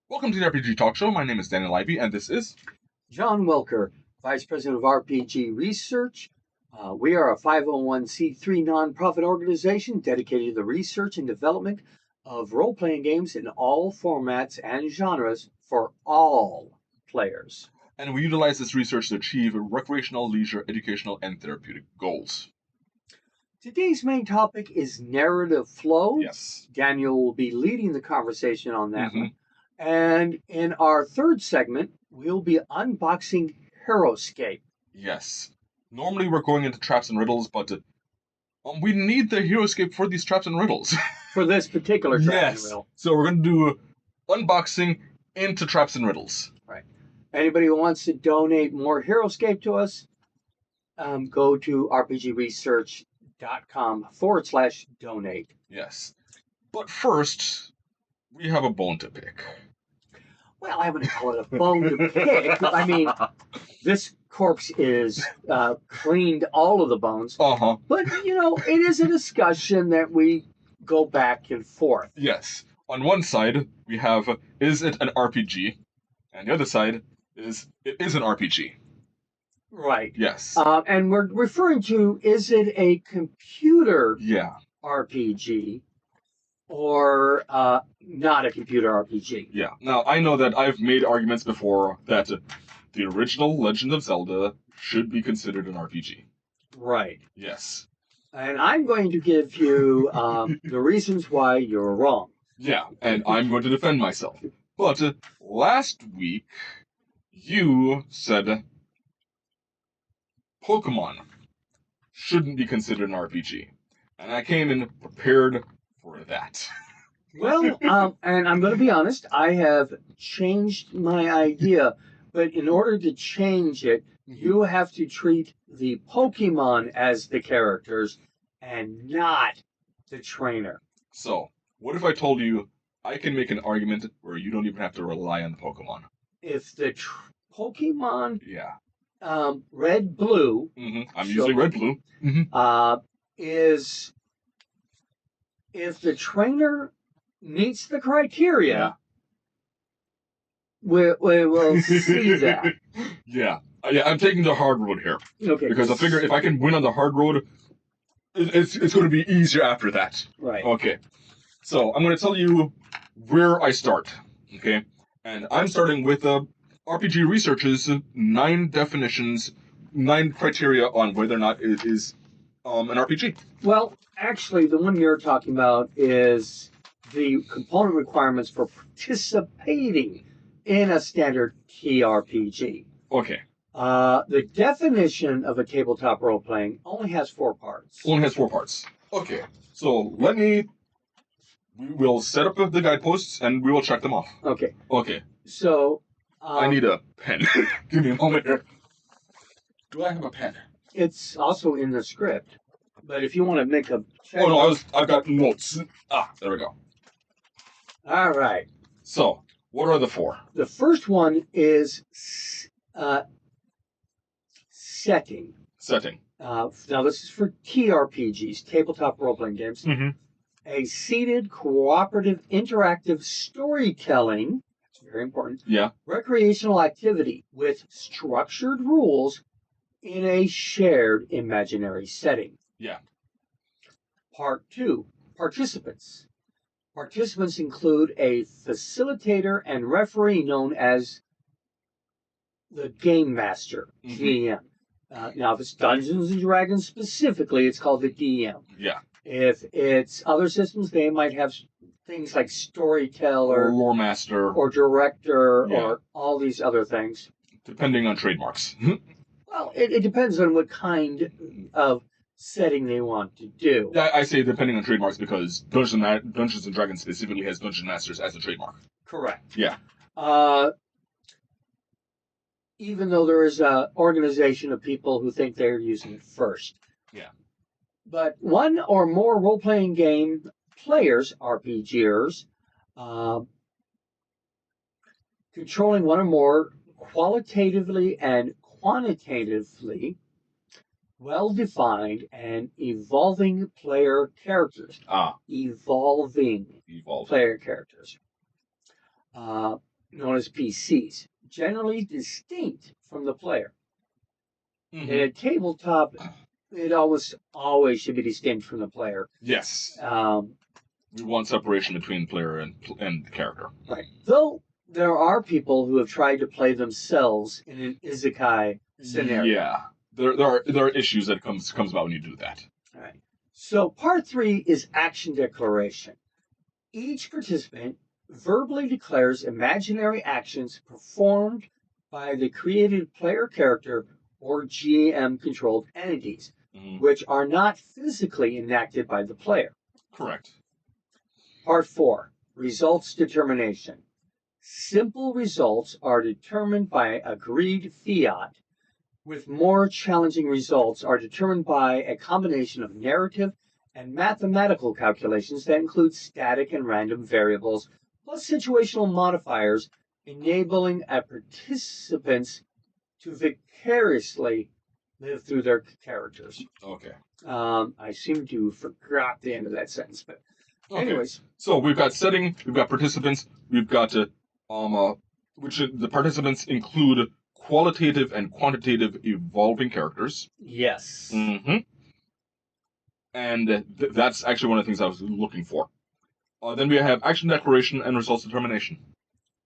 Welcome to the RPG Talk Show. My name is Daniel Ivey, and this is John Welker, Vice President of RPG Research. We are a 501c3 nonprofit organization dedicated to the research and development of role playing games in all formats and genres for all players. and we utilize this research to achieve recreational, leisure, educational, and therapeutic goals. Today's main topic is narrative flow. Yes. Daniel will be leading the conversation on that Mhm. one. And in our third segment, we'll be unboxing Heroscape. Yes. Normally we're going into traps and riddles, but we need the hero escape for these traps and riddles. For this particular trap and Yes. riddle. So we're going to do unboxing into traps and riddles. Anybody who wants to donate more Heroscape to us, go to rpgresearch.com/donate. Yes. But first, we have a bone to pick. Well, I wouldn't call it a bone to pick. I mean, this corpse is cleaned all of the bones. Uh-huh. But, it is a discussion that we go back and forth. Yes. On one side, we have, is it an RPG? And the other side is, it is an RPG. Right. Yes. And we're referring to, is it a computer Yeah. RPG or not a computer RPG? Yeah. Now, I know that I've made arguments before that the original Legend of Zelda should be considered an RPG. Right. Yes. And I'm going to give you the reasons why you're wrong. Yeah, and I'm going to defend myself. But last week, you said Pokemon shouldn't be considered an RPG. And I came in prepared for that. Well, and I'm going to be honest, I have changed my idea. But in order to change it, you have to treat the Pokemon as the characters and not the trainer. So, what if I told you I can make an argument where you don't even have to rely on the Pokemon? If the Pokemon Yeah. red, blue I'm Sure. using red, blue. is if the trainer meets the criteria, we will see that. Yeah. I'm taking the hard road here. Okay. Because I figure if I can win on the hard road, it's going to be easier after that. Right. Okay. So, I'm going to tell you where I start. Okay? And I'm starting with RPG Research's 9 definitions, 9 criteria on whether or not it is an RPG. Well, actually, the one you're talking about is the component requirements for participating in a standard TRPG. Okay. The definition of a tabletop role playing only has 4 parts. Only has 4 parts. Okay. So we'll set up the guideposts and we will check them off. Okay. Okay. So I need a pen. Give me a moment here. Do I have a pen? it's also in the script. But if you want to make a check. Oh no, I've got notes. There we go. All right. So, what are the 4? The first one is setting. Setting. Now, this is for TRPGs, tabletop role-playing games. Mm-hmm. A seated, cooperative, interactive storytelling, that's very important, Yeah. recreational activity with structured rules in a shared imaginary setting. Yeah. Part 2, participants. Participants include a facilitator and referee known as the Game Master, GM. Now, if it's Dungeons and Dragons specifically, it's called the DM. Yeah. If it's other systems, they might have things like storyteller, Or lore master. or director, Yeah. or all these other things. Depending on trademarks. Well, it depends on what kind of setting they want to do. I say depending on trademarks because Dungeons and Dragons specifically has Dungeon Masters as a trademark. Correct. Yeah. Even though there is an organization of people who think they're using it first. Yeah. But one or more role-playing game players, RPGers, controlling one or more qualitatively and quantitatively well-defined and evolving player characters. Evolving Evolve. player characters. known as PCs, generally distinct from the player. Mhm. In a tabletop, it always should be distinct from the player. Yes. Um, We want separation between player and the character. right. Though there are people who have tried to play themselves in an isekai scenario. Yeah. There are issues that comes about when you do that. All right. So part 3 is action declaration. Each participant verbally declares imaginary actions performed by the created player character or GM controlled entities, Mhm. which are not physically enacted by the player. Correct. Part 4 results determination. Simple results are determined by agreed fiat, with more challenging results are determined by a combination of narrative and mathematical calculations that include static and random variables, plus situational modifiers, enabling participants to vicariously live through their characters. Okay. I seem to forgot the end of that sentence, but Okay. anyways, So we've got setting, we've got participants, we've got which the participants include qualitative and quantitative evolving characters. yes. Mm-hmm. And that's actually one of the things I was looking for. Then we have action declaration and results determination.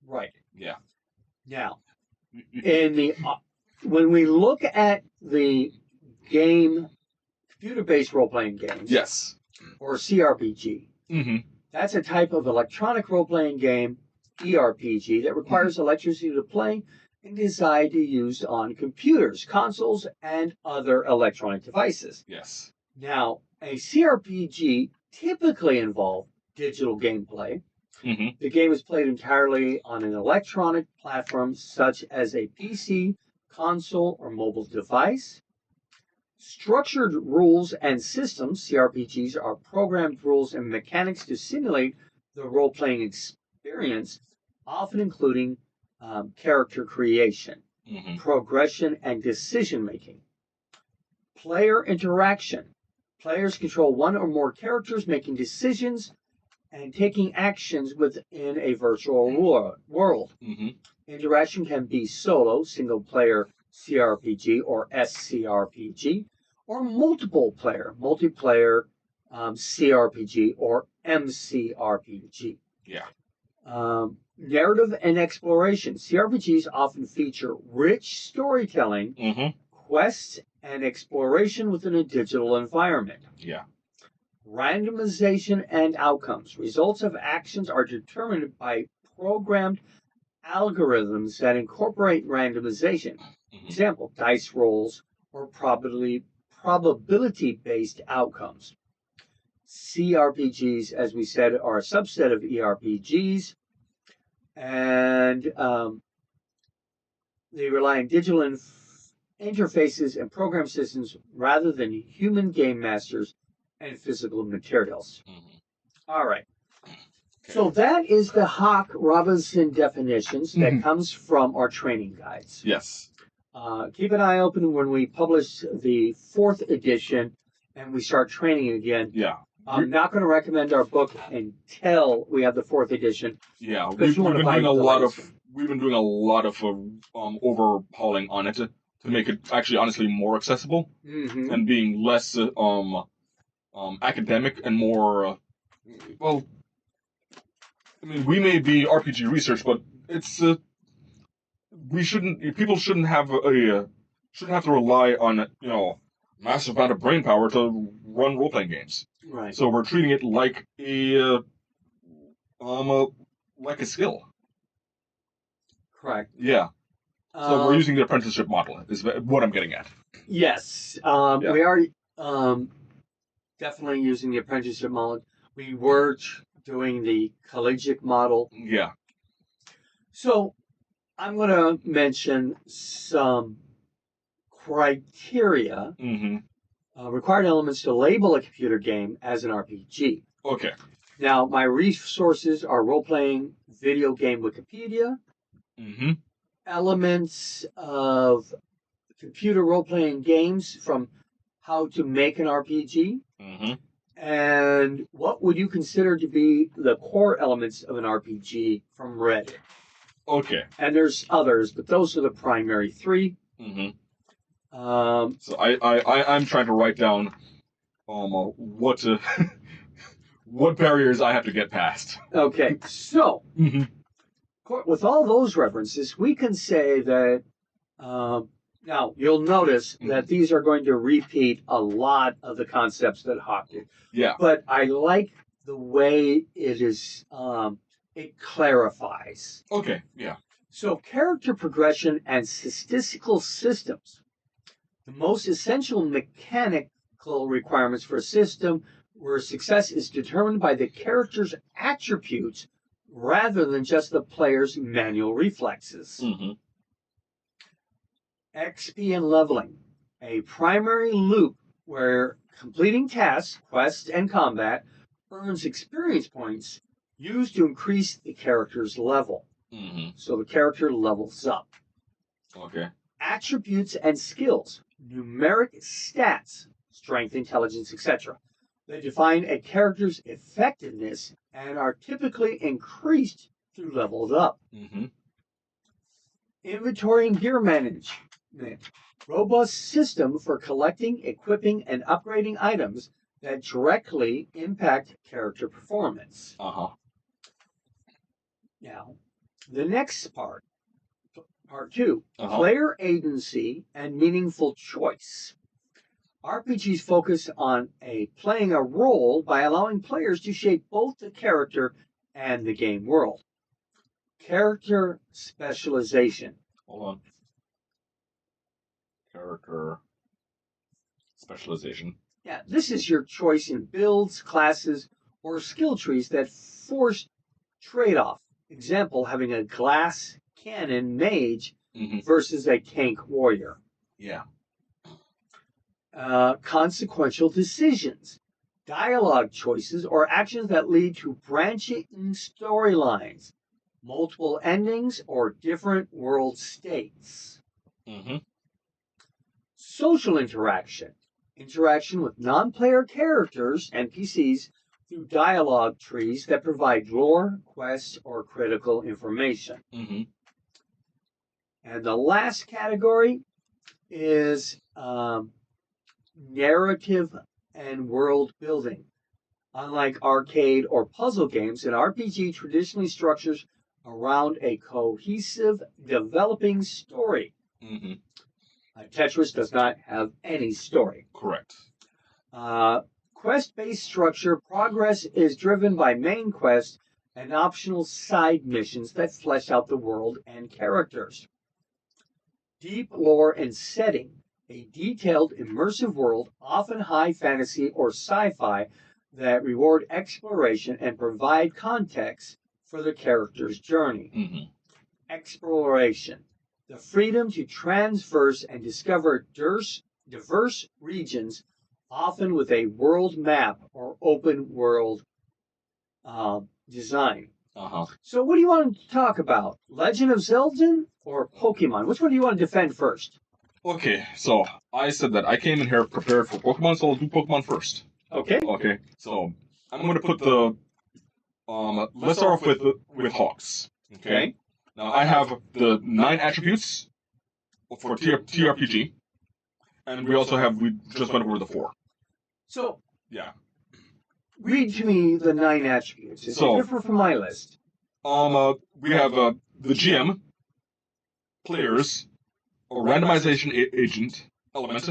Right. Yeah. Now, in the when we look at the game, computer-based role-playing games, Yes. or CRPG, Mm-hmm. that's a type of electronic role-playing game, ERPG, that requires electricity to play and designed to be used on computers, consoles, and other electronic devices. Yes. Now, a CRPG typically involves digital gameplay. Mm-hmm. The game is played entirely on an electronic platform such as a PC, console, or mobile device. Structured rules and systems, CRPGs, are programmed rules and mechanics to simulate the role playing experience, often including character creation, Mm-hmm. progression, and decision making. Player interaction. Players control one or more characters making decisions and taking actions within a virtual world. Mm-hmm. Interaction can be solo, single player CRPG or SCRPG, or multiple player, multiplayer CRPG or MCRPG. Yeah. Narrative and exploration. CRPGs often feature rich storytelling, Mm-hmm. quests, and exploration within a digital environment. Yeah. Randomization and outcomes. Results of actions are determined by programmed algorithms that incorporate randomization. Mm-hmm. Example, dice rolls or probability-based outcomes. CRPGs, as we said, are a subset of ERPGs, and they rely on digital interfaces and program systems rather than human game masters and physical materials. Mm-hmm. All right. So that is the Hawk Robinson definitions that Mhm. comes from our training guides. Yes. Keep an eye open when we publish the 4th edition and we start training again. Yeah. I'm not going to recommend our book until we have the 4th edition. Yeah. Because you We've wanna been buy doing a the lot latest of we've been doing a lot of overhauling on it to make it actually honestly more accessible Mm-hmm. and being less academic and more well. I mean, we may be RPG research, but it's people shouldn't have shouldn't have to rely on massive amount of brain power to run role playing games. Right. So we're treating it like a skill. Correct. Yeah. So we're using the apprenticeship model is what I'm getting at. Yes. Yeah. We are definitely using the apprenticeship model. We were doing the collegiate model. Yeah. So I'm going to mention some criteria, Mm-hmm. required elements to label a computer game as an RPG. Okay. Now, my resources are role-playing video game Wikipedia, Mm-hmm. elements of computer role-playing games from how to make an RPG, Mm-hmm. and what would you consider to be the core elements of an RPG from Reddit. Okay. And there's others, but those are the primary three. Mm-hmm. Um, So I'm trying to write down what what barriers I have to get past. okay, so Mm-hmm. with all those references, we can say that now you'll notice that these are going to repeat a lot of the concepts that Hawk did. Yeah. But I like the way it is, it clarifies. Okay. Yeah. So, character progression and statistical systems. The most essential mechanical requirements for a system where success is determined by the character's attributes rather than just the player's manual reflexes. Mm-hmm. XP and leveling. A primary loop where completing tasks, quests, and combat earns experience points used to increase the character's level. Mm-hmm. So the character levels up. Okay. Attributes and skills. Numeric stats, strength, intelligence, etc. They define a character's effectiveness and are typically increased through levels up. Mm-hmm. Inventory and gear management. Robust system for collecting, equipping, and upgrading items that directly impact character performance. Uh-huh. Now, the next part 2, player agency and meaningful choice. RPGs focus on playing a role by allowing players to shape both the character and the game world. Character specialization. Hold on. Character specialization. Yeah, this is your choice in builds, classes, or skill trees that force trade-off. Example, having a glass cannon mage versus a tank warrior. Yeah. Consequential decisions. Dialogue choices or actions that lead to branching storylines, multiple endings, or different world states. Mm-hmm. Social interaction. Interaction with non-player characters, NPCs, through dialogue trees that provide lore, quests, or critical information. Mm-hmm. And the last category is narrative and world building. Unlike arcade or puzzle games, an RPG traditionally structures around a cohesive, developing story. Mm-hmm. Tetris does not have any story. Correct. Quest-based structure, progress is driven by main quests and optional side missions that flesh out the world and characters. Deep lore and setting, a detailed, immersive world, often high fantasy or sci-fi, that reward exploration and provide context for the character's journey. Mm-hmm. Exploration, the freedom to traverse and discover diverse regions, often with a world map or open world design. Uh-huh. So what do you want to talk about? Legend of Zelda or Pokemon? Which one do you want to defend first? Okay, so I said that I came in here prepared for Pokemon, so I'll do Pokemon first. Okay. Okay, so I'm going to put the let's start off with Hawks. Okay. Now I have the 9 attributes for TRPG, and we just went over the 4. So yeah, read to me the 9 attributes. Is it different from my list? We have the GM, players, a randomization agent element,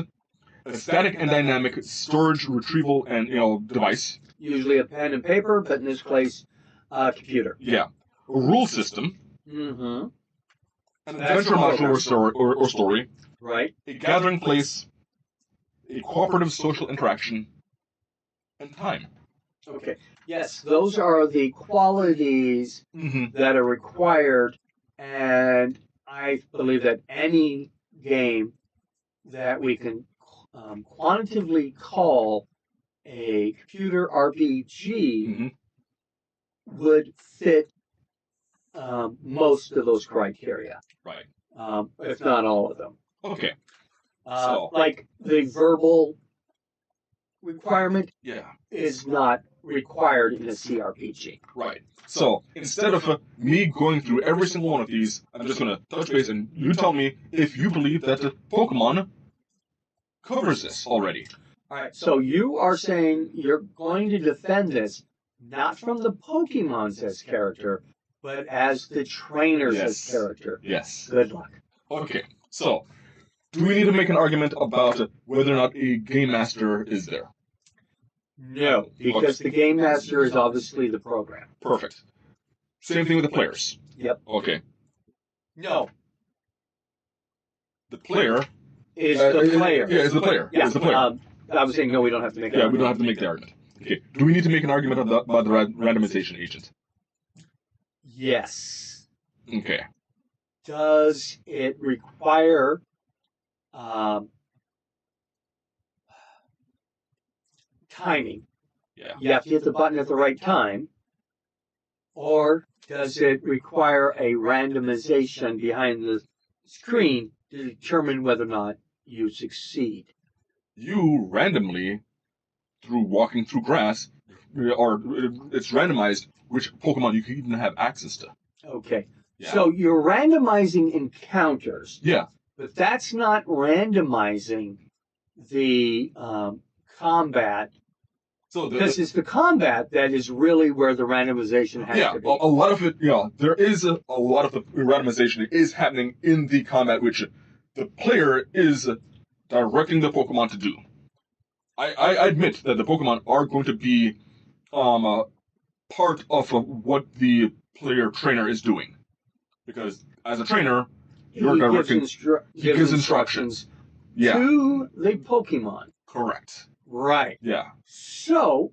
a static and dynamic storage retrieval and device. Usually a pen and paper, but in this case, computer. Yeah, a rule system. Mm-hmm. An adventure module or story. Right. A gathering place. A cooperative social interaction. And time. Okay. Yes, those are the qualities that are required, and I believe that any game that we can quantitatively call a computer RPG would fit most of those criteria. Right. If not all of them. Okay. Like the verbal requirement is not required in a CRPG. Right. So instead of me going through every single one of these, I'm just going to touch base and you tell me if you believe that Pokemon covers this already. All right, so you are saying you're going to defend this not from the Pokemon as character, but as the trainers as character. Yes. Good luck. Okay, so do we need to make an argument about whether or not a game master is there? No, because the game master is obviously the program. Perfect. Same thing with the players. Yep. Okay. No. The player is the player. Yeah, it's the player. Yeah. It's the player. I was saying no, we don't have to make. Yeah, we don't have to make the argument. Okay. Do we need to make an argument about the randomization agent? Yes. Okay. Does it require timing? Yeah. You have to hit the button at the right time, or does it require a randomization behind the screen to determine whether or not you succeed? You randomly, through walking through grass, or it's randomized which Pokemon you can even have access to. Okay. Yeah. So you're randomizing encounters. Yeah. But that's not randomizing the combat. So because it's the combat that is really where the randomization has to be. A lot of it, there is a lot of the randomization is happening in the combat, which the player is directing the Pokemon to do. I admit that the Pokemon are going to be part of what the player trainer is doing. Because as a trainer, you're directing. He gives instructions. Yeah. To the Pokemon. Correct. Right. Yeah. So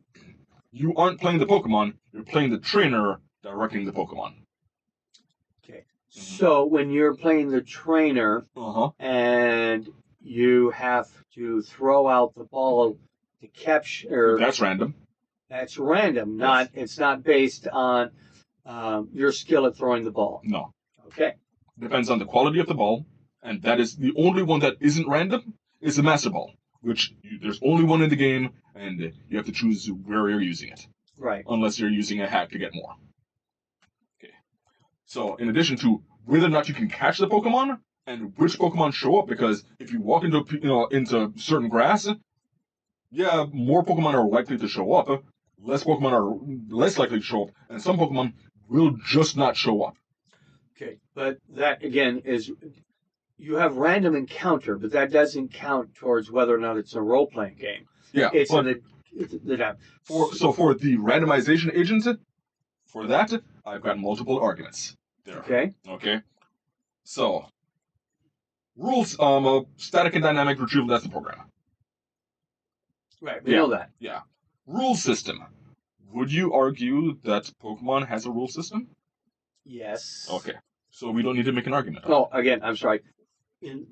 you aren't playing the Pokemon, you're playing the trainer directing the Pokemon. Okay. So when you're playing the trainer and you have to throw out the ball to capture. That's random. That's random. Not. It's not based on your skill at throwing the ball. No. Okay. Depends on the quality of the ball, and that is the only one that isn't random is the Master Ball, which there's only one in the game, and you have to choose where you're using it. Right. Unless you're using a hack to get more. Okay. So in addition to whether or not you can catch the Pokemon and which Pokemon show up, because if you walk into certain grass, more Pokemon are likely to show up. Less Pokemon are less likely to show up, and some Pokemon will just not show up. Okay, but that again is you have random encounter, but that doesn't count towards whether or not it's a role-playing game. Yeah, it's but for the randomization agent, for that I've got multiple arguments there. Okay. Okay. So rules, static and dynamic retrieval. That's the program. Right. We know that. Yeah. Rule system. Would you argue that Pokemon has a rule system? Yes. Okay. So we don't need to make an argument. Oh, again, I'm sorry.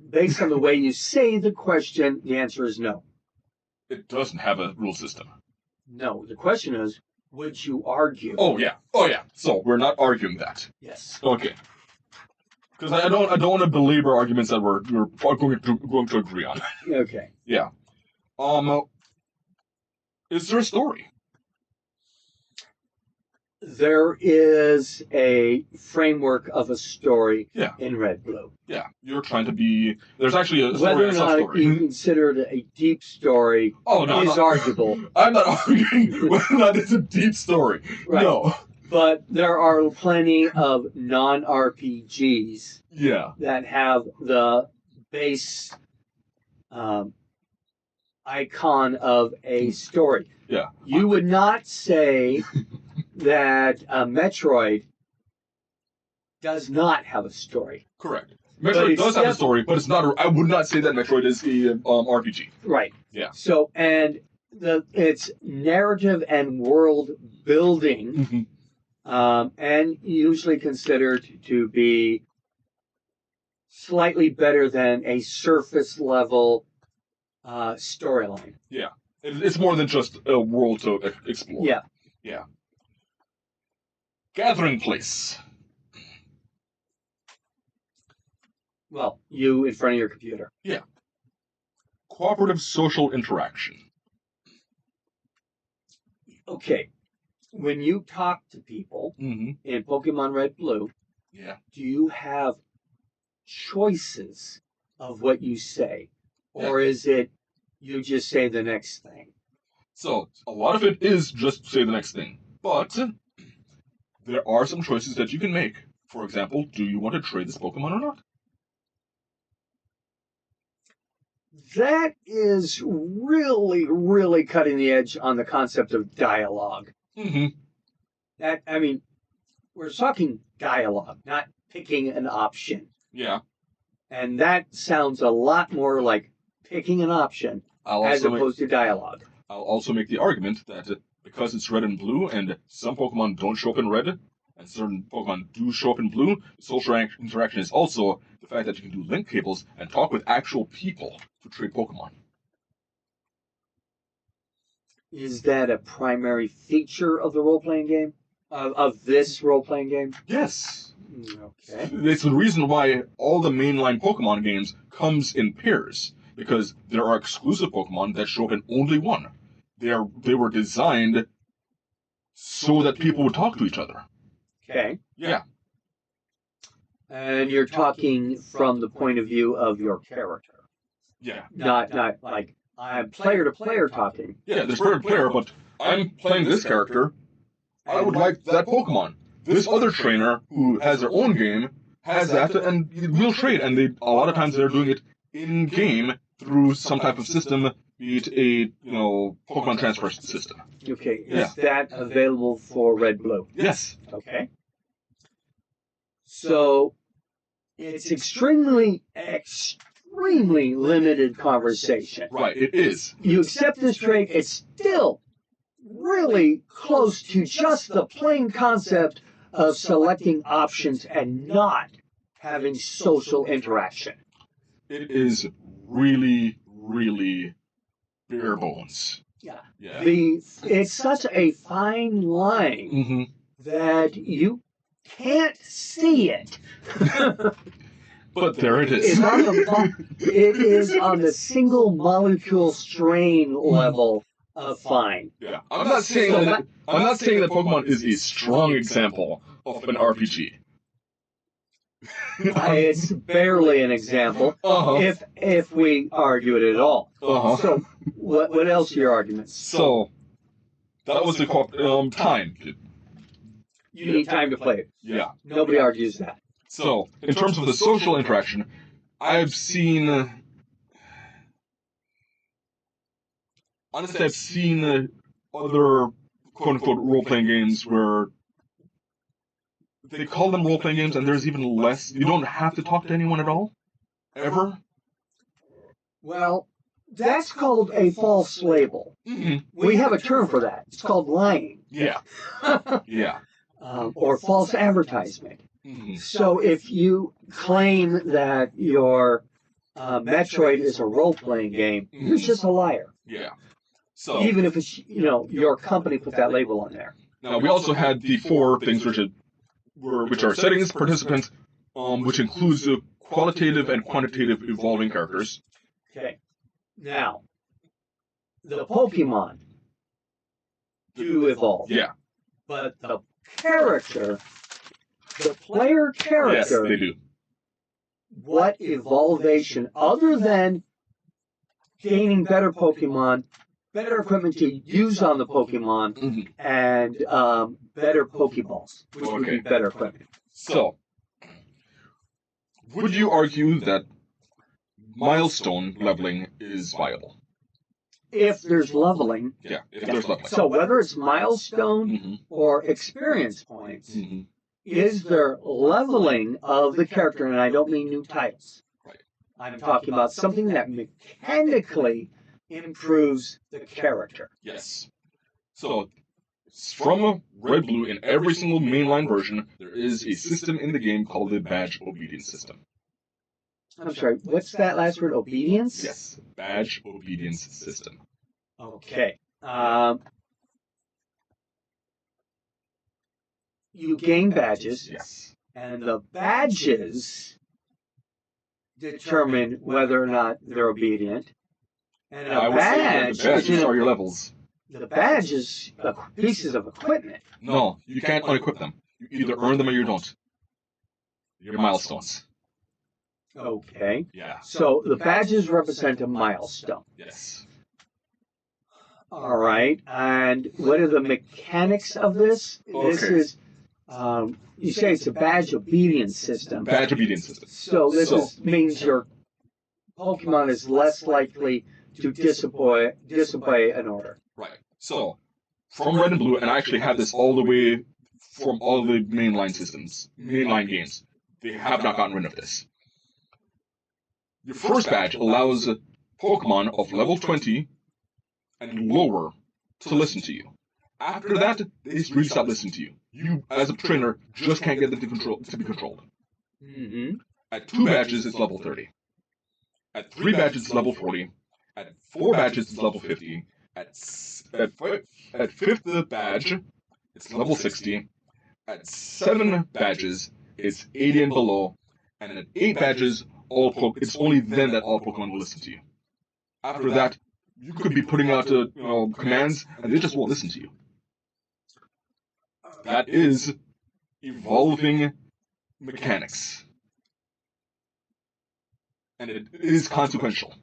Based on the way you say the question, the answer is no. It doesn't have a rule system. No. The question is, would you argue? Oh yeah. So we're not arguing that. Yes. Okay. Because I don't want to belabor arguments that we're going to agree on. Okay. Yeah. Is there a story? There is a framework of a story in Red Blue. Yeah, you're trying to be. There's actually a story. Whether or not you consider it a deep story is arguable. I'm not arguing whether or not it's a deep story. Right. No. But there are plenty of non-RPGs that have the base icon of a story. Yeah. You would not say that Metroid does not have a story. Correct. Metroid does have a story, but it's not. I would not say that Metroid is a RPG. Right. Yeah. So, and it's narrative and world building, and usually considered to be slightly better than a surface level storyline. Yeah. It's more than just a world to explore. Yeah. Yeah. Gathering place. Well, you in front of your computer. Yeah. Cooperative social interaction. Okay. When you talk to people in Pokemon Red Blue, Yeah. do you have choices of what you say? Or is it you just say the next thing? So a lot of it is just say the next thing, but there are some choices that you can make. For example, do you want to trade this Pokemon or not? That is really, really cutting the edge on the concept of dialogue. That, I mean, we're talking dialogue, not picking an option. Yeah. And that sounds a lot more like picking an option as opposed to dialogue. I'll also make the argument that because it's red and blue, and some Pokemon don't show up in red, and certain Pokemon do show up in blue, social interaction is also the fact that you can do link cables and talk with actual people to trade Pokemon. Is that a primary feature of the role-playing game? Of this role-playing game? Yes. Okay. It's the reason why all the mainline Pokemon games comes in pairs, because there are exclusive Pokemon that show up in only one. They were designed so that people would talk to each other. Okay. Yeah. And you're talking from the point of view of your character. Yeah. Not like I'm player to player talking. Yeah, there's player to player, but I'm playing this character. I would like that Pokemon. This other trainer who has their own game has that, and we'll trade. And a lot of times they're doing it in game through some type of system, be it a Pokemon transfer system. Okay, is that available for Red Blue? Yes. Okay. So it's extremely limited conversation. Right, it is. You accept this trade, it's still really close to just the plain concept of selecting options and not having social interaction. It is really, really bare bones. Yeah. Yeah. It's such a fine line that you can't see it. But there it is. It is on the single molecule strain level of fine. Yeah. I'm not saying that Pokemon is a strong example of an RPG. It's barely an example, if we argue it at all. So, what else are your arguments? So, that was the time. You need time to play it. Yeah. Nobody argues that. So, in terms of the social interaction, I've seen other quote-unquote role-playing games where they call them role-playing games and there's even less. You don't have to talk to anyone at all. Ever. Well, that's called a false label. We have a term for that. It's called lying. Yeah. Yeah. Or false advertisement. So if you claim that your Metroid is a role-playing game, you're just a liar. Yeah. So even if it's your company put that label on there. Now we also had the 4 things which are settings, participant, which includes the qualitative and quantitative evolving characters. Okay. Now, the Pokemon do evolve. Yeah. But the character, the player character, yes, they do. What evolvation, other than gaining better Pokemon, better equipment to use on the Pokemon, and better Pokeballs, which would be better equipment. So, would you argue that milestone leveling is viable? If there's leveling. Yeah, if there's leveling. So whether it's milestone or experience points, is there leveling of the character? And I don't mean new titles. Right. I'm talking about something that mechanically improves the character. Yes. So, from Red Blue, in every single mainline version, there is a system in the game called the Badge Obedience System. I'm sorry, what's that last word? Obedience? Yes, Badge Obedience System. Okay. You gain badges. Yes. And the badges determine whether or not they're obedient. And I would say that the badges are your levels. the badges are pieces of equipment. No, you can't unequip them. You either earn them or you don't. Your milestones. Okay. Yeah. So the badges represent a milestone. Yes. All right. And what are the mechanics of this? This Okay. is, you say it's a badge obedience system. Badge obedience system. So this means your Pokemon is less likely to disobey an order. Right. So, from Red and Blue, and I actually have this all the way from all the mainline games. They have not gotten rid of this. Your first badge allows Pokemon of level 20 and lower to listen to you. After that, they really stop listening to you. You, as a trainer, just can't get them to be controlled. Mm-hmm. At 2 badges, it's level 30. At 3 badges, it's level 40. At 4 badges, it's level 50. At 5th badge, it's level 60. At 7 badges, it's 80 and below. And at 8 badges, it's only then that all Pokemon will listen to you. After that, you could be putting out commands, and they just won't listen to you. That is evolving mechanics. And it is consequential.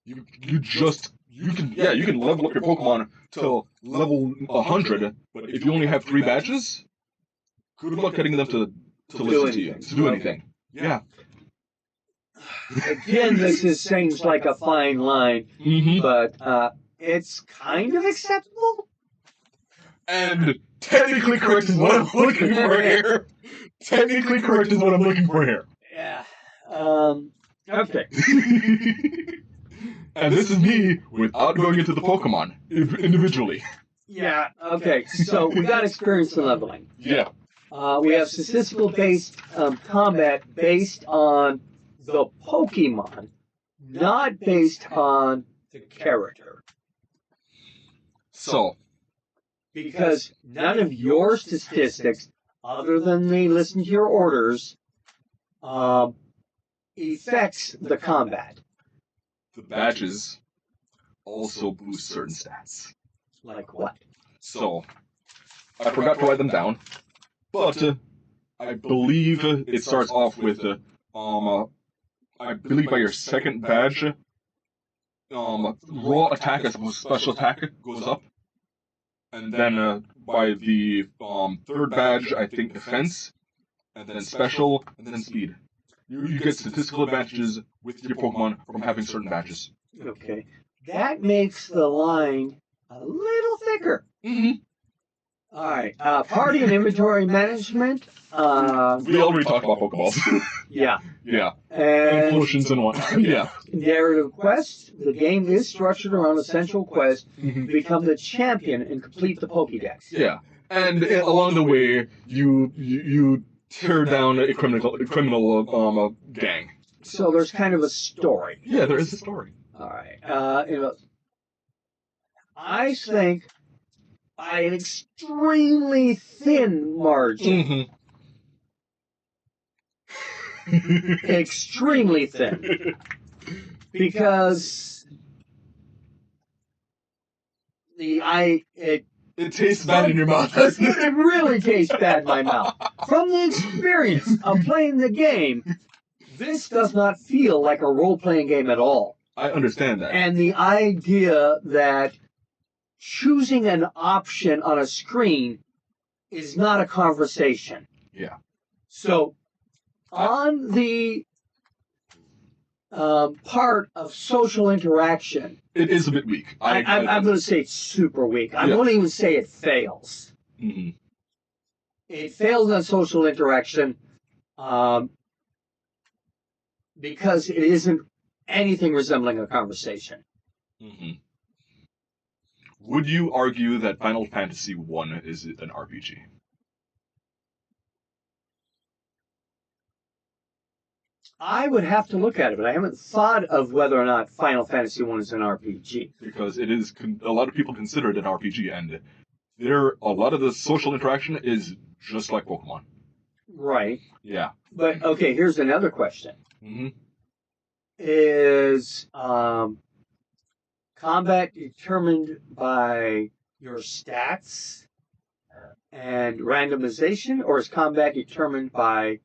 You can level up your Pokemon till level 100, but if you only have 3 badges, good luck getting them to listen to you, to do anything. Yeah. Again, this seems like a fine line, Mm-hmm. but it's kind of acceptable. And technically correct is what I'm looking for here. Technically correct is what I'm looking for here. Yeah. Okay. And this is me without going into the Pokemon individually. Yeah. Okay. So we got experience in leveling. Yeah. We have statistical based combat based on the Pokemon, not based on the character. So, because none of your statistics, other than they listen to your orders, affects the combat. the badges also boost certain stats. Like what? So, I forgot to write them down, but I believe it starts off with, I believe by your second badge, raw attack as opposed to special attack goes up. And then by the third badge, I think defense, and then special, and then speed. You get statistical advantages with your Pokemon from having certain badges. Okay. That makes the line a little thicker. Mm-hmm. All right. Party and inventory management. We already talked about Pokeballs. Yeah. Yeah. And Potions and whatnot. Yeah. narrative quests. The game is structured around a central quest Mm-hmm. to become the champion and complete the Pokédex. Yeah. And along the way, you tear down a criminal gang. So there's kind of a story. Yeah, there is a story. All right. I think by an extremely thin margin, Mm-hmm. extremely thin, because it tastes bad in your mouth, doesn't it? it really tastes bad in my mouth. From the experience of playing the game, this does not feel like a role-playing game at all. I understand that. And the idea that choosing an option on a screen is not a conversation. Yeah. So, on the part of social interaction, It is a bit weak. I'm going to say it's super weak. I'm Yeah. going to even say it fails. Mm-hmm. It fails on social interaction because it isn't anything resembling a conversation. Mm-hmm. Would you argue that Final Fantasy I is an RPG? I would have to look at it, but I haven't thought of whether or not Final Fantasy I is an RPG. Because it is, a lot of people consider it an RPG, and a lot of the social interaction is just like Pokemon. Right. Yeah. But, okay, here's another question. Mm-hmm. Is combat determined by your stats and randomization, or is combat determined by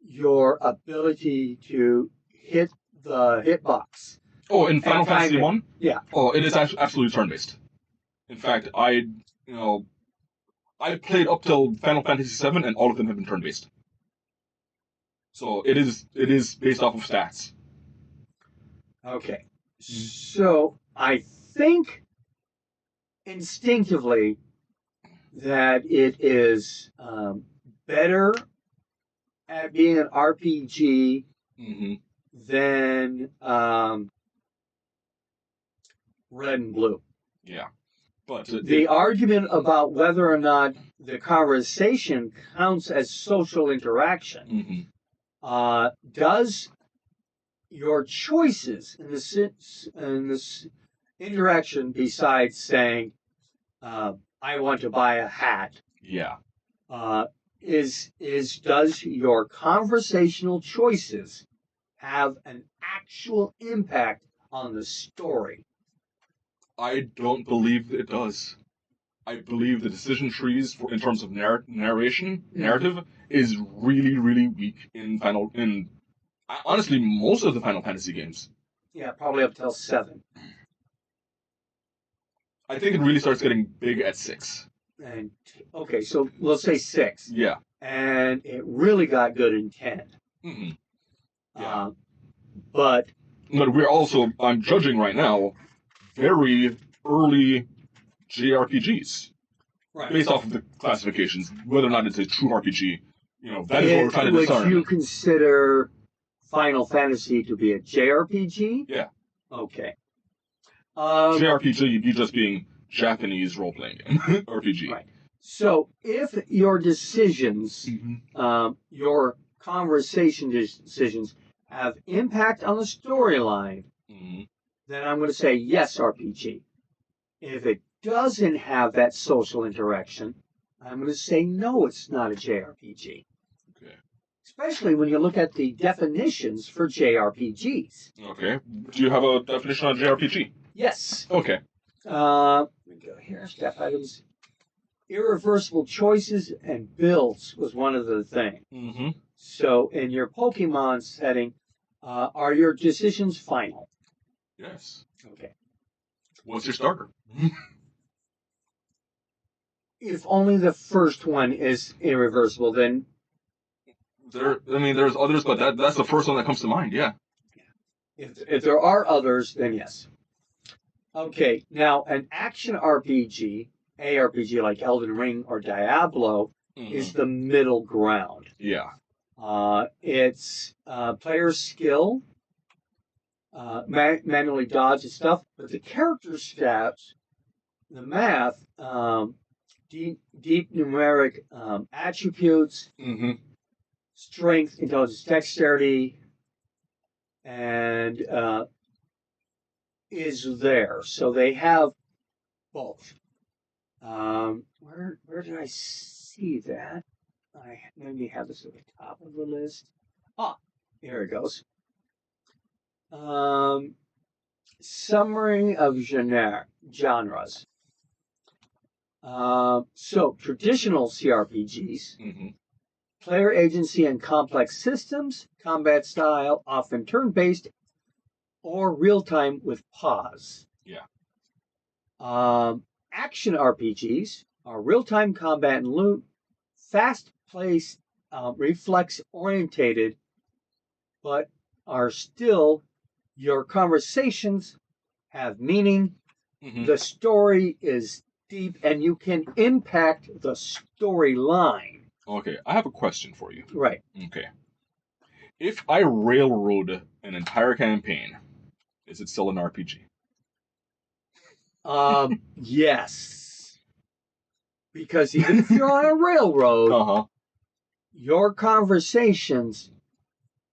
your ability to hit the hitbox? Oh, in Final And time Fantasy it. 1? Yeah. Oh, it is absolutely turn-based. In fact, I played up till Final Fantasy 7, and all of them have been turn-based. So it is based off of stats. Okay. So I think instinctively that it is better at being an RPG Mm-hmm. than Red and Blue. Yeah, but The argument about whether or not the conversation counts as social interaction does your choices in this interaction, besides saying I want to buy a hat, yeah, does your conversational choices have an actual impact on the story? I don't believe it does. I believe the decision trees in terms of narrative is really, really weak in honestly most of the Final Fantasy games. Yeah, probably up till 7. I think it really starts getting big at 6. And okay, so we'll say 6. Yeah. And it really got good in 10. Mm-hmm. Yeah. But we're also, I'm judging right now, very early JRPGs. Right. Based off of the classifications, whether or not it's a true RPG, that is what we're trying to discern. Would you consider Final Fantasy to be a JRPG? Yeah. Okay. JRPG, you just being Japanese role-playing game. RPG. Right. So if your decisions, your conversation decisions have impact on the storyline, then I'm going to say yes, RPG. If it doesn't have that social interaction, I'm going to say no, it's not a JRPG. Okay. Especially when you look at the definitions for JRPGs. Okay. Do you have a definition on JRPG? Yes. Okay. Let me go here. Step items. Irreversible choices and builds was one of the things. So in your Pokemon setting, are your decisions final? Yes. Okay. What's your starter? If only the first one is irreversible, then there's others, but that's the first one that comes to mind. Yeah. If there are others, then yes. Okay. Now, an action RPG, ARPG like Elden Ring or Diablo, is the middle ground. Yeah. It's player skill, manually dodge and stuff, but the character stats, the math, deep numeric attributes, strength, intelligence, dexterity, and is there. So they have both. Where did I see that? I maybe have this at the top of the list. Here it goes. Summary of genres. So traditional CRPGs, player agency and complex systems, combat style, often turn-based, or real-time with pause. Yeah. Action RPGs are real-time combat and loot, fast-paced, reflex-orientated, but are still your conversations have meaning. The story is deep, and you can impact the storyline. Okay, I have a question for you. Right. Okay. If I railroad an entire campaign, is it still an RPG? Yes. Because even if you're on a railroad, your conversations,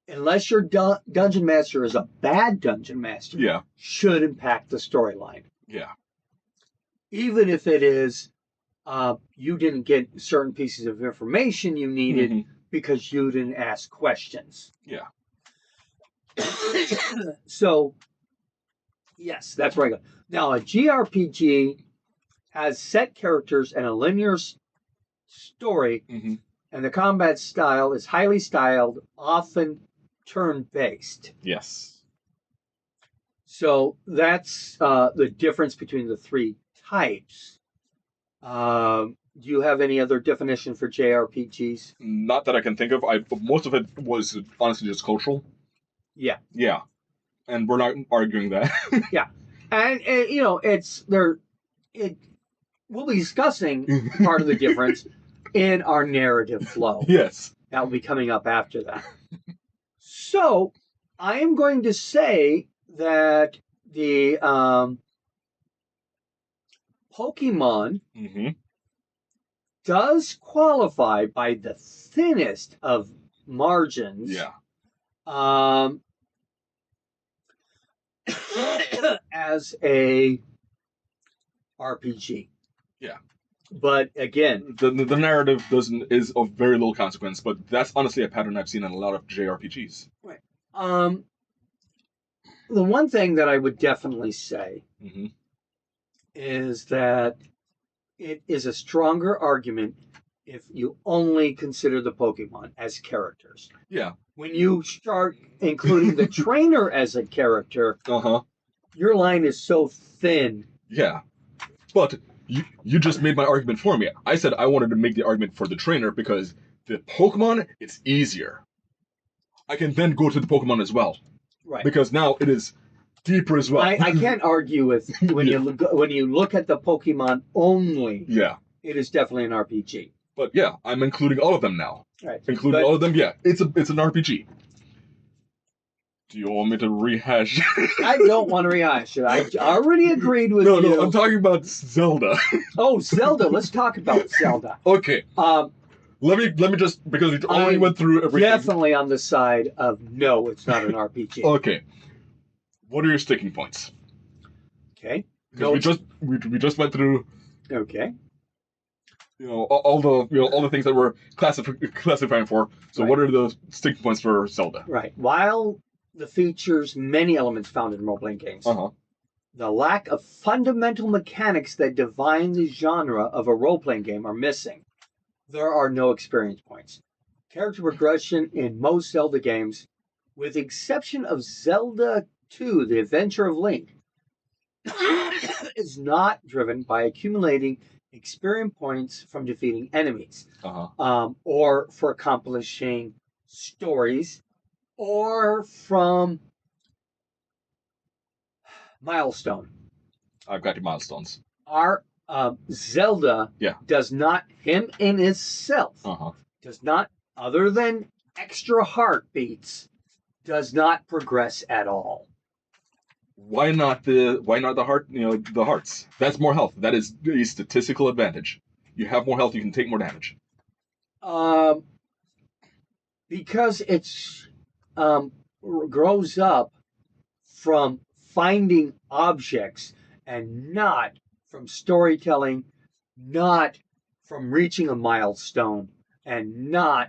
unless your dungeon master is a bad dungeon master, should impact the storyline. Yeah. Even if it is you didn't get certain pieces of information you needed because you didn't ask questions. Yeah. So, yes, that's where I go. Now, a JRPG has set characters and a linear story, Mm-hmm. and the combat style is highly styled, often turn-based. Yes. So that's the difference between the three types. Do you have any other definition for JRPGs? Not that I can think of. Most of it was honestly just cultural. Yeah. Yeah. And we're not arguing that. Yeah. And you know, we'll be discussing part of the difference in our narrative flow. Yes. That will be coming up after that. So, I am going to say that the Pokemon Mm-hmm. does qualify by the thinnest of margins. Yeah. As a RPG. Yeah. But again, The narrative is of very little consequence, but that's honestly a pattern I've seen in a lot of JRPGs. right. The one thing that I would definitely say Mm-hmm. is that it is a stronger argument if you only consider the Pokemon as characters. Yeah. When you start including the trainer as a character, your line is so thin. Yeah. But you just made my argument for me. I said I wanted to make the argument for the trainer because the Pokemon, it's easier. I can then go to the Pokemon as well. Right. Because now it is deeper as well. I can't argue with when you look at the Pokemon only. Yeah. It is definitely an RPG. But yeah, I'm including all of them now. Right. Including all of them, yeah. It's an RPG. Do you want me to rehash? I don't want to rehash it. I already agreed with you. No, I'm talking about Zelda. Oh, Zelda. Let's talk about Zelda. Okay. Let me just, because we already went through everything. Definitely on the side of no, it's not an RPG. Okay. What are your sticking points? Okay. Because we just went through. Okay. You know all the things that we're classifying for. So Right. What are the sticking points for Zelda? Right. While the features many elements found in role-playing games, the lack of fundamental mechanics that define the genre of a role-playing game are missing. There are no experience points. Character progression in most Zelda games, with the exception of Zelda 2, The Adventure of Link, is not driven by accumulating experience points from defeating enemies, or for accomplishing stories, or from milestone. I've got your milestones. Our Zelda does not, him in itself, does not, other than extra heartbeats, does not progress at all. Why not the heart? The hearts. That's more health. That is a statistical advantage. You have more health, you can take more damage. Because it's grows up from finding objects and not from storytelling, not from reaching a milestone, and not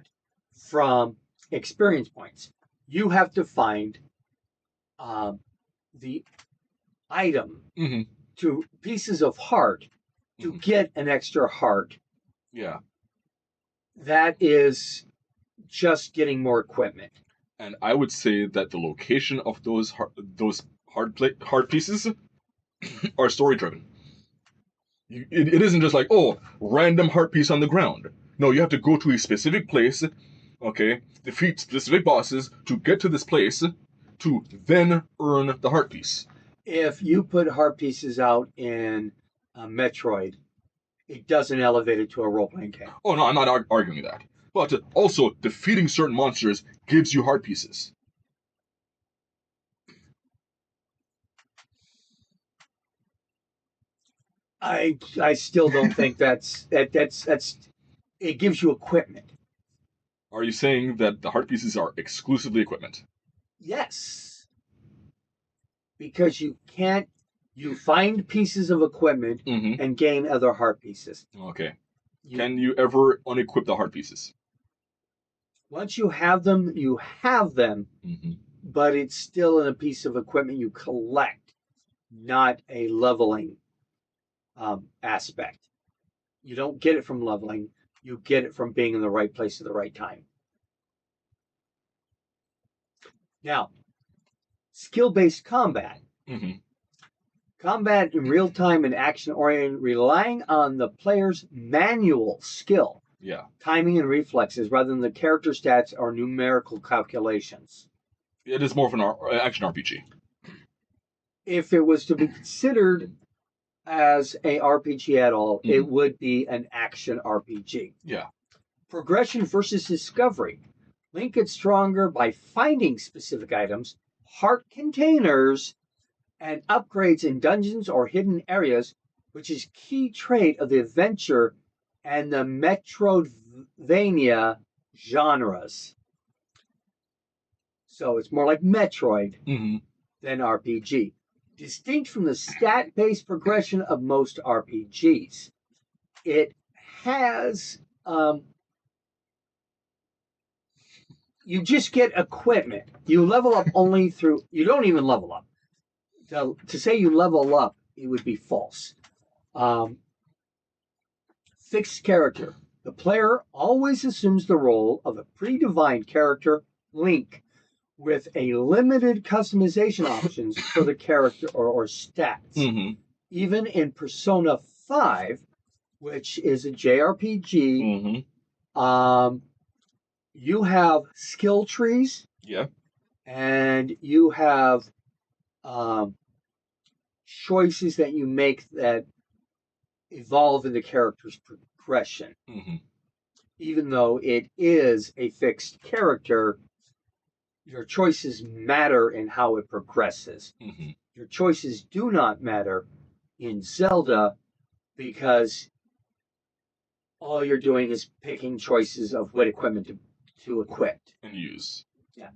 from experience points. You have to find the item to pieces of heart to get an extra heart. Yeah. That is just getting more equipment. And I would say that the location of those heart pieces are story driven. It isn't just like, oh, random heart piece on the ground. No, you have to go to a specific place, defeat specific bosses to get to this place, to then earn the heart piece. If you put heart pieces out in Metroid, it doesn't elevate it to a role-playing game. Oh, no, I'm not arguing that. But also, defeating certain monsters gives you heart pieces. I still don't think that's it gives you equipment. Are you saying that the heart pieces are exclusively equipment? Yes. Because you find pieces of equipment and gain other heart pieces. Okay. Can you ever unequip the heart pieces? Once you have them, you have them, but it's still in a piece of equipment you collect, not a leveling. aspect. You don't get it from leveling. You get it from being in the right place at the right time. Now, skill-based combat. Mm-hmm. Combat in real time and action-oriented, relying on the player's manual skill, Yeah. timing, and reflexes rather than the character stats or numerical calculations. It is more of an action RPG. If it was to be considered as a RPG at all, it would be an action RPG. Yeah. Progression versus discovery. Link gets stronger by finding specific items, heart containers, and upgrades in dungeons or hidden areas, which is key trait of the adventure and the Metroidvania genres. So it's more like Metroid than RPG. Distinct from the stat-based progression of most RPGs. It has... you just get equipment. You level up only through... You don't even level up. To say you level up, it would be false. Fixed character. The player always assumes the role of a predefined character, Link, with a limited customization options for the character or stats. Even in Persona 5, which is a JRPG, you have skill trees. Yeah. And you have choices that you make that evolve in the character's progression. Even though it is a fixed character, your choices matter in how it progresses. Your choices do not matter in Zelda because all you're doing is picking choices of what equipment to equip. And use. Yeah.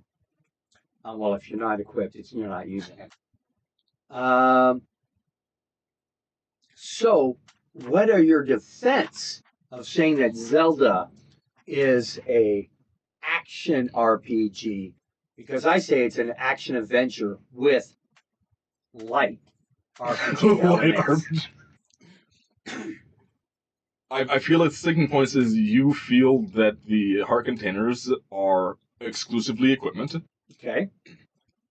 Well, if you're not equipped, you're not using it. So, what are your defense of saying that Zelda is a action RPG? Because I say it's an action adventure with light RPG elements. I feel its sticking points is you feel that the heart containers are exclusively equipment. Okay.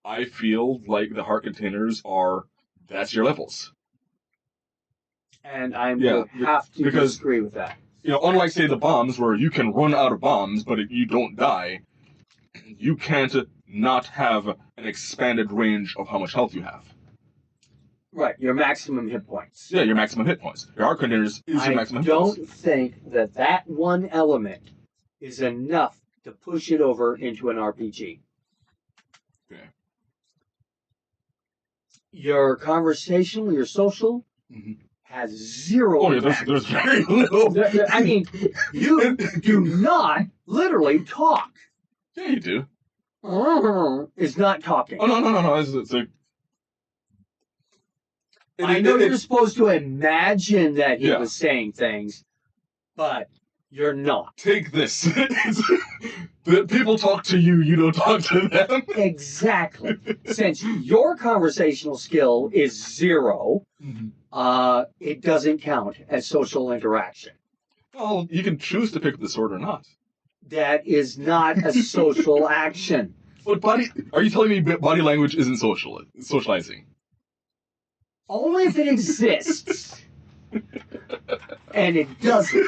I feel like the heart containers that's your levels. And I would have to disagree with that. You know, unlike, say, the bombs, where you can run out of bombs, but if you don't die, you can't not have an expanded range of how much health you have. Right, your maximum hit points. Yeah, your maximum hit points. Your heart containers is your maximum hit points. I don't think that one element is enough to push it over into an RPG. Okay. Your conversational, your social, has zero impact. There's very little. I mean, you do not literally talk. Yeah, you do. Is not talking. Oh, no. It's like... I know you're supposed to imagine that he was saying things, but you're not. Take this. People talk to you, you don't talk to them. Exactly. Since your conversational skill is 0, it doesn't count as social interaction. Well, you can choose to pick the sword or not. That is not a social action. But are you telling me body language isn't socializing? Only if it exists. And it doesn't.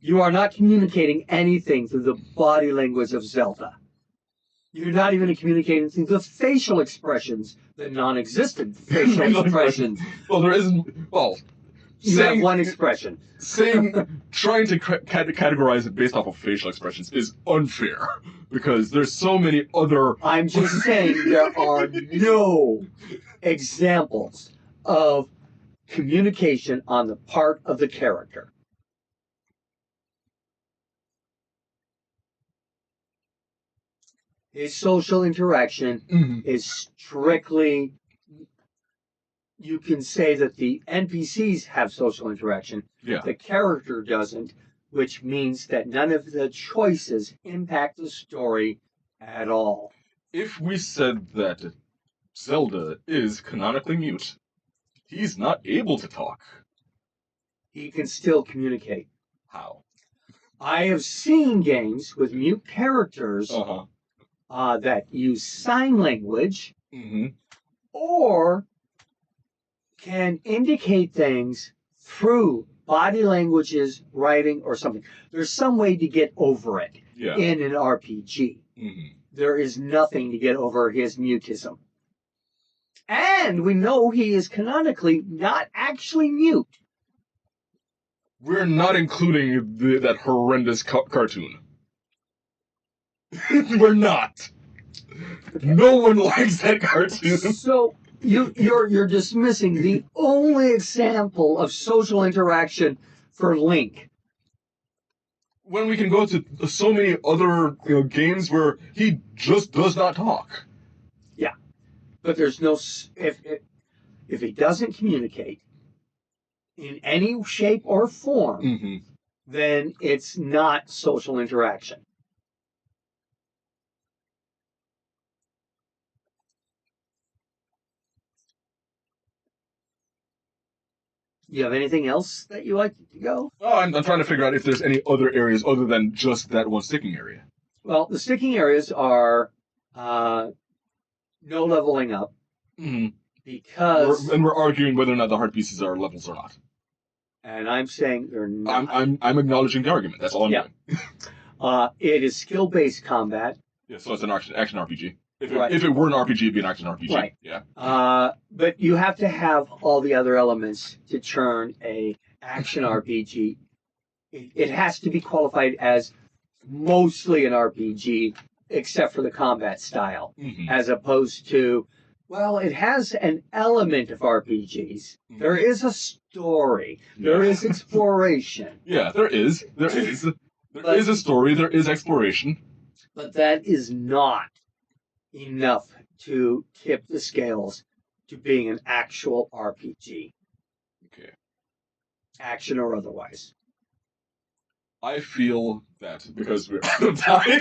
You are not communicating anything through the body language of Zelda. You're not even communicating through the facial expressions, the non-existent facial expressions. Well, there isn't... Well... You have one expression. Trying to categorize it based off of facial expressions is unfair. Because there's so many other... I'm just saying there are no examples of communication on the part of the character. His social interaction is strictly... You can say that the NPCs have social interaction. Yeah. The character doesn't, which means that none of the choices impact the story at all. If we said that Zelda is canonically mute, He's not able to talk. He can still communicate. How? I have seen games with mute characters that use sign language or can indicate things through body languages, writing, or something. There's some way to get over it in an RPG. There is nothing to get over his mutism. And we know he is canonically not actually mute. We're not including that horrendous cartoon. We're not. Okay. No one likes that cartoon. So you're dismissing the only example of social interaction for Link. When we can go to so many other games where he just does not talk. Yeah, but there's no if he doesn't communicate in any shape or form, then it's not social interaction. You have anything else that you like to go? Oh, I'm trying to figure out if there's any other areas other than just that one sticking area. Well, the sticking areas are no leveling up. Because... We're arguing whether or not the heart pieces are levels or not. And I'm saying they're not. I'm acknowledging the argument. That's all I'm doing. It is skill-based combat. Yeah, so it's an action RPG. If it were an RPG, it'd be an action RPG. Right. Yeah. But you have to have all the other elements to turn a action RPG. It has to be qualified as mostly an RPG, except for the combat style, as opposed to, well, it has an element of RPGs. There is a story. There is exploration. Yeah, there is. There is a story. There is exploration. But that is not enough to tip the scales to being an actual RPG. Okay. Action or otherwise. I feel that because we're out of time.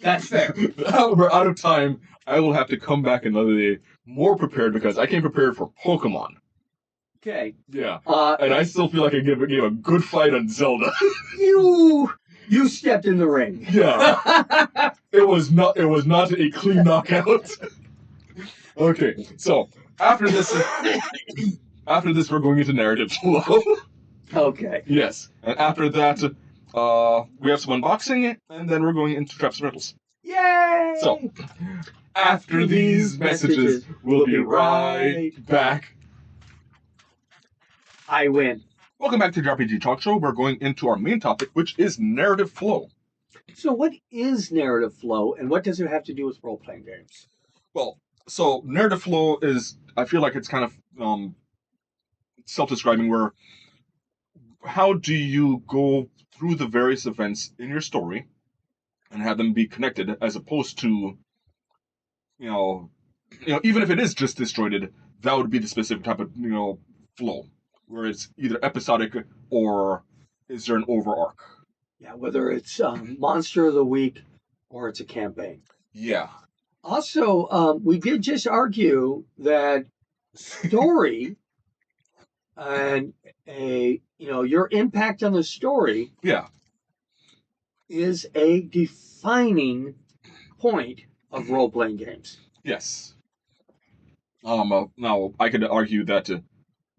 That's fair. We're out of time. I will have to come back another day more prepared because I came prepared for Pokemon. Okay. Yeah. And I still feel like I gave a good fight on Zelda. You stepped in the ring. Yeah. It was not a clean knockout. Okay. So after this we're going into narrative flow. Okay. Yes. And after that we have some unboxing and then we're going into traps and riddles. Yay! So after these messages, we'll be right back. I win. Welcome back to the RPG Talk Show. We're going into our main topic, which is narrative flow. So what is narrative flow, and what does it have to do with role-playing games? Well, so narrative flow is, I feel like it's kind of self-describing, where how do you go through the various events in your story and have them be connected, as opposed to, even if it is just disjointed, that would be the specific type of, flow, where it's either episodic or is there an over-arc? Yeah, whether it's Monster of the Week or it's a campaign. Yeah. Also, we did just argue that story and your impact on the story is a defining point of role-playing games. Yes. Now, I could argue that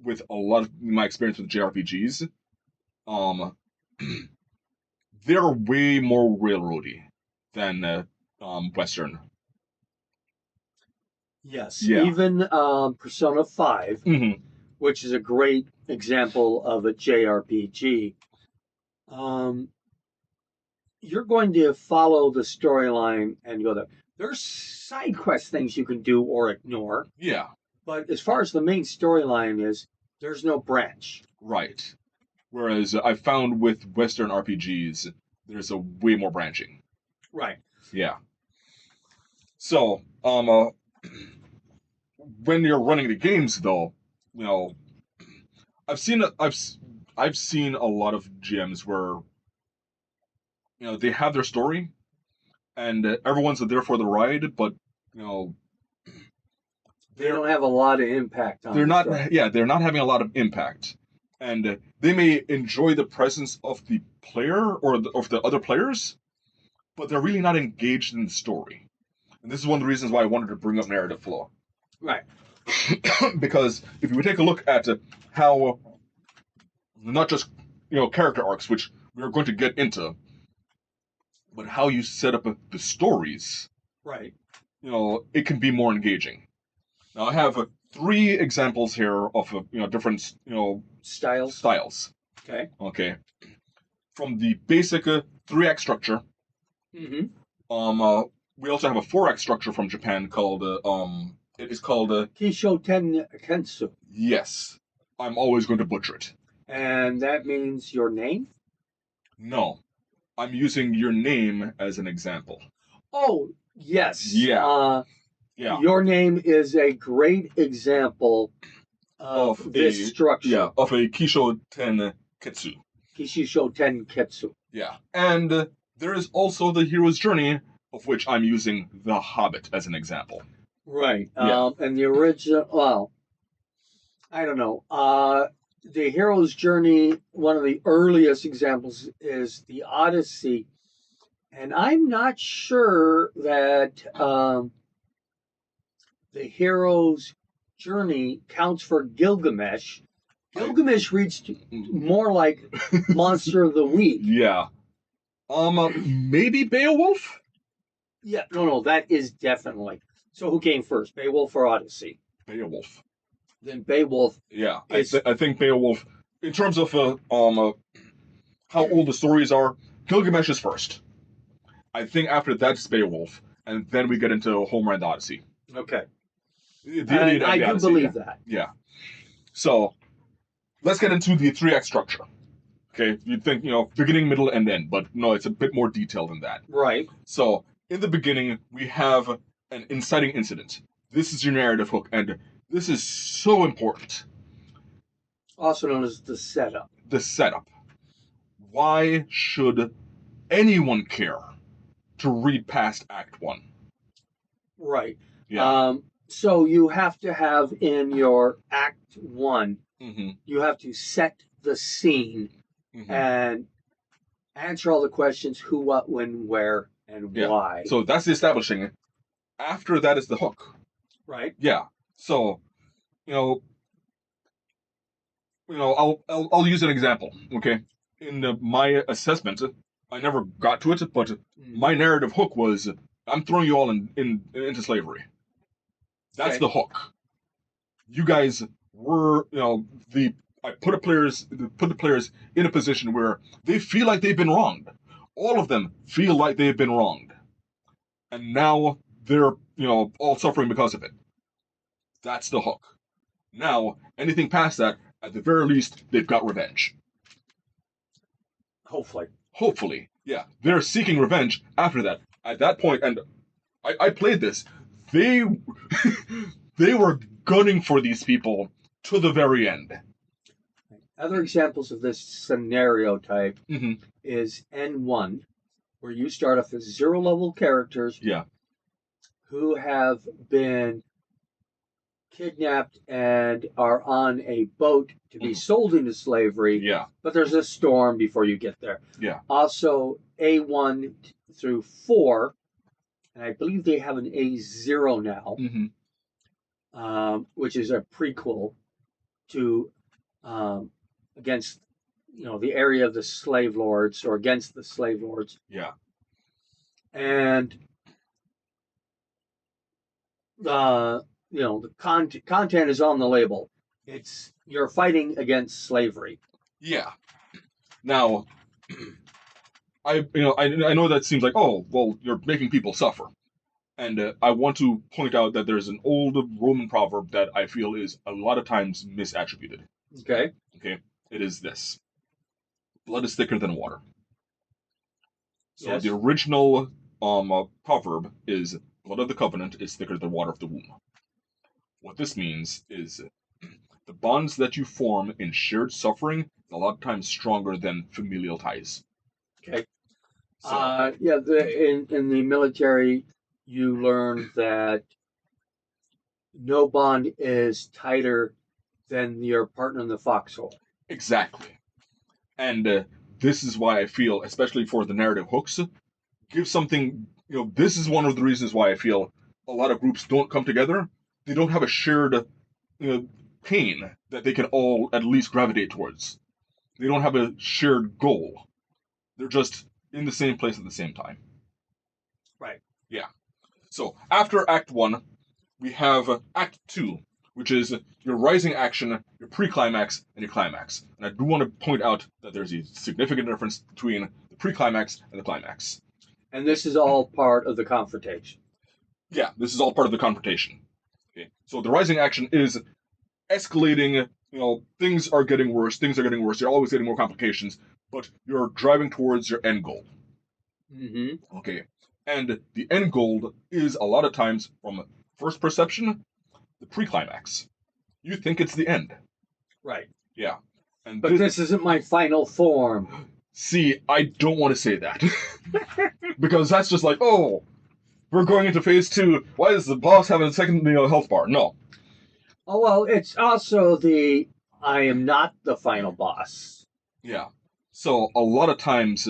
with a lot of my experience with JRPGs, they're way more railroady than Western. Yes. Yeah. Even Persona 5, which is a great example of a JRPG, you're going to follow the storyline and go there. There's side quest things you can do or ignore. Yeah. But as far as the main storyline is, there's no branch. Right. Whereas I found with Western RPGs, there's a way more branching. Right. Yeah. So, when you're running the games, though, I've seen a lot of GMs where, they have their story, and everyone's there for the ride, but They don't have a lot of impact on they're the not story. yeah, they're not having a lot of impact. And they may enjoy the presence of the player or of the other players, but they're really not engaged in the story. And this is one of the reasons why I wanted to bring up narrative flow. Right. Because if you take a look at how not just character arcs, which we're going to get into, but how you set up the stories, Right. it can be more engaging. Now I have 3 examples here of different Styles. Okay. Okay, from the basic 3-act structure. Mm-hmm. We also have a 4-act structure from Japan called it is called Kisho Ten Kensu. yes. I'm always going to butcher it. And that means your name? No, I'm using your name as an example. Oh, yes. Yeah. Yeah. Your name is a great example of this structure. Yeah, of a Kisho Ten Ketsu. Kishisho Ten Ketsu. Yeah. And there is also the hero's journey, of which I'm using The Hobbit as an example. Right. Yeah. And the original, well, I don't know. The hero's journey, one of the earliest examples is the Odyssey. And I'm not sure that the hero's journey counts for Gilgamesh. Gilgamesh reads more like Monster of the Week. Yeah. Maybe Beowulf? Yeah, no, that is definitely. So who came first, Beowulf or Odyssey? Beowulf. Then Beowulf. Yeah, I think Beowulf, in terms of how old the stories are, Gilgamesh is first. I think after that's Beowulf, and then we get into Homer and the Odyssey. Okay. I do believe that. Yeah. So, let's get into the 3-act structure. Okay, you'd think, beginning, middle, and end, but no, it's a bit more detailed than that. Right. So, in the beginning, we have an inciting incident. This is your narrative hook, and this is so important. Also known as the setup. The setup. Why should anyone care to read past Act 1? Right. Yeah. So you have to have in your Act 1, Mm-hmm. you have to set the scene Mm-hmm. and answer all the questions: who, what, when, where, and why. So that's the establishing. After that is the hook. Right. Yeah. So, I'll use an example. Okay. In my assessment, I never got to it, but my narrative hook was, I'm throwing you all into slavery. That's Okay. the hook. You guys were, I put the players in a position where they feel like they've been wronged. All of them feel like they've been wronged, and now they're all suffering because of it. That's the hook. Now, anything past that, at the very least, they've got revenge. Hopefully, yeah. They're seeking revenge after that. At that point, and I played this, they they were gunning for these people to the very end. Other examples of this scenario type Mm-hmm. is N1, where you start off as 0-level characters Yeah. who have been kidnapped and are on a boat to be sold into slavery. Yeah. But there's a storm before you get there. Yeah. Also, A1 through 4, and I believe they have an A0 now, which is a prequel to against the area of the slave lords, or against the slave lords. Yeah. And the content is on the label. It's you're fighting against slavery. Yeah. Now, I know that seems like, oh, well, you're making people suffer. And I want to point out that there's an old Roman proverb that I feel is a lot of times misattributed. Okay. Okay. It is this: blood is thicker than water. So Yes. the original proverb is, blood of the covenant is thicker than water of the womb. What this means is the bonds that you form in shared suffering is a lot of times stronger than familial ties. Okay. So, in the military, you learn that no bond is tighter than your partner in the foxhole. Exactly. And this is why I feel, especially for the narrative hooks, give something, this is one of the reasons why I feel a lot of groups don't come together. They don't have a shared pain that they can all at least gravitate towards. They don't have a shared goal. They're just in the same place at the same time. Right. Yeah. So after Act 1, we have Act 2, which is your rising action, your pre-climax, and your climax. And I do want to point out that there's a significant difference between the pre-climax and the climax. And this is all part of the confrontation. Yeah, this is all part of the confrontation. Okay. So the rising action is escalating, things are getting worse, you're always getting more complications, but you're driving towards your end goal. Mm-hmm. Okay. And the end goal is a lot of times, from first perception, the pre-climax. You think it's the end. Right. Yeah. But this isn't my final form. See, I don't want to say that. Because that's just like, oh, we're going into phase 2. Why does the boss have a second health bar? No. Oh, well, it's also I am not the final boss. Yeah. So a lot of times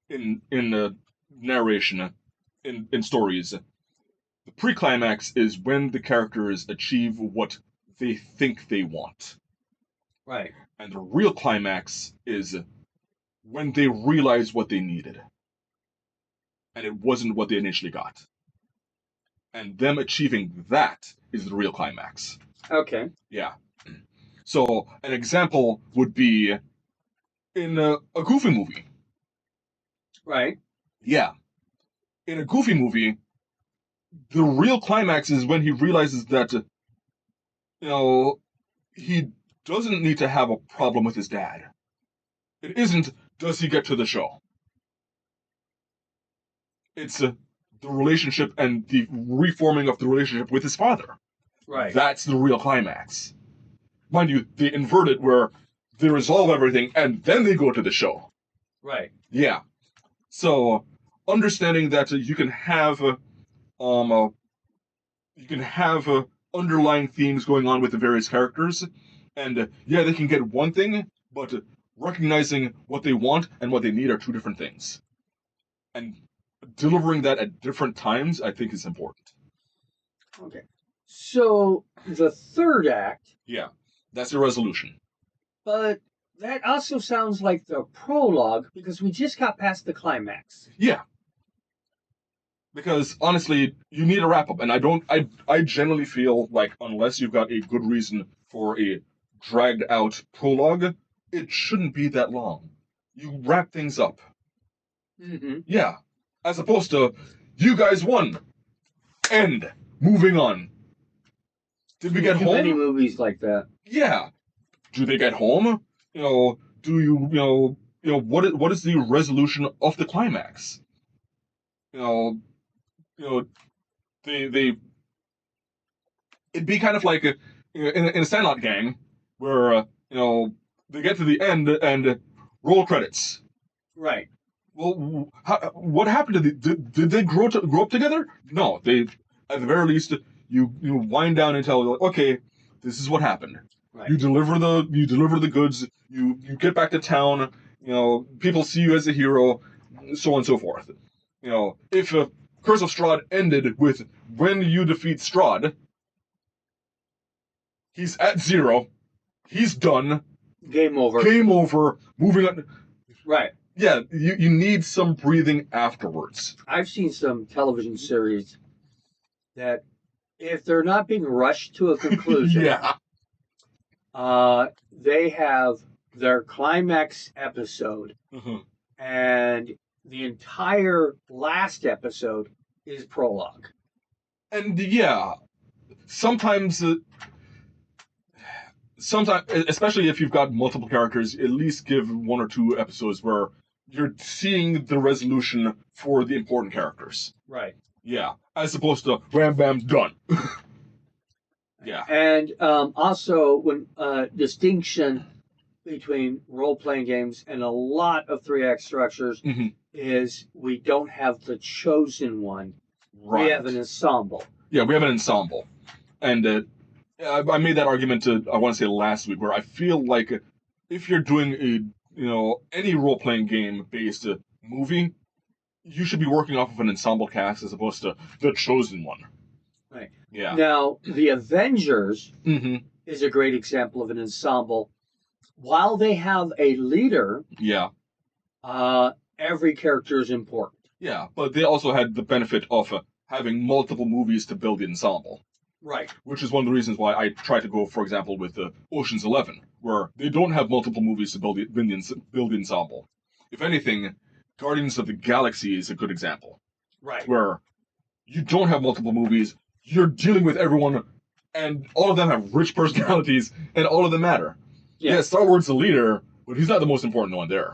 in narration, in stories, the pre-climax is when the characters achieve what they think they want. Right. And the real climax is when they realize what they needed. And it wasn't what they initially got. And them achieving that is the real climax. Okay. Yeah. So an example would be in a Goofy movie. Right. Yeah. In a Goofy movie, the real climax is when he realizes that, he doesn't need to have a problem with his dad. It isn't, does he get to the show? It's the relationship and the reforming of the relationship with his father. Right. That's the real climax. Mind you, they invert it where they resolve everything and then they go to the show. Right. Yeah. So, understanding that you can have underlying themes going on with the various characters, and they can get one thing, but recognizing what they want and what they need are two different things. And delivering that at different times, I think, is important. Okay. So, the third act. Yeah, that's your resolution. But that also sounds like the prologue, because we just got past the climax. Yeah. Because honestly, you need a wrap up, and I generally feel like unless you've got a good reason for a dragged out prologue, it shouldn't be that long. You wrap things up. Mm-hmm. Yeah. As opposed to, you guys won. End. Moving on. Did we get home? Many movies like that. Yeah. Do they get home? Do you, what is the resolution of the climax? They it'd be kind of like in a Sandlot gang where they get to the end and roll credits. Right. Well, what happened to did they grow up together? No, they at the very least you wind down and tell, okay, this is what happened. Right. You deliver the goods. You get back to town. People see you as a hero, so on and so forth. If Curse of Strahd ended with when you defeat Strahd, he's at 0. He's done. Game over. Game over. Moving on. Right. Yeah, you need some breathing afterwards. I've seen some television series that, if they're not being rushed to a conclusion, they have their climax episode, and the entire last episode is prologue. And sometimes, especially if you've got multiple characters, at least give 1 or 2 episodes where you're seeing the resolution for the important characters. Right. Yeah, as opposed to wham bam done. Yeah. And also, when distinction between role-playing games and a lot of 3-act structures is we don't have the chosen one. Right. We have an ensemble. Yeah, we have an ensemble. And I made that argument I want to say last week, where I feel like if you're doing any role playing game based movie, you should be working off of an ensemble cast as opposed to the chosen one. Right. Yeah. Now, the Avengers Mm-hmm. is a great example of an ensemble. While they have a leader, Yeah. every character is important. Yeah, but they also had the benefit of having multiple movies to build the ensemble. Right. Which is one of the reasons why I try to go, for example, with Ocean's 11, where they don't have multiple movies to build the ensemble. If anything, Guardians of the Galaxy is a good example. Right. Where you don't have multiple movies, you're dealing with everyone, and all of them have rich personalities, and all of them matter. Yeah, Star Wars is the leader, but he's not the most important one there.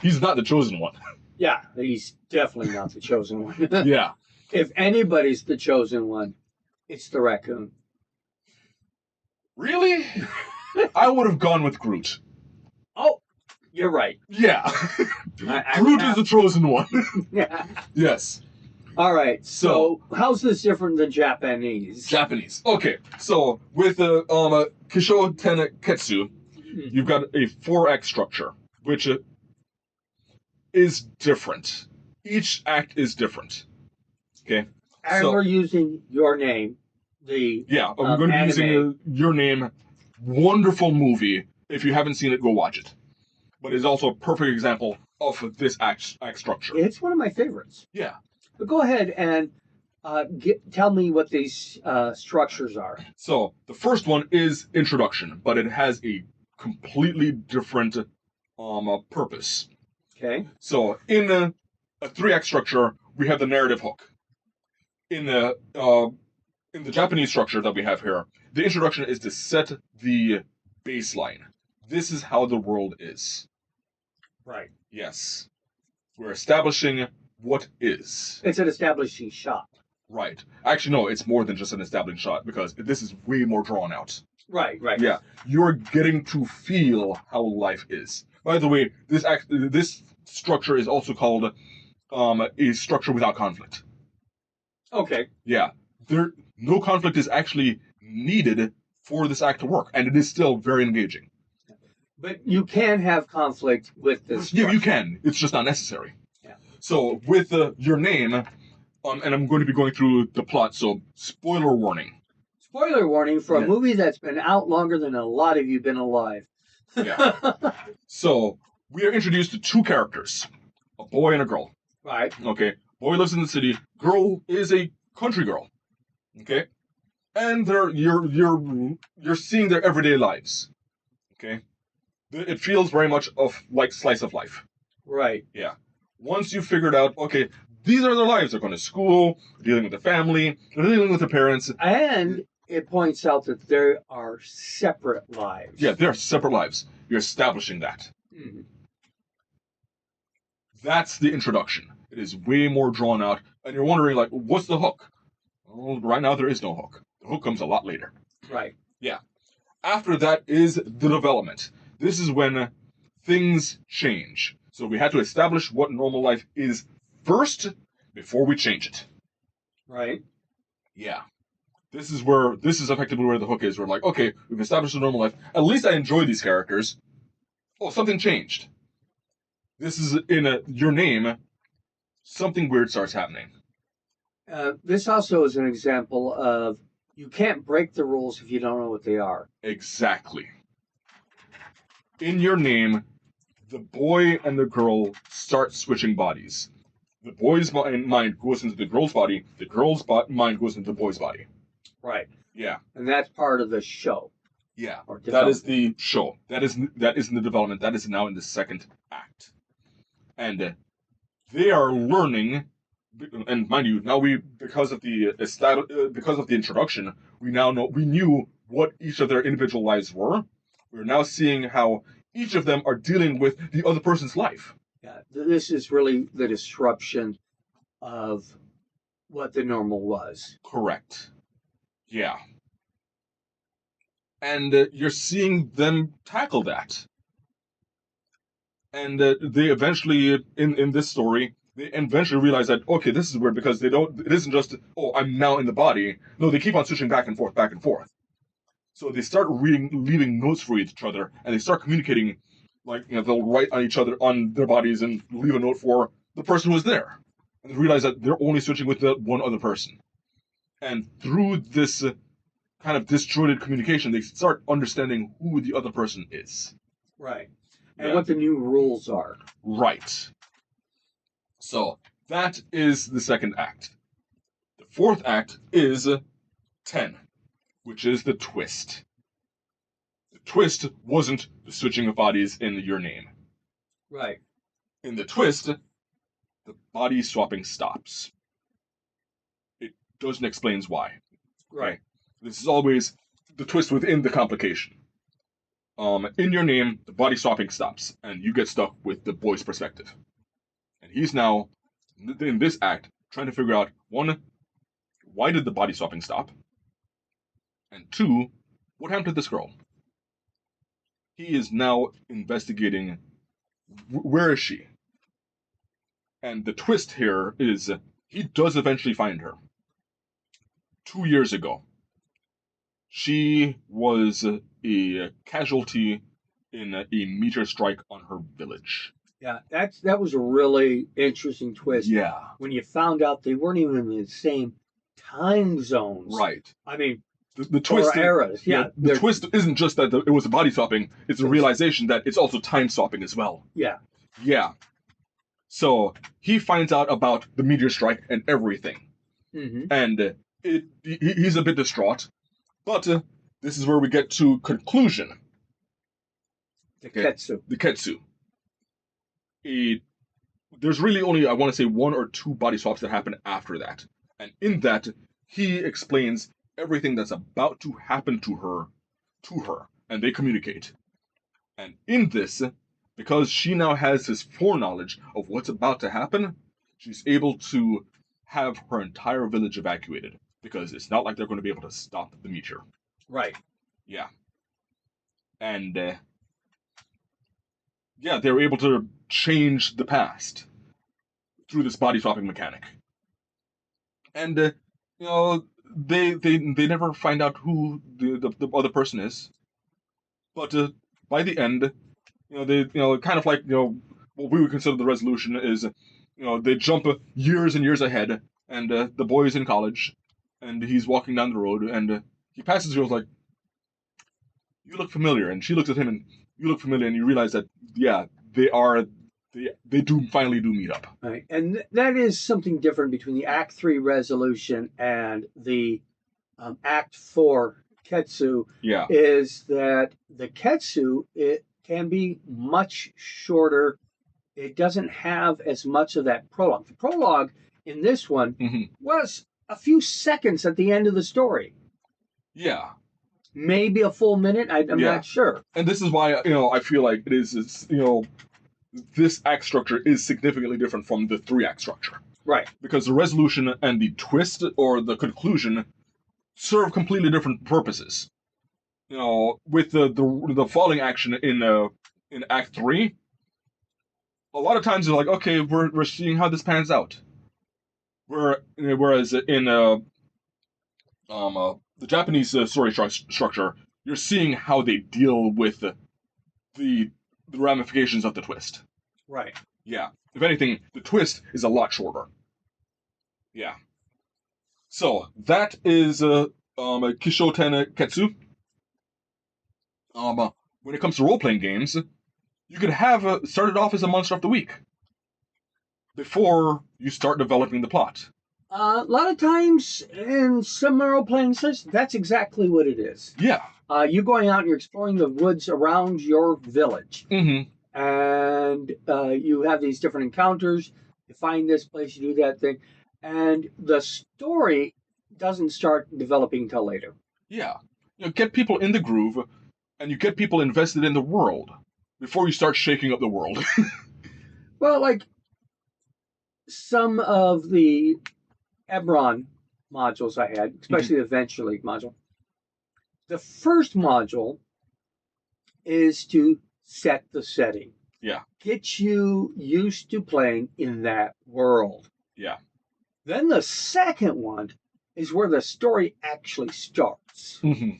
He's not the chosen one. Yeah, he's definitely not the chosen one. Yeah. If anybody's the chosen one, it's the raccoon. Really? I would have gone with Groot. Oh, you're right. Yeah. Groot is the chosen one. Yeah. Yes. All right. So, how's this different than Japanese? Japanese. Okay. So, with Kisho Tenketsu, you've got a 4-act structure, which is different. Each act is different. Okay? And we're using your name. I'm going to be using your name. Wonderful movie. If you haven't seen it, go watch it. But it's also a perfect example of this act structure. It's one of my favorites. Yeah. But go ahead and tell me what these structures are. So, the first one is introduction, but it has a completely different purpose. Okay. So, in a 3-act structure, we have the narrative hook. In the Japanese structure that we have here, the introduction is to set the baseline. This is how the world is. Right. Yes. We're establishing what is. It's an establishing shot. Right. Actually, no, it's more than just an establishing shot, because this is way more drawn out. Right. Yeah. You're getting to feel how life is. By the way, this structure is also called a structure without conflict. Okay. Yeah. No conflict is actually needed for this act to work, and it is still very engaging. But you can have conflict with this. Yeah, you can. It's just not necessary. Yeah. So with your name, and I'm going to be going through the plot, so spoiler warning. Spoiler warning for a movie that's been out longer than a lot of you been alive. Yeah. So we are introduced to 2 characters, a boy and a girl. Right. Okay. Boy lives in the city. Girl is a country girl. Okay. And you're seeing their everyday lives. Okay. It feels very much like slice of life. Right. Yeah. Once you figured out, okay, these are their lives. They're going to school, dealing with the family, they're dealing with their parents. And it points out that there are separate lives. Yeah, they're separate lives. You're establishing that. Mm-hmm. That's the introduction. It is way more drawn out, and you're wondering, like, what's the hook? Well, right now there is no hook. The hook comes a lot later. Right. Yeah. After that is the development. This is when things change. So we had to establish what normal life is first before we change it. Right. Yeah. This is effectively where the hook is. We're like, okay, we've established a normal life. At least I enjoy these characters. Oh, something changed. This is in your name. Something weird starts happening. This also is an example of you can't break the rules if you don't know what they are. Exactly. In your name, the boy and the girl start switching bodies. The boy's mind goes into the girl's body. The girl's mind goes into the boy's body. Right. Yeah. And that's part of the show. Yeah. That is the show. That is in the development. That is now in the 2nd act. And they are learning. And mind you, now because of the introduction, we knew what each of their individual lives were. We're now seeing how each of them are dealing with the other person's life. Yeah, this is really the disruption of what the normal was. Correct. Yeah. And you're seeing them tackle that. And they eventually, in this story, they eventually realize that, okay, this is weird because it isn't just, oh, I'm now in the body. No, they keep on switching back and forth, back and forth. So they start leaving notes for each other, and they start communicating, like, they'll write on each other, on their bodies, and leave a note for the person who was there. And they realize that they're only switching with the one other person. And through this kind of disjointed communication, they start understanding who the other person is. Right. And what the new rules are. Right. So, that is the second act. The fourth act is 10, which is the twist. The twist wasn't the switching of bodies in your name. Right. In the twist, the body swapping stops. It doesn't explain why. Right. Okay? This is always the twist within the complication. In your name, the body swapping stops, and you get stuck with the boy's perspective. And he's now, in this act, trying to figure out, one, why did the body swapping stop? And two, what happened to this girl? He is now investigating, where is she? And the twist here is, he does eventually find her. 2 years ago. She was a casualty in a meteor strike on her village. Yeah, that was a really interesting twist. Yeah. When you found out they weren't even in the same time zones. Right. I mean, the twist eras. Yeah. The twist isn't just that it was a body swapping, it's a realization that it's also time swapping as well. Yeah. Yeah. So he finds out about the meteor strike and everything. Mm-hmm. And he's a bit distraught. But this is where we get to conclusion. The Ketsu. The Ketsu. There's really only, I want to say, 1 or 2 body swaps that happen after that. And in that, he explains everything that's about to happen to her, and they communicate. And in this, because she now has this foreknowledge of what's about to happen, she's able to have her entire village evacuated. Because it's not like they're going to be able to stop the meteor. Right. Yeah. And, they were able to change the past through this body swapping mechanic. And, they never find out who the other person is. But by the end, they kind of like, what we would consider the resolution is, they jump years and years ahead, and the boy is in college. And he's walking down the road, and he passes her, like, you look familiar. And she looks at him, and you look familiar, and you realize that, yeah, they do finally meet up. Right. And that is something different between the Act 3 resolution and the Act 4 Ketsu. Yeah. Is that the Ketsu, it can be much shorter. It doesn't have as much of that prologue. The prologue in this one was a few seconds at the end of the story. Yeah. Maybe a full minute. I'm not sure. And this is why, I feel like this act structure is significantly different from the 3-act structure. Right. Because the resolution and the twist or the conclusion serve completely different purposes. With the falling action in Act 3, a lot of times they're like, okay, we're seeing how this pans out. Whereas in the Japanese story structure, you're seeing how they deal with the ramifications of the twist. Right. Yeah. If anything, the twist is a lot shorter. Yeah. So that is Kishoten Ketsu. When it comes to role-playing games, you could have started off as a Monster of the Week before you start developing the plot. A lot of times in some role-playing systems, that's exactly what it is. Yeah. You're going out and you're exploring the woods around your village. Mm-hmm. And you have these different encounters. You find this place, you do that thing. And the story doesn't start developing until later. Yeah. Get people in the groove, and you get people invested in the world before you start shaking up the world. Well, like some of the Ebron modules I had, especially the Adventure League module. The first module is to set the setting. Yeah. Get you used to playing in that world. Yeah. Then the second one is where the story actually starts. Mm-hmm.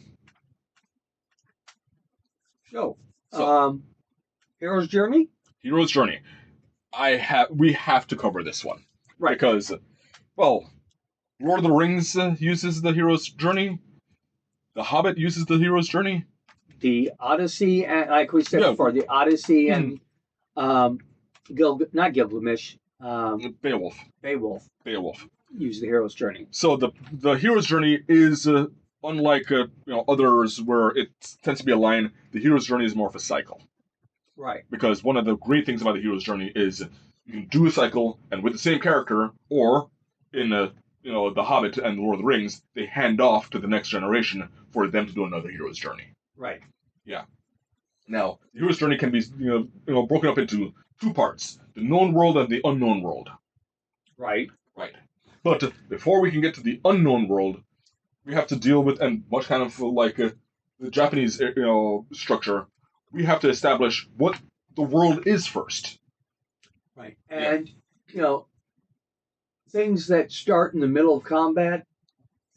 So, So, Hero's Journey? Hero's Journey. We have to cover this one. Right. Because, well, Lord of the Rings uses the hero's journey. The Hobbit uses the hero's journey. The Odyssey, and like we said before, the Odyssey and not Gilgamesh, Beowulf. Beowulf use the hero's journey. So the hero's journey is unlike others where it tends to be a line. The hero's journey is more of a cycle. Right. Because one of the great things about the hero's journey is you can do a cycle and with the same character, or in the Hobbit and the Lord of the Rings, they hand off to the next generation for them to do another hero's journey. Right. Yeah. Now, the hero's journey can be broken up into two parts: the known world and the unknown world. Right. Right. But before we can get to the unknown world, we have to deal with, and much kind of like the Japanese structure, we have to establish what the world is first. Right. And things that start in the middle of combat,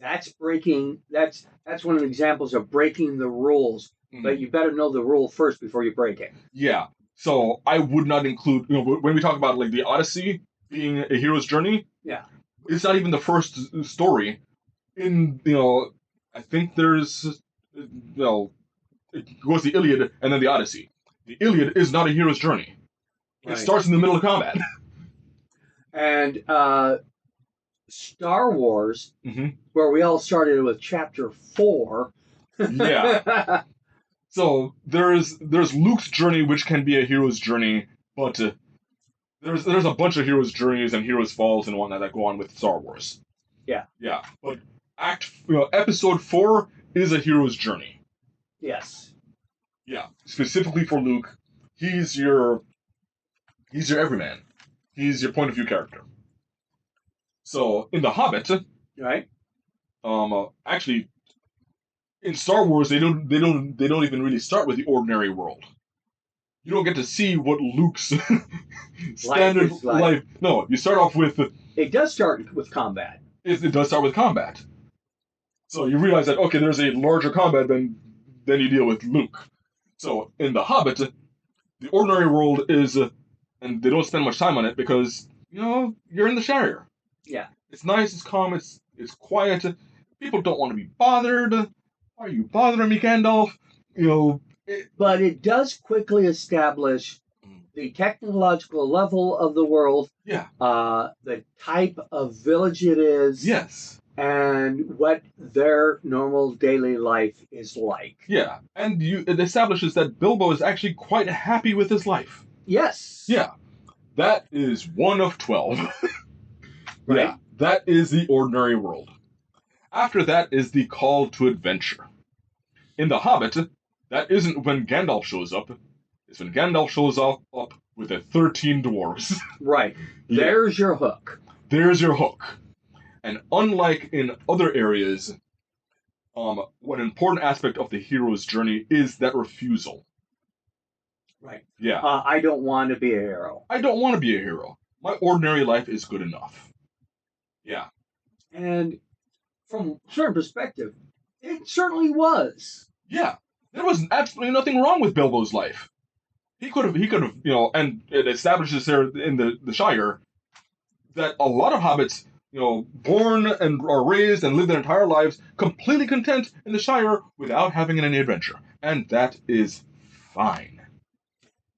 that's breaking. That's one of the examples of breaking the rules. Mm. But you better know the rule first before you break it. Yeah. So I would not include when we talk about like the Odyssey being a hero's journey. Yeah. It's not even the first story. In I think there's it goes the Iliad and then the Odyssey. The Iliad is not a hero's journey. Right. It starts in the middle of combat. And Star Wars, where we all started with Chapter 4. Yeah. So there's Luke's journey, which can be a hero's journey, but there's a bunch of hero's journeys and hero's falls and whatnot that go on with Star Wars. Yeah. Yeah. But Episode 4 is a hero's journey. Yes. Yeah. Specifically for Luke, he's your everyman. He's your point of view character. So in The Hobbit, right? Actually, in Star Wars, they don't even really start with the ordinary world. You don't get to see what Luke's standard life. No, you start off with. It does start with combat. It does start with combat. So you realize that okay, there's a larger combat than you deal with Luke. So in The Hobbit, the ordinary world is, and they don't spend much time on it because you're in the Shire. Yeah, it's nice, it's calm, it's quiet. People don't want to be bothered. Why are you bothering me, Gandalf? But it does quickly establish the technological level of the world. Yeah. The type of village it is. Yes. And what their normal daily life is like. Yeah, and it establishes that Bilbo is actually quite happy with his life. Yes. Yeah. That is one of 12. Right. Yeah, that is the ordinary world. After that is the call to adventure. In The Hobbit, that isn't when Gandalf shows up. It's when Gandalf shows up with the 13 dwarves. Right. There's your hook. There's your hook. And unlike in other areas, one important aspect of the hero's journey is that refusal. Right. Yeah. I don't want to be a hero. I don't want to be a hero. My ordinary life is good enough. Yeah. And from a certain perspective, it certainly was. Yeah. There was absolutely nothing wrong with Bilbo's life. He could have, and it establishes there in the Shire that a lot of hobbits, born and are raised and live their entire lives completely content in the Shire without having any adventure. And that is fine.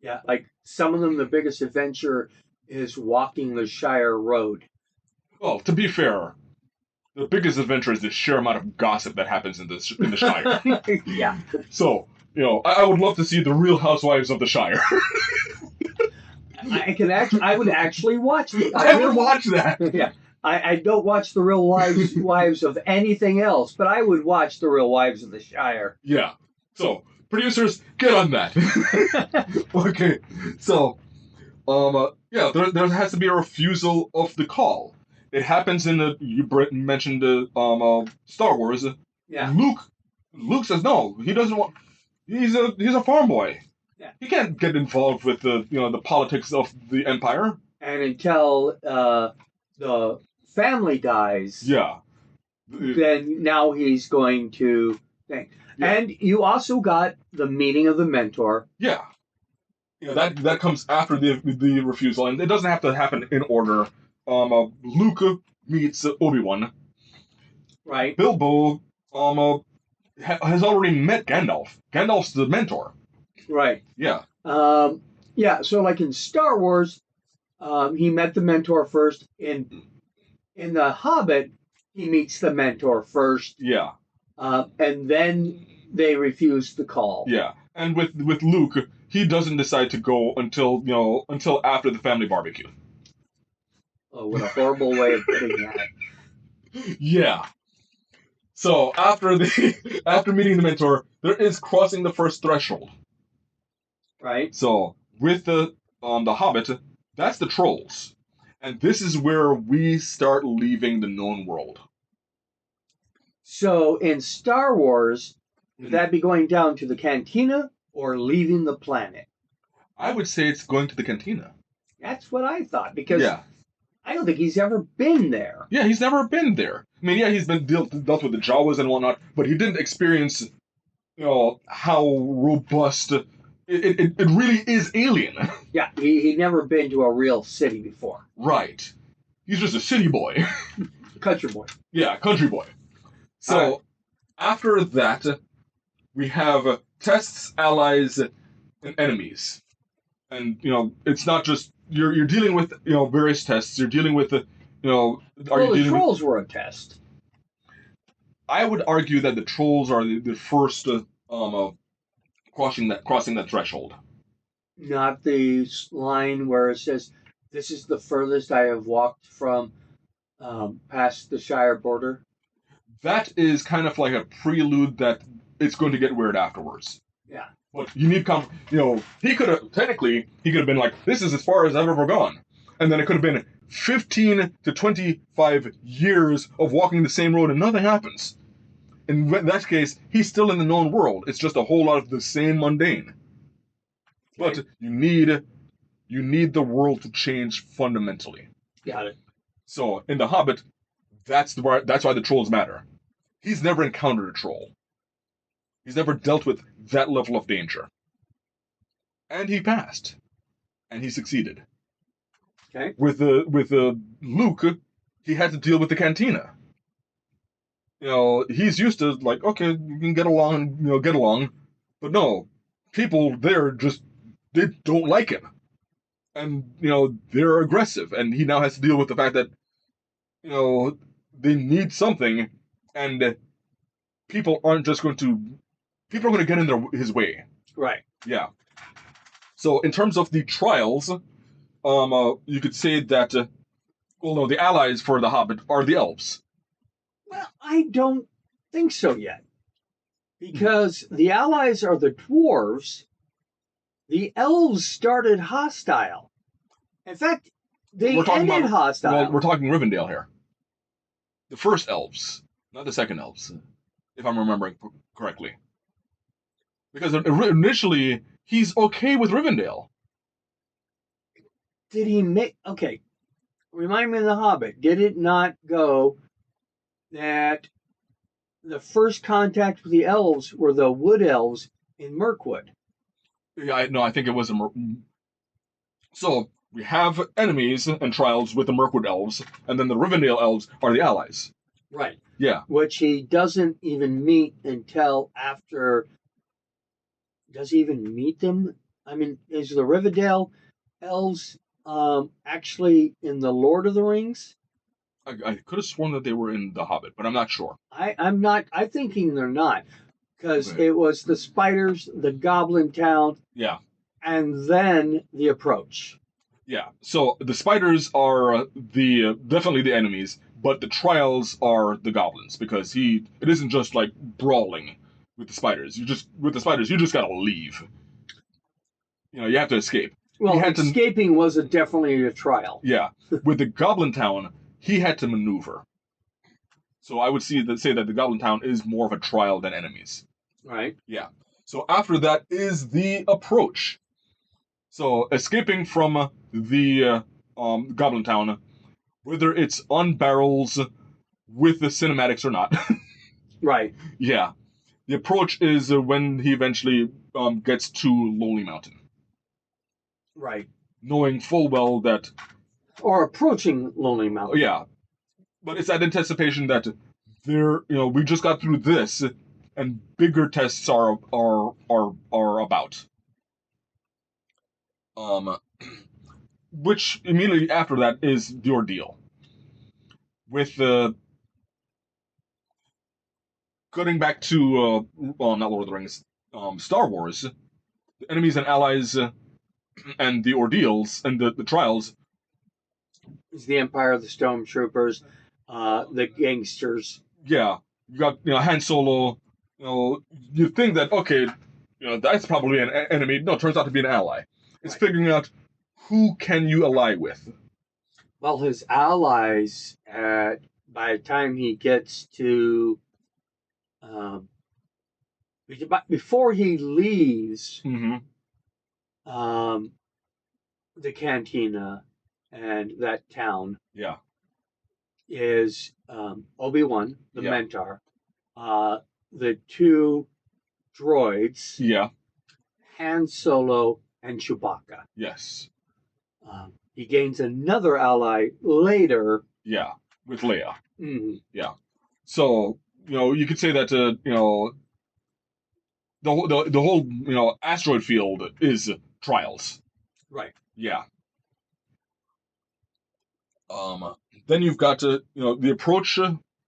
Yeah, like some of them, the biggest adventure is walking the Shire Road. Well, to be fair, the biggest adventure is the sheer amount of gossip that happens in the Shire. Yeah. So, I would love to see the Real Housewives of the Shire. I would actually watch it. I would watch that. Yeah. I don't watch the Real Wives of anything else, but I would watch the Real Wives of the Shire. Yeah. So, producers, get on that. Okay. So, there has to be a refusal of the call. It happens in you mentioned Star Wars. Yeah. Luke says no. He doesn't want. He's a farm boy. Yeah. He can't get involved with the politics of the empire. And until the family dies, Yeah. then now he's going to think. Yeah. And you also got the meeting of the mentor. Yeah. That comes after the refusal, and it doesn't have to happen in order. Luke meets Obi-Wan. Right. Bilbo has already met Gandalf. Gandalf's the mentor. Right. Yeah. Yeah. So like in Star Wars, he met the mentor first. In the Hobbit, he meets the mentor first. Yeah. And then they refuse the call. Yeah. And with Luke, he doesn't decide to go until after the family barbecue. Oh, what a horrible way of putting that. Yeah. So after meeting the mentor, there is crossing the first threshold. Right. So with the Hobbit, that's the trolls, and this is where we start leaving the known world. So in Star Wars, would that be going down to the cantina or leaving the planet? I would say it's going to the cantina. That's what I thought, because Yeah. I don't think he's ever been there. Yeah, he's never been there. I mean, yeah, he's been dealt with the Jawas and whatnot, but he didn't experience, how robust it really is alien. Yeah, he'd never been to a real city before. Right. He's just a city boy. Country boy. Yeah, country boy. So after that, we have tests, allies, and enemies. And it's not just you're dealing with various tests. You're dealing with the the trolls were a test. I would argue that the trolls are the first crossing that threshold. Not the line where it says, "This is the furthest I have walked from past the Shire border." That is kind of like a prelude that it's going to get weird afterwards. Yeah. But you need he could have been like, this is as far as I've ever gone. And then it could have been 15 to 25 years of walking the same road and nothing happens. In that case, he's still in the known world. It's just a whole lot of the same mundane. Okay. But you need the world to change fundamentally. Got it. So in The Hobbit, that's why the trolls matter. He's never encountered a troll. He's never dealt with that level of danger. And he passed. And he succeeded. Okay. With Luke, he had to deal with the cantina. He's used to okay, you can get along, but no, people there they don't like him, and they're aggressive, and he now has to deal with the fact that they need something, and people are going to get in his way. Right. Yeah. So in terms of the trials, you could say that the allies for the Hobbit are the elves. Well, I don't think so yet. Because the allies are the dwarves. The elves started hostile. In fact, they ended hostile. Well, we're talking Rivendell here. The first elves, not the second elves, if I'm remembering correctly. Because initially, he's okay with Rivendell. Did he make... Okay, remind me of The Hobbit. Did it not go that the first contact with the elves were the wood elves in Mirkwood? Yeah, I think it was So we have enemies and trials with the Mirkwood elves, and then the Rivendell elves are the allies. Right. Yeah. Which he doesn't even meet until after. Does he even meet them? I mean, is the Rivendell elves actually in the Lord of the Rings? I could have sworn that they were in The Hobbit, but I'm not sure. I'm not. I'm thinking they're not, because it was the spiders, the Goblin Town. Yeah. And then the approach. Yeah. So the spiders are definitely the enemies, but the trials are the goblins, because it isn't just like brawling with the spiders. You just gotta leave. You have to escape. Well, escaping was definitely a trial. Yeah. With the Goblin Town, he had to maneuver. So I would say that the Goblin Town is more of a trial than enemies. Right. Yeah. So after that is the approach. So escaping from the Goblin Town, whether it's on barrels with the cinematics or not. Right. Yeah, the approach is when he eventually gets to Lonely Mountain, Right. knowing full well that Or approaching Lonely Mountain. yeah, but it's that anticipation that we just got through this, and bigger tests are about. Um, which immediately after that is the ordeal. With cutting back to not Lord of the Rings, Star Wars, the enemies and allies and the ordeals and the trials. It's the Empire of the Stormtroopers, the gangsters. Yeah, you got Han Solo. You think that okay, that's probably an enemy. No, it turns out to be an ally. It's Right. figuring out who can you ally with. Well, his allies, by the time he gets to, um, before he leaves Mm-hmm. um, the cantina and that town, Yeah. is Obi-Wan, the Yeah. mentor, the two droids, Yeah. Han Solo and Chewbacca. Yes. He gains another ally later. Yeah. With Leia. Mhm. Yeah. So you could say that the whole asteroid field is trials. Right. Yeah. Then you've got the approach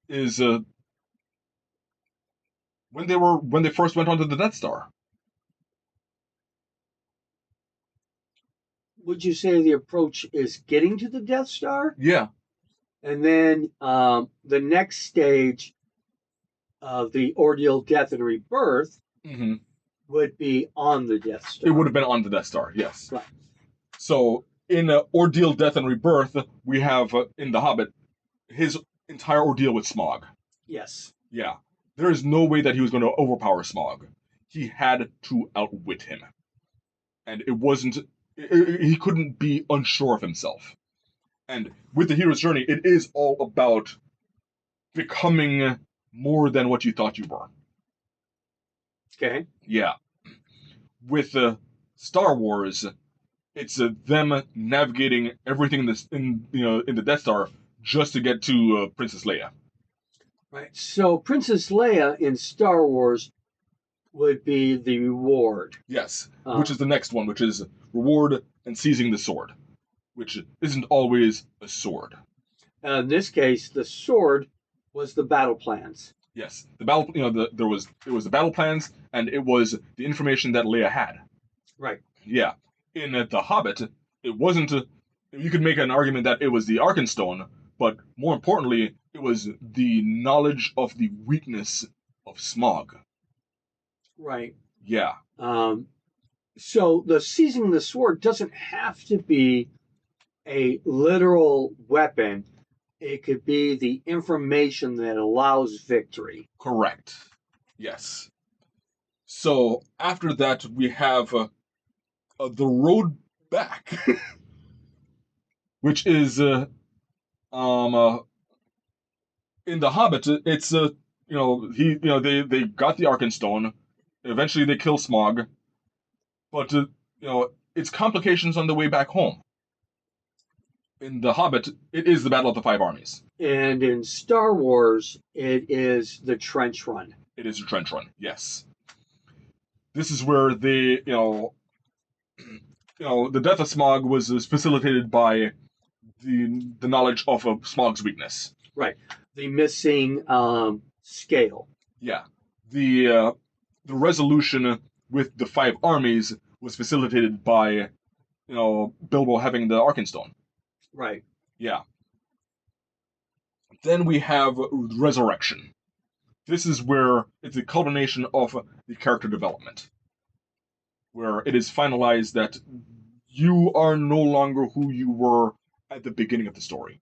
is when they first went onto the Death Star. Would you say the approach is getting to the Death Star? Yeah. And then the next stage of the ordeal, death, and rebirth Mm-hmm. would be on the Death Star. It would have been on the Death Star. Yes. Right. So in Ordeal, Death, and Rebirth, we have in The Hobbit his entire ordeal with Smaug. Yes. Yeah. There is no way that he was going to overpower Smaug. He had to outwit him. And it wasn't. He couldn't be unsure of himself. And with the hero's journey, it is all about becoming more than what you thought you were. Okay. Yeah. With Star Wars, it's them navigating everything in the Death Star just to get to Princess Leia. Right. So Princess Leia in Star Wars would be the reward. Yes, which is the next one, which is reward and seizing the sword, which isn't always a sword. In this case, the sword was the battle plans. Yes, the battle. It was the battle plans, and it was the information that Leia had. Right. Yeah, in The Hobbit, it wasn't. You could make an argument that it was the Arkenstone, but more importantly, it was the knowledge of the weakness of Smaug. Right. Yeah. So the seizing the sword doesn't have to be a literal weapon. It could be the information that allows victory. Correct. Yes. So after that, we have the road back, which is um uh, in the Hobbit. It's they got the Arkenstone. Eventually, they kill Smaug, but it's complications on the way back home. In the Hobbit, it is the Battle of the Five Armies. And in Star Wars, it is the trench run. It is a trench run. Yes. This is where they the death of Smaug was facilitated by the knowledge of Smaug's weakness. Right. The missing scale. Yeah. The resolution with the five armies was facilitated by Bilbo having the Arkenstone. Right. Yeah. Then we have Resurrection. This is where it's a culmination of the character development, where it is finalized that you are no longer who you were at the beginning of the story.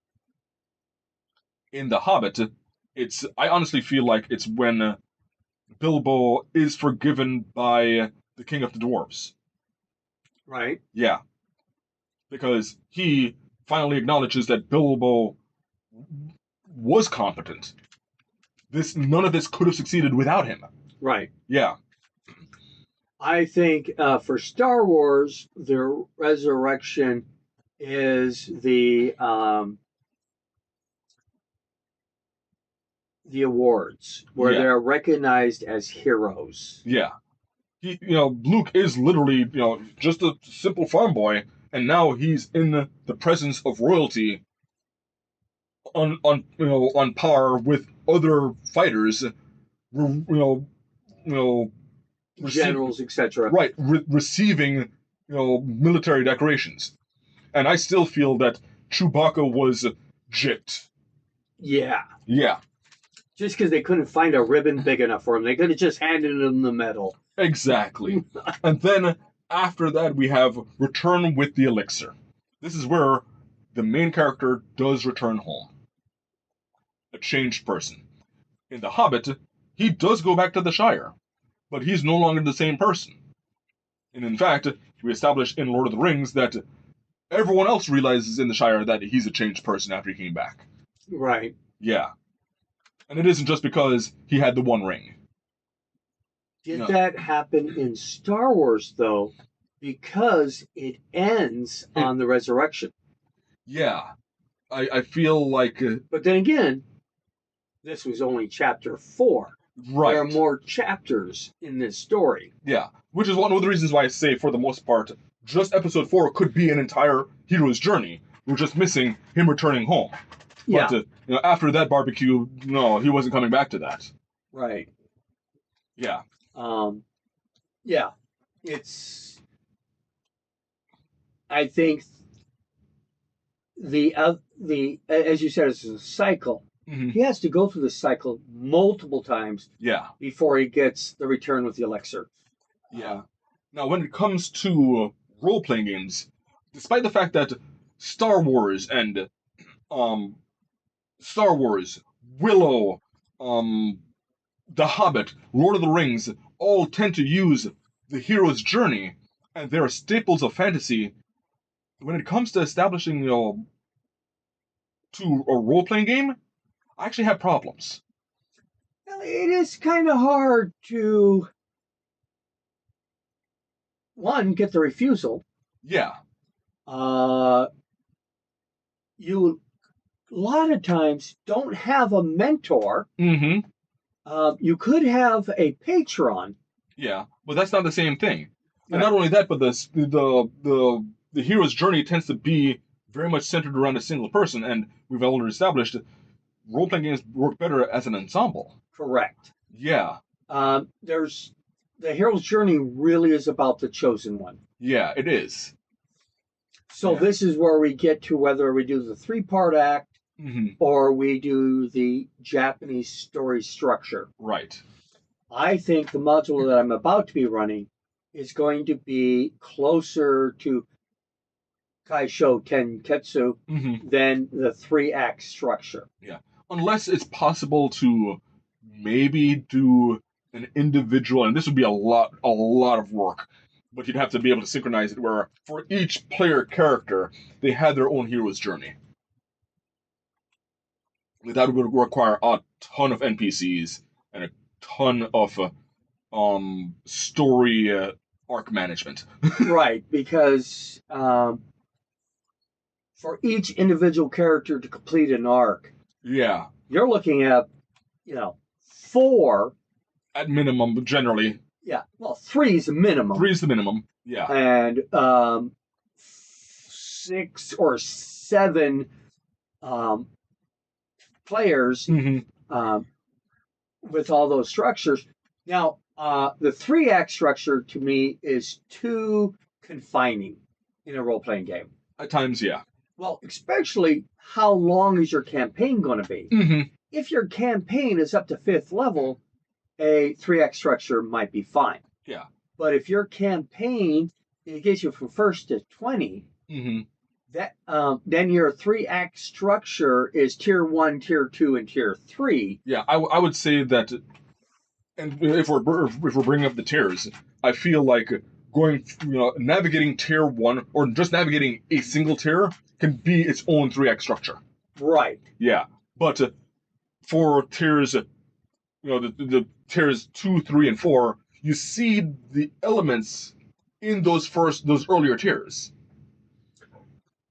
In The Hobbit, I honestly feel like it's when Bilbo is forgiven by the King of the Dwarves. Right. Yeah, because he finally acknowledges that Bilbo was competent. None of this could have succeeded without him. Right. Yeah. I think for Star Wars, the resurrection is the awards where Yeah. they're recognized as heroes. Yeah. Luke is literally, just a simple farm boy, and now he's in the presence of royalty on par with other fighters, you know, Generals, etc. right, receiving, military decorations. And I still feel that Chewbacca was gypped. Yeah. Yeah, Just because they couldn't find a ribbon big enough for him, they could have just handed him the medal. exactly. And then after that, we have Return with the Elixir. This is where the main character does return home, a changed person. In The Hobbit, he does go back to the Shire, but he's no longer the same person. And in fact, we established in Lord of the Rings that everyone else realizes in the Shire that he's a changed person after he came back. Right. Yeah. And it isn't just because he had the one ring. Did No. that happen in Star Wars, though? Because it ends on the resurrection. Yeah. I feel like... But then again, this was only chapter 4. right. There are more chapters in this story. Yeah. Which is one of the reasons why I say, for the most part, just episode 4 could be an entire hero's journey. We're just missing him returning home. Yeah. But, after that barbecue, no, he wasn't coming back to that. Right. Yeah. Yeah. It's... I think as you said, it's a cycle. Mm-hmm. He has to go through the cycle multiple times. Yeah. Before he gets the return with the elixir. Yeah. Now, when it comes to role-playing games, despite the fact that Star Wars, Willow, The Hobbit, Lord of the Rings, all tend to use the hero's journey, and they're staples of fantasy, when it comes to establishing, to a role-playing game, I actually have problems. It is kind of hard to, one, get the refusal. Yeah. You, a lot of times, don't have a mentor. Mm-hmm. You could have a patron. Yeah, but that's not the same thing. And Right. not only that, but the hero's journey tends to be very much centered around a single person, and we've already established role-playing games work better as an ensemble. Correct. Yeah. The hero's journey really is about the chosen one. Yeah, it is. So Yeah. This is where we get to whether we do the 3-part act Mm-hmm. or we do the Japanese story structure. Right. I think the module that I'm about to be running is going to be closer to Kaisho Tenketsu Mm-hmm. than the 3-act structure. Yeah. Unless it's possible to maybe do an individual, and this would be a lot of work, but you'd have to be able to synchronize it where for each player character, they had their own hero's journey. That would require a ton of NPCs and a ton of story arc management. Right, because for each individual character to complete an arc, Yeah. you're looking at, 4. At minimum, generally. Yeah, well, 3 is the minimum. 3 is the minimum. Yeah. And 6 or 7 players Mm-hmm. with all those structures. Now, the 3-act structure to me is too confining in a role-playing game. At times, yeah. Well, especially how long is your campaign going to be? Mm-hmm. If your campaign is up to 5th level, a 3-act structure might be fine. Yeah. But if your campaign it gets you from 1st to 20, Mm-hmm. that then your 3-act structure is tier 1, tier 2, and tier 3. Yeah, I would say that And if we're bringing up the tiers, I feel like going, navigating tier one or just navigating a single tier can be its own 3x structure. Right. Yeah, but for tiers, the tiers 2, 3, and 4, you see the elements in those earlier tiers.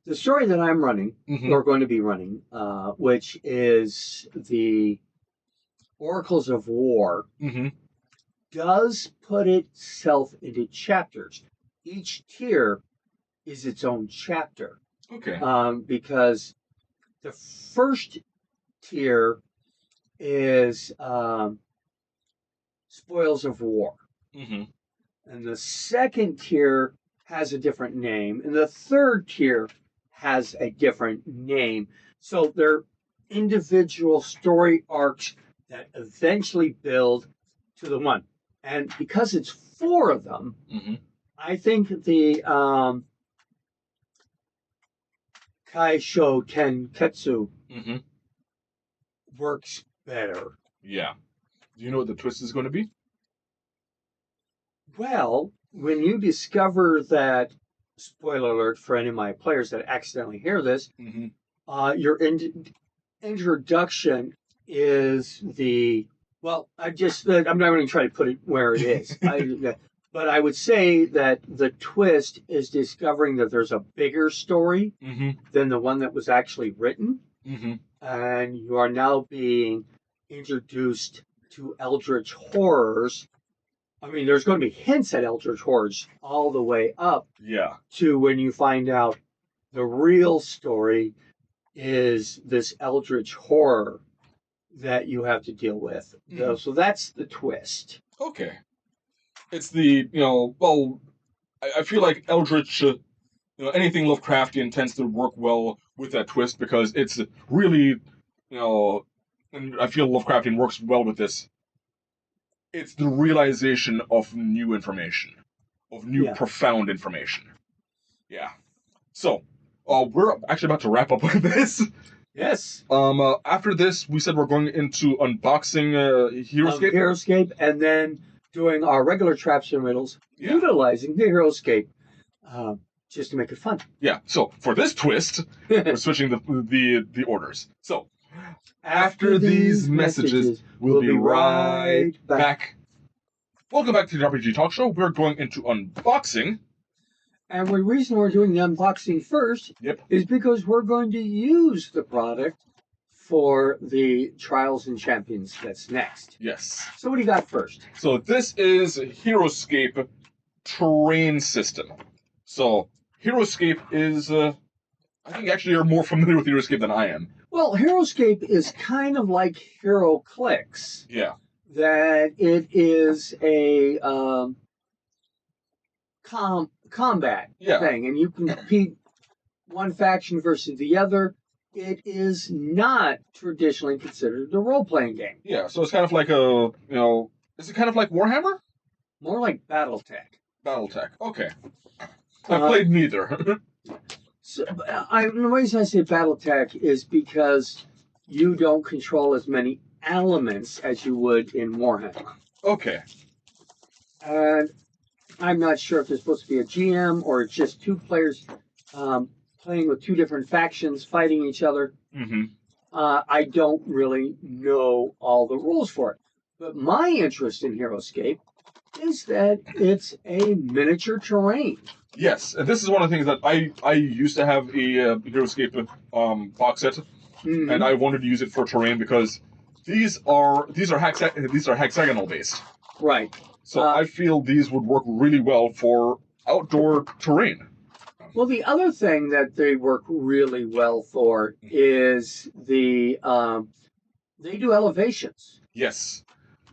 The story that I'm running, Mhm. or going to be running, which is the Oracles of War, Mhm. does put itself into chapters. Each tier is its own chapter. Okay. Because the first tier is Spoils of War. Mhm. And the second tier has a different name. And the third tier has a different name. So they're individual story arcs that eventually build to the one. And because it's 4 of them, Mhm. I think the Kaisho Tenketsu Mhm. works better. Yeah. Do you know what the twist is going to be? Well, when you discover that, spoiler alert for any of my players that accidentally hear this, Mhm. your introduction is well, I'm not going to try to put it where it is. But I would say that the twist is discovering that there's a bigger story Mhm. than the one that was actually written. Mhm. And you are now being introduced to eldritch horrors. I mean, there's going to be hints at eldritch horrors all the way up Yeah. to when you find out the real story is this eldritch horror that you have to deal with. Mhm. So that's the twist. Okay. It's well, I feel like Eldritch, anything Lovecraftian tends to work well with that twist because it's really, and I feel Lovecraftian works well with this. It's the realization of new information, of new Yeah. profound information. Yeah. So, we're actually about to wrap up with this. Yes. After this, we said we're going into unboxing Heroescape. Heroescape, and then doing our regular traps and riddles, Yeah. utilizing the Heroescape just to make it fun. Yeah. So for this twist, we're switching the orders. So after these messages, we'll be right back. Welcome back to the RPG Talk Show. We're going into unboxing. And the reason we're doing the unboxing first is because we're going to use the product for the Trials and Champions that's next. Yes. So what do you got first? So this is Heroescape terrain system. So Heroescape is, I think actually you're more familiar with Heroescape than I am. Well, Heroescape is kind of like HeroClix. Yeah. That it is a combat thing, and you compete one faction versus the other. It is not traditionally considered a role-playing game. Yeah, so it's kind of like is it kind of like Warhammer? More like BattleTech. BattleTech, okay. I played neither. So, the reason I say BattleTech is because you don't control as many elements as you would in Warhammer. Okay. And I'm not sure if there's supposed to be a GM or it's just 2 players playing with 2 different factions fighting each other. Mm-hmm. I don't really know all the rules for it. But my interest in Heroescape is that it's a miniature terrain. Yes, and this is one of the things that I used to have a Heroescape box set, and I wanted to use it for terrain because these are hexagonal based. Right. So I feel these would work really well for outdoor terrain. Well, the other thing that they work really well for is they do elevations. Yes.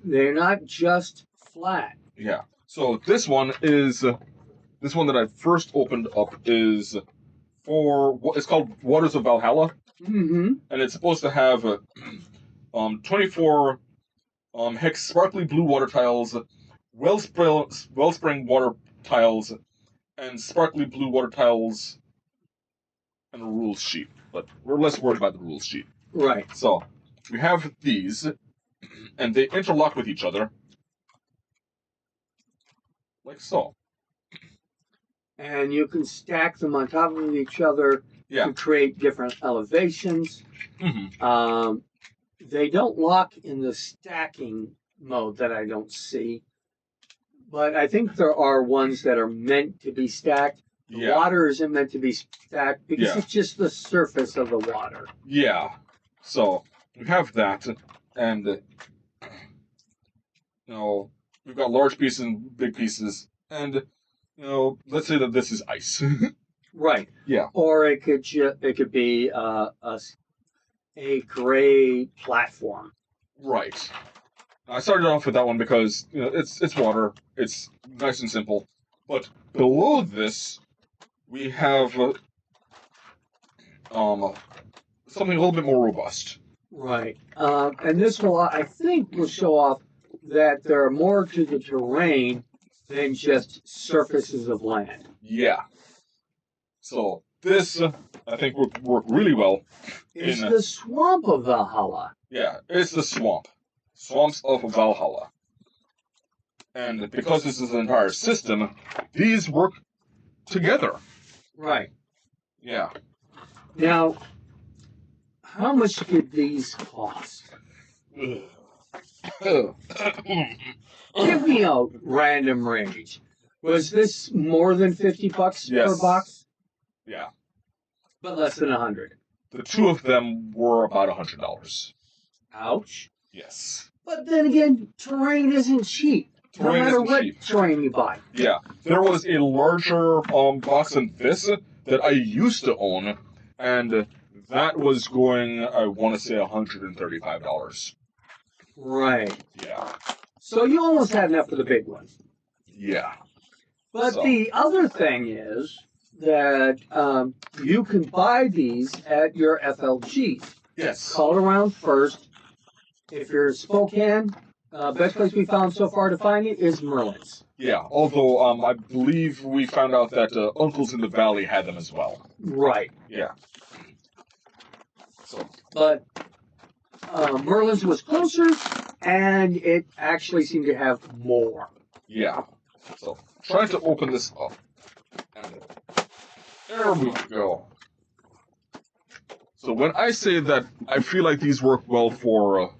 They're not just flat. Yeah. So this one that I first opened up is for what is called Waters of Valhalla. Mm-hmm. And it's supposed to have 24 hex sparkly blue water tiles, wellspring water tiles, and sparkly blue water tiles, and a rules sheet. But we're less worried about the rules sheet. Right. So we have these, and they interlock with each other. like so. And you can stack them on top of each other to create different elevations. Mm-hmm. They don't lock in the stacking mode that I don't see, but I think there are ones that are meant to be stacked. The water isn't meant to be stacked because it's just the surface of the water. Yeah. So we have that, and we've got large pieces and big pieces, and let's say that this is ice. Right. Yeah. Or it could be a gray platform. Right. I started off with that one because it's water. It's nice and simple. But below this, we have something a little bit more robust. Right. And this will, I think, will show off that there are more to the terrain than just surfaces of land. Yeah. So this, I think, would work really well. It's the swamp of Valhalla. Yeah, it's the swamp. Swamps of Valhalla. And because this is an entire system, these work together. Right. Yeah. Now, how much did these cost? Give me a random range. Was this more than $50 per box? Yeah. But less than 100. The two of them were about $100. Ouch. Yes. But then again, terrain isn't cheap. No matter what terrain you buy. Yeah. There was a larger box than this that I used to own, and that was going, I want to say, $135. Right. Yeah. So you almost had enough for the big one. Yeah. But the other thing is that you can buy these at your FLGs. Yes. Call around first. If you're in Spokane, best place we found so far to find it is Merlin's. Yeah, although I believe we found out that Uncles in the Valley had them as well. Right. Yeah. So. But Merlin's was closer, and it actually seemed to have more. Yeah. So, trying to open this up. And there we go. So when I say that I feel like these work well for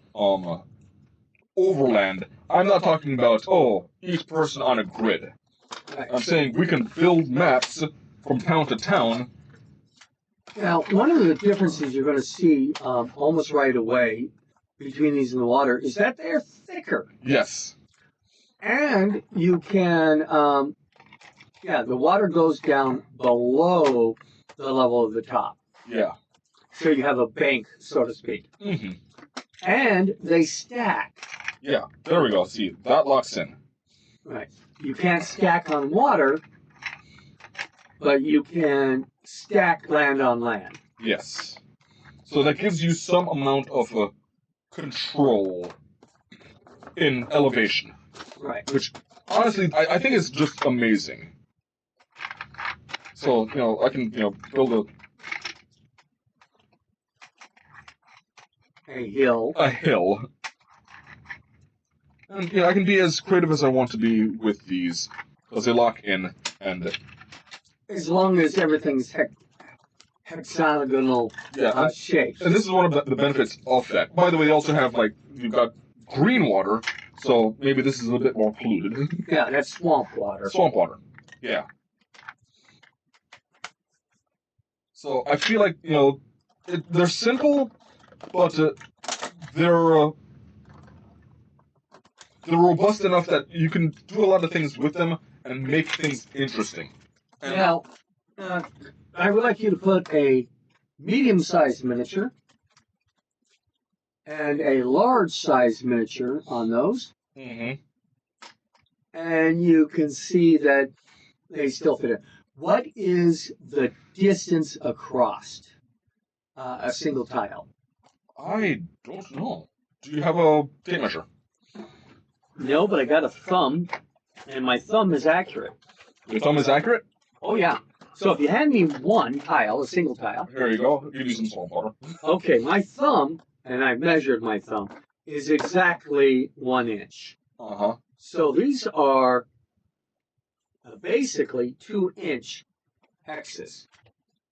overland, I'm not talking about each person on a grid. I'm saying we can build maps from town to town. Now, one of the differences you're going to see almost right away between these and the water is that they're thicker. Yes. And you can, the water goes down below the level of the top. Yeah. So you have a bank, so to speak. Mm-hmm. And they stack. Yeah, there we go. See, that locks in. Right. You can't stack on water, but you can stack land on land. Yes. So that gives you some amount of control in elevation. Right. Which, honestly, I think is just amazing. So, I can, build a hill. A hill. And, I can be as creative as I want to be with these, because they lock in, and... As long as everything's hexagonal shapes. And this is one of the benefits of that. By the way, they also have, you've got green water, so maybe this is a little bit more polluted. Yeah, that's swamp water. Swamp water, yeah. So I feel like, they're simple, but they're robust enough that you can do a lot of things with them and make things interesting. And now, I would like you to put a medium-sized miniature and a large-sized miniature on those. Mm-hmm. And you can see that they still fit in. What is the distance across a single tile? I don't know. Do you have a tape measure? No, but I got a thumb, and my thumb is accurate. Your thumb is accurate? Oh, yeah. So if you hand me one tile, a single tile. Here you go. Give you some swamp water. Okay, my thumb, and I measured my thumb, is exactly 1 inch. Uh-huh. So these are basically 2-inch hexes.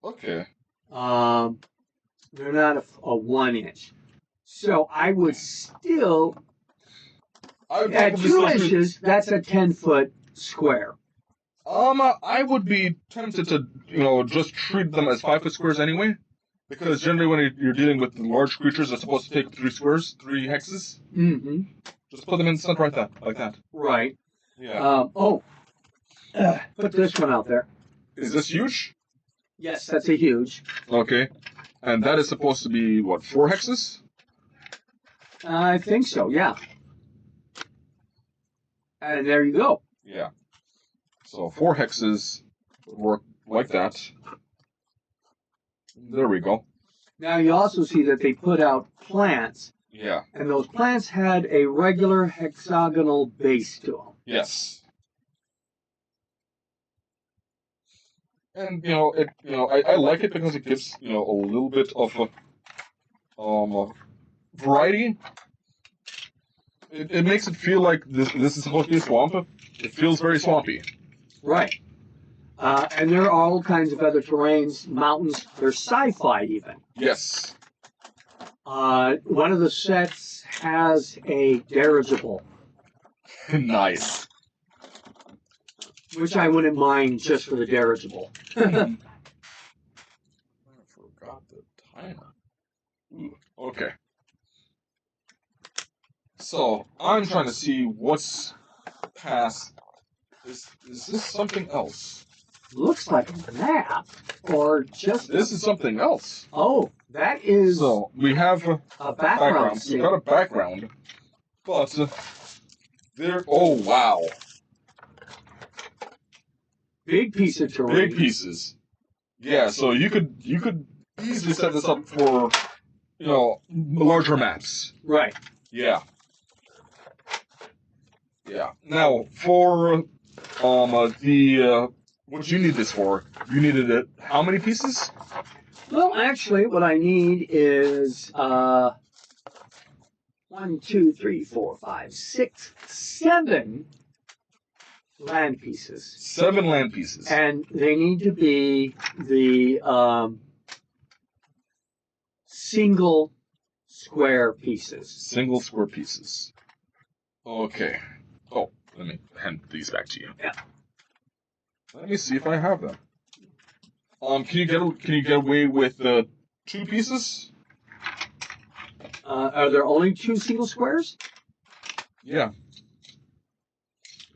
Okay. They're not a 1-inch. So I would still, at 2 inches, that's a 10-foot square. I would be tempted to, just treat them as 5-foot squares anyway, because generally when you're dealing with large creatures, they're supposed to take up 3 squares, 3 hexes. Mm-hmm. Just put them in the center like that. Right. Yeah. Put this one out there. Is this huge? Yes, that's a huge. Okay. And that is supposed to be, what, 4 hexes? I think so, yeah. And there you go. Yeah. So 4 hexes work like that. There we go. Now you also see that they put out plants. Yeah. And those plants had a regular hexagonal base to them. Yes. And I like it because it gives a little bit of variety. It makes it feel like this is supposed to be a swamp. It feels very swampy. Right. And there are all kinds of other terrains, mountains. They're sci-fi even. Yes. One of the sets has a dirigible. Nice. Which I wouldn't mind just for the dirigible. I forgot the timer. Ooh, okay. So, I'm trying to see what's past. Is this something else? Looks like a map, or just... This is something else. Oh, that is... So, we have a background. We've got a background. But, there... Oh, wow. Big piece of terrain. Big pieces. Yeah, so you could easily set this up for, larger maps. Right. Yeah. Yeah. Now, for what you need this for, you needed it. How many pieces? Well, actually, what I need is 1, 2, 3, 4, 5, 6, 7 land pieces. 7 land pieces. And they need to be the single square pieces. Single square pieces. Okay. Oh, let me hand these back to you. Yeah. Let me see if I have them. Can you get away with 2 pieces? Are there only 2 single squares? Yeah.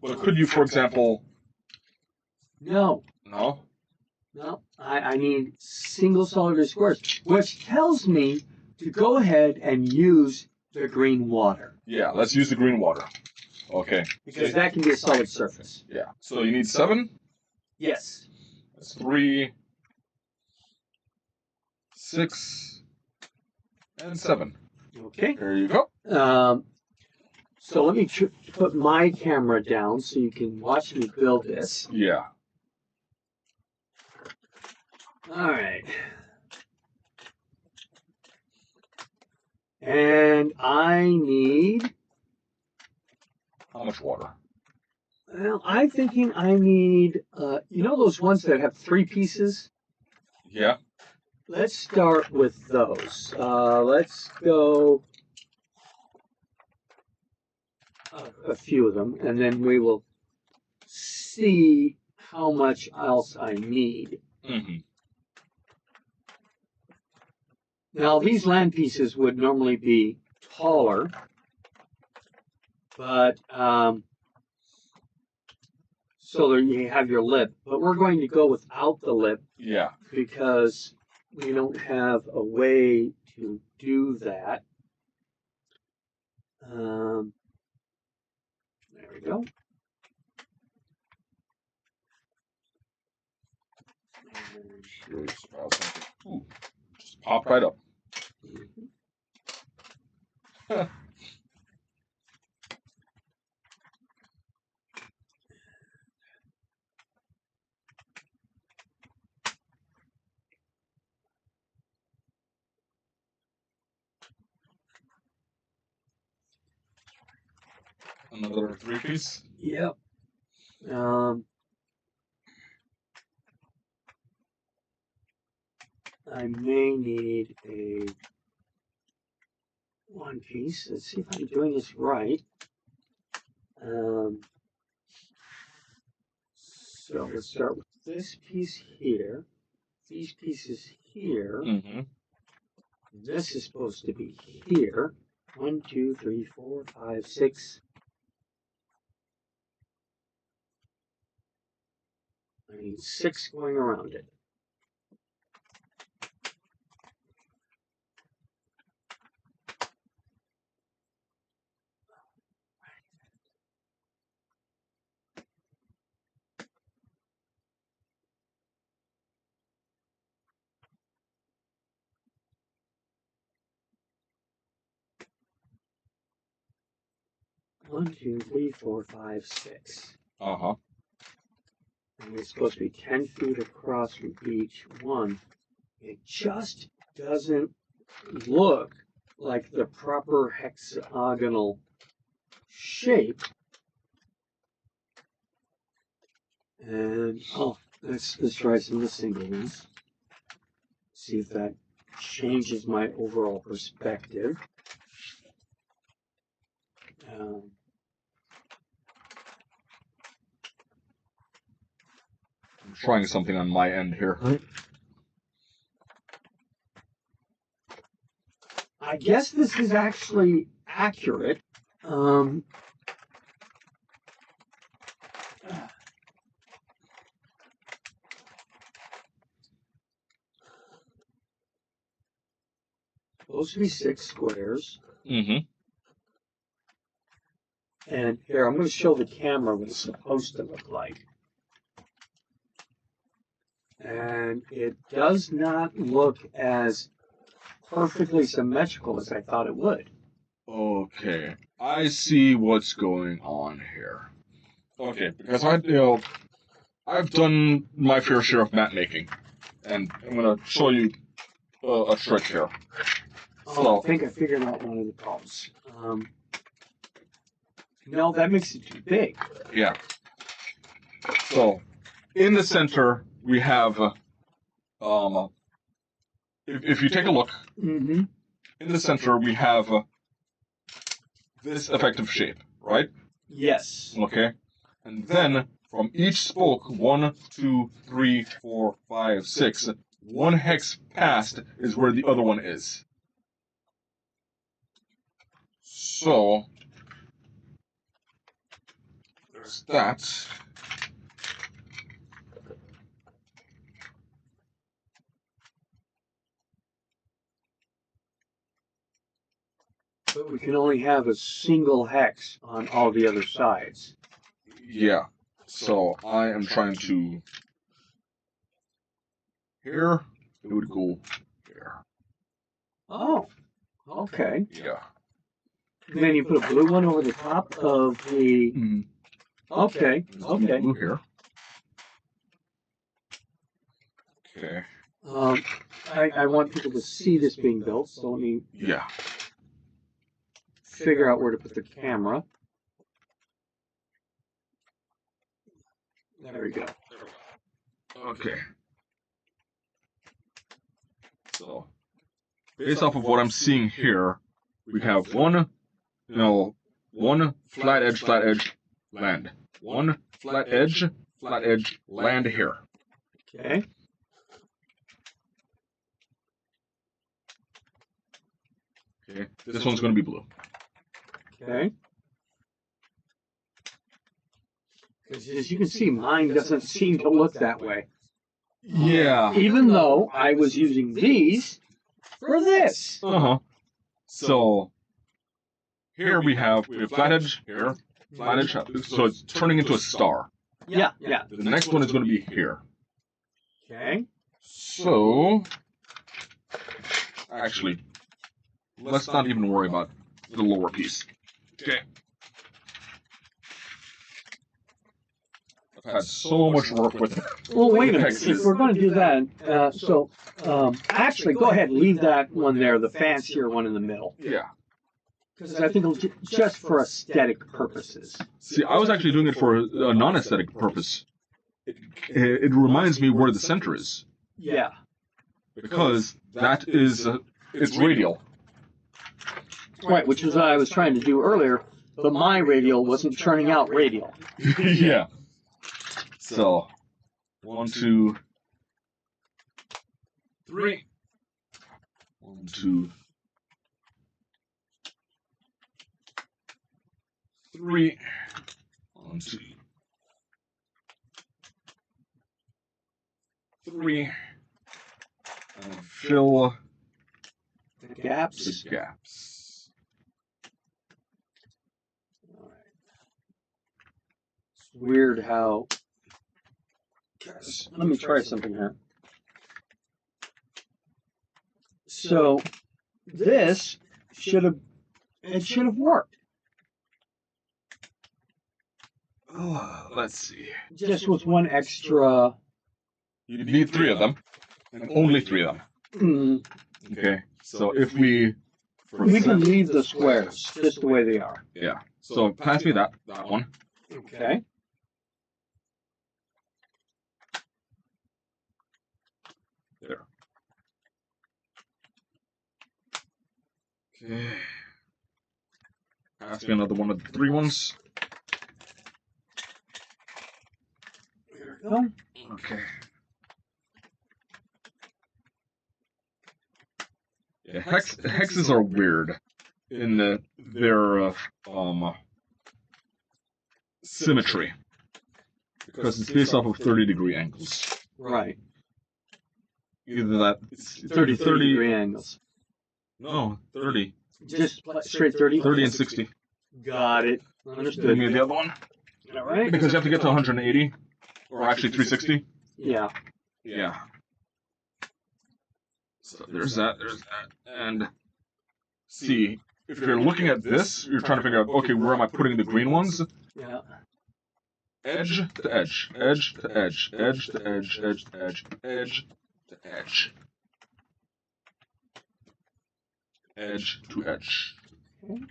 Well, could you, for example... No. No? No. I need single solitary squares, which tells me to go ahead and use the green water. Yeah, let's use the green water. Okay. Because that can be a solid surface. Yeah. So you need 7? Yes. That's 3, 6, and 7. Okay. There you go. So let me put my camera down so you can watch me build this. Yeah. All right. And I need... How much water? Well, I'm thinking I need... those ones that have 3 pieces? Yeah. Let's start with those. Let's go... a few of them, and then we will see how much else I need. Mm-hmm. Now, these land pieces would normally be taller, but so there you have your lip. But we're going to go without the lip. Yeah. Because we don't have a way to do that. There we go. Ooh, just pop right up. Another 3 piece. Yep. I may need a one piece. Let's see if I'm doing this right. So let's start with this piece here. These pieces here. Mm-hmm. This is supposed to be here. 1, 2, 3, 4, 5, 6. I need 6 going around it. One, 2, 3, 4, 5, 6. Uh-huh. And it's supposed to be 10 feet across from each one. It just doesn't look like the proper hexagonal shape. And, let's try some of the single ones. See if that changes my overall perspective. I'm trying something on my end here. I guess this is actually accurate. Supposed to be 6 squares. Mm-hmm. And here, I'm going to show the camera what it's supposed to look like. And it does not look as perfectly symmetrical as I thought it would. Okay, I see what's going on here. Okay, because I've done my fair share of map making, and I'm gonna show you a trick here. I think I figured out one of the problems. No, that makes it too big. Yeah. So, in the center we have, if you take a look, Mm-hmm. in the center we have this effective shape, right? Yes. Okay, and then from each spoke, 1, 2, 3, 4, 5, 6, 1 hex past is where the other one is. So there's that. But we can only have a single hex on all the other sides. Yeah. So I am trying to. Here, it would go here. Oh, okay. Yeah. And then you put a blue one over the top of the. Mm. Okay. Okay. Blue here. Okay. I want people to see this being built, so let me Yeah. figure out where to put the camera. There we go. Okay. So, based off of what I'm seeing here, we have one flat edge, land. One flat edge, land here. Okay. Okay. This one's going to be blue. Okay. Because as you can see, mine doesn't seem to look that way. Yeah. Even though I was using these for this. Uh-huh. So, here we have flat edge here, flat edge, so it's turning into a star. Yeah. The next one is going to be here. Okay. So, actually, let's not even worry about the lower piece. Okay. I've had so much work with it. Well, wait a minute. If we're going to do that, actually, go ahead and leave that one there, the fancier one in the middle. Yeah. Because I think it'll just for aesthetic purposes. See, I was actually doing it for a non-aesthetic purpose. It reminds me where the center is. Yeah. because that is it's radial. Right, which is what I was trying to do earlier, but my radial wasn't churning out radial. Yeah. So 1, 2, 3. 1, 2, 3. 1, 2, 3. And fill The gaps. the gaps. It's weird how. Let me try something here. So this should have worked. Oh, let's see. Just with one extra. You need 3 of them, and only 3 of them. Mm, Okay. So if we we can leave the squares just the way they are. Yeah. So pass me that one. Okay. There. Okay. Pass me another one of the 3 ones. There we go. Okay. Yeah, hexes are weird in their symmetry because it's based off of 30-degree angles. Right. Either that it's 30 degree angles. No, 30. Just straight 30? 30 and 60. Got it. Give Understood. me the other one. All right. Because you have to get to 180, or actually 360. Yeah. Yeah. So there's that, and see, if you're looking at this, you're trying to figure out, okay, where am I putting the green ones? Yeah. Edge to edge, edge to edge, edge to edge, edge to edge, edge to edge. Edge to edge. Okay.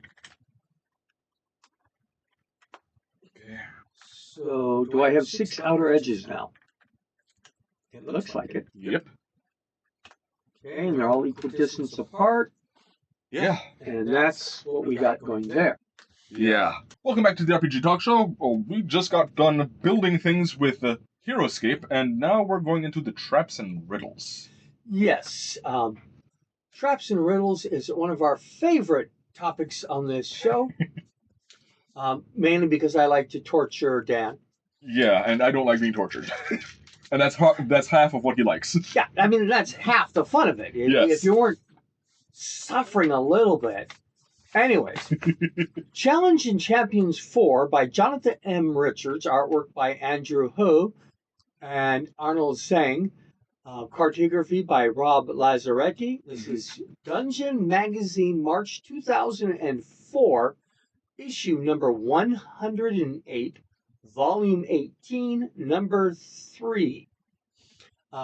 So, do I have 6 outer edges now? It looks like it. Yep. Okay, and they're all equal distance apart. Yeah. And that's what we got going there. Yeah. Welcome back to the RPG Talk Show. Oh, we just got done building things with HeroScape, and now we're going into the traps and riddles. Yes. Traps and riddles is one of our favorite topics on this show. Mainly because I like to torture Dan. Yeah, and I don't like being tortured. And that's half of what he likes. Yeah, I mean, that's half the fun of it. If you weren't suffering a little bit. Anyways, Challenge and Champions 4 by Jonathan M. Richards, artwork by Andrew Hu and Arnold Zhang, cartography by Rob Lazzaretti. This is Dungeon Magazine, March 2004, issue number 108, volume 18, number 3.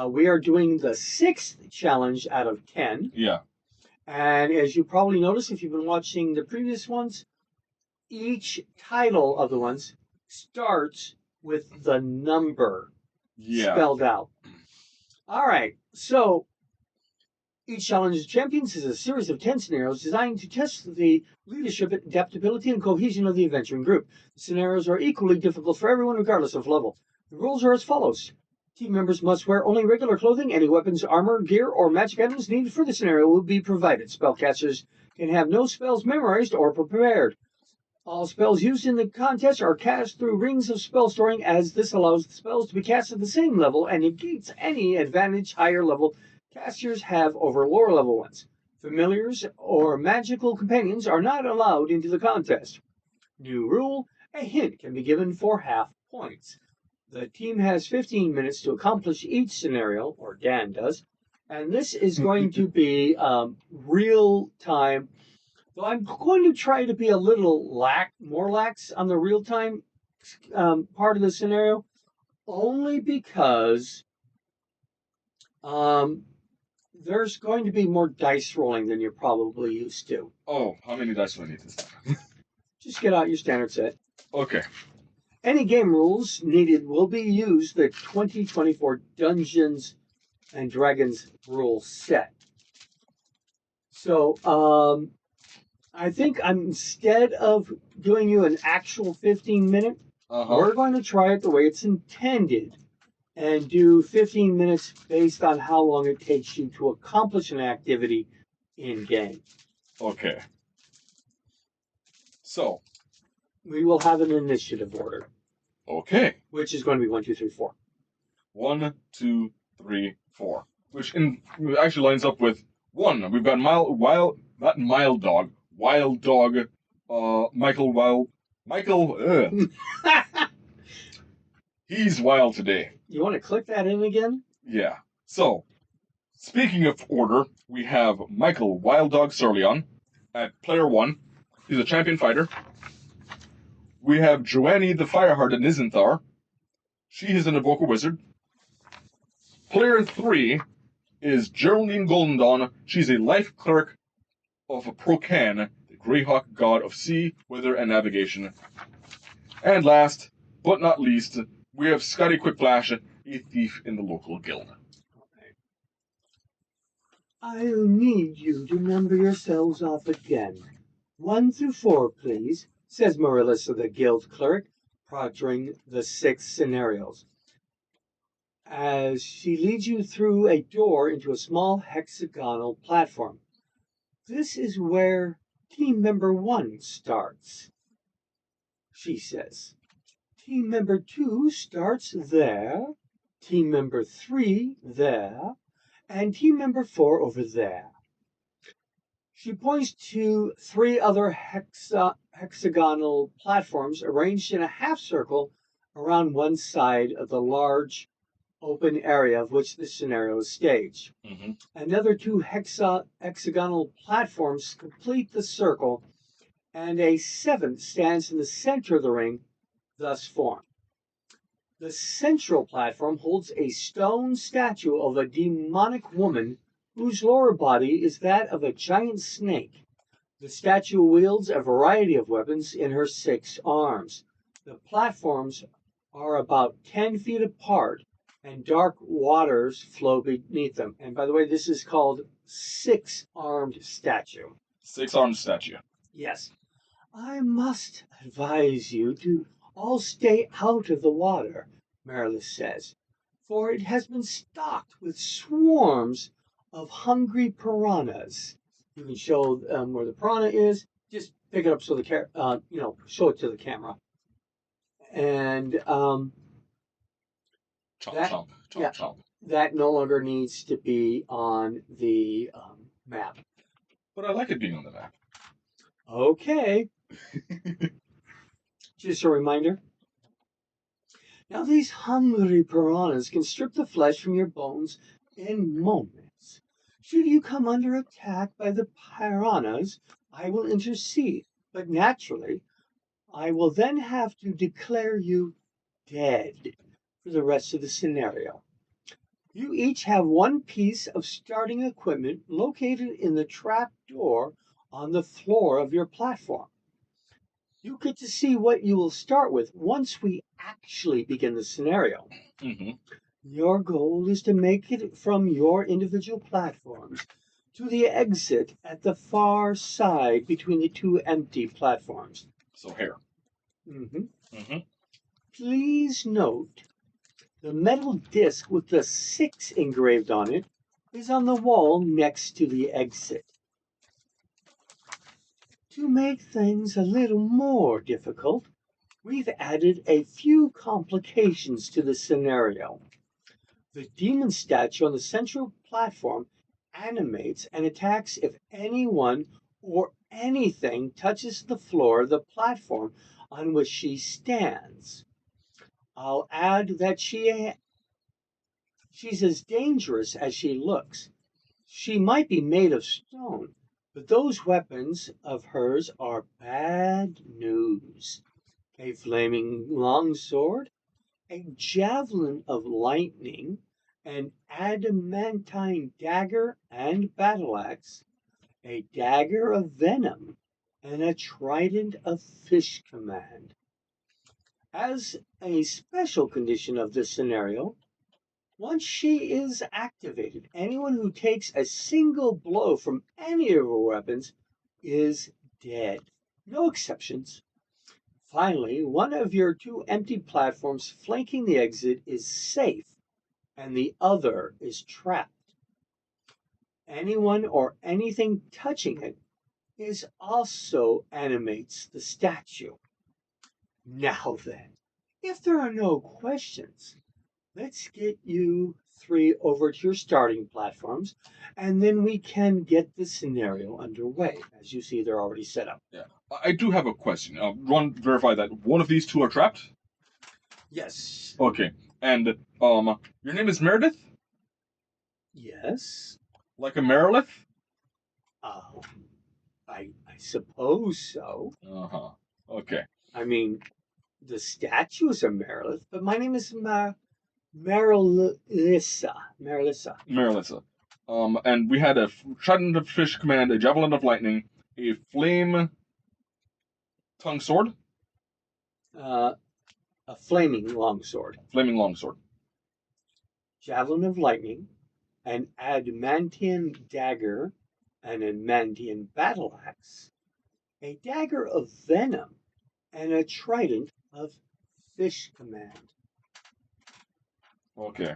We are doing the 6th challenge out of 10. Yeah. And as you probably noticed, if you've been watching the previous ones, each title of the ones starts with the number spelled out. All right. So each Challenge of Champions is a series of 10 scenarios designed to test the leadership, adaptability, and cohesion of the adventuring group. The scenarios are equally difficult for everyone, regardless of level. The rules are as follows. Team members must wear only regular clothing. Any weapons, armor, gear, or magic items needed for the scenario will be provided. Spellcasters can have no spells memorized or prepared. All spells used in the contest are cast through rings of spell storing, as this allows the spells to be cast at the same level and negates any advantage higher level casters have over lower level ones. Familiars or magical companions are not allowed into the contest. New rule, a hint can be given for half points. The team has 15 minutes to accomplish each scenario, or Dan does, and this is going to be real time. Though I'm going to try to be a little more lax on the real time part of the scenario, only because there's going to be more dice rolling than you're probably used to. Oh, how many dice do I need this time? Just get out your standard set. Okay. Any game rules needed will be used the 2024 Dungeons and Dragon's rule set. So I think instead of doing you an actual 15-minute, we're going to try it the way it's intended and do 15 minutes based on how long it takes you to accomplish an activity in game. Okay. So. We will have an initiative order. Okay. Which is going to be 1, 2, 3, 4. 1, 2, 3, 4. Which actually lines up with 1. We've got Mild Dog. Wild Dog. Michael. He's wild today. You want to click that in again? Yeah. So, speaking of order, we have Michael Wild Dog Surleon at player 1. He's a champion fighter. We have Joannie the Firehearted Nyzanthar. She is an evoker wizard. Player 3 is Geraldine Golden Dawn. She's a life cleric of Spokane, the Greyhawk god of sea, weather, and navigation. And last, but not least, we have Scotty Quickflash, a thief in the local guild. I'll need you to number yourselves off again. 1 through 4, please, says Marillus the guild cleric, proctoring the 6 scenarios, as she leads you through a door into a small hexagonal platform. This is where team member 1 starts, she says. Team member 2 starts there, team member 3 there, and team member 4 over there. She points to 3 other hexagonal platforms arranged in a half circle around one side of the large open area of which the scenario is staged. Mm-hmm. Another 2 hexagonal platforms complete the circle, and a 7th stands in the center of the ring, thus formed. The central platform holds a stone statue of a demonic woman whose lower body is that of a giant snake. The statue wields a variety of weapons in her 6 arms. The platforms are about 10 feet apart, and dark waters flow beneath them. And by the way, this is called 6-armed statue. 6-armed statue. Yes. I must advise you to all stay out of the water, Marillus says, for it has been stocked with swarms of hungry piranhas. You can show where the piranha is. Just pick it up so the show it to the camera. And chomp. That no longer needs to be on the map. But I like it being on the map. Okay. Just a reminder. Now these hungry piranhas can strip the flesh from your bones in moments. Should you come under attack by the piranhas, I will intercede, but naturally, I will then have to declare you dead for the rest of the scenario. You each have 1 piece of starting equipment located in the trap door on the floor of your platform. You get to see what you will start with once we actually begin the scenario. Mm-hmm. Your goal is to make it from your individual platforms to the exit at the far side between the 2 empty platforms. So here. Mm-hmm. Mm-hmm. Please note, the metal disc with the 6 engraved on it is on the wall next to the exit. To make things a little more difficult, we've added a few complications to the scenario. The demon statue on the central platform animates and attacks if anyone or anything touches the floor of the platform on which she stands. I'll add that she's as dangerous as she looks. She might be made of stone, but those weapons of hers are bad news. A flaming longsword, a javelin of lightning, an adamantine dagger and battle axe, a dagger of venom, and a trident of fish command. As a special condition of this scenario, Once she is activated, anyone who takes a single blow from any of her weapons is dead. No exceptions. Finally, one of your two empty platforms flanking the exit is safe, and the other is trapped. Anyone or anything touching it is also animates the statue. Now then, if there are no questions, let's get you three over to your starting platforms, and then we can get the scenario underway. As you see, they're already set up. Yeah. I do have a question. Verify that one of these two are trapped? Yes. Okay. And, your name is Meredith? Yes. Like a Merilith? Um, I suppose so. Uh-huh. Okay. I mean, the statue is a Merilith, but my name is Marilissa. Marilissa. Merilissa. And we had a trident of fish command, a javelin of lightning, a flame tongue sword, A flaming longsword, flaming longsword. javelin of lightning, an adamantium dagger, an adamantium battle axe, a dagger of venom, and a trident of fish command. Okay.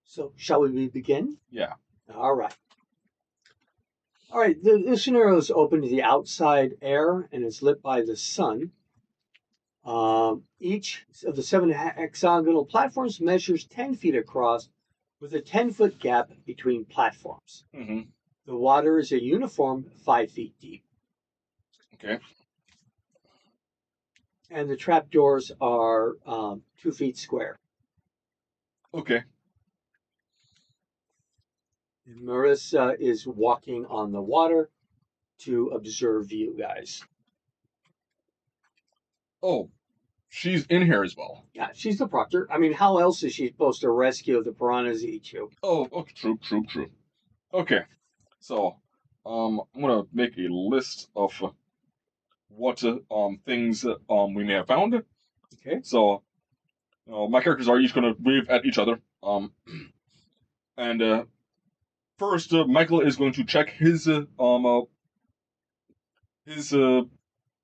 So, shall we begin? Yeah. All right. All right, the scenario is open to the outside air and is lit by the sun. Each of the 7 hexagonal platforms measures 10 feet across with a 10-foot gap between platforms. Mm-hmm. The water is a uniform 5 feet deep. Okay. And the trapdoors are 2 feet square. Okay. And Marissa is walking on the water to observe you guys. Oh, she's in here as well. Yeah, she's the proctor. I mean, how else is she supposed to rescue if the piranhas eat you? Oh, okay, true. Okay. So, I'm gonna make a list of what things we may have found. Okay. So, my characters are each gonna wave at each other. And first, Michael is going to check his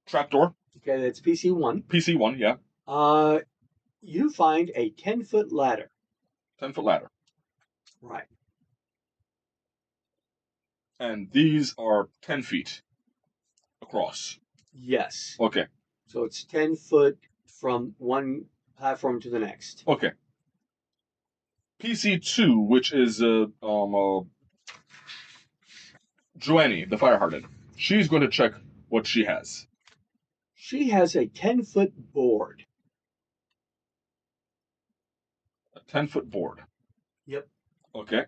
trapdoor. Okay, that's PC1. PC1, yeah. You find a 10-foot ladder. 10-foot ladder. Right. And these are 10 feet across. Yes. Okay. So it's 10 foot from one platform to the next. Okay. PC2, which is Joannie, the Firehearted. She's going to check what she has. She has a 10-foot board. A 10-foot board. Yep. Okay.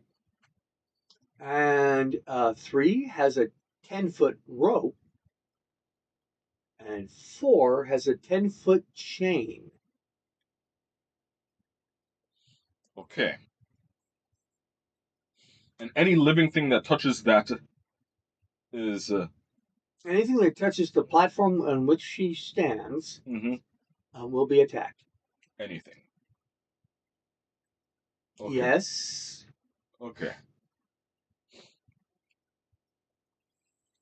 And 3 has a 10-foot rope. And 4 has a 10-foot chain. Okay. And any living thing that touches that is Anything that touches the platform on which she stands will be attacked. anything. Okay. Yes. Okay.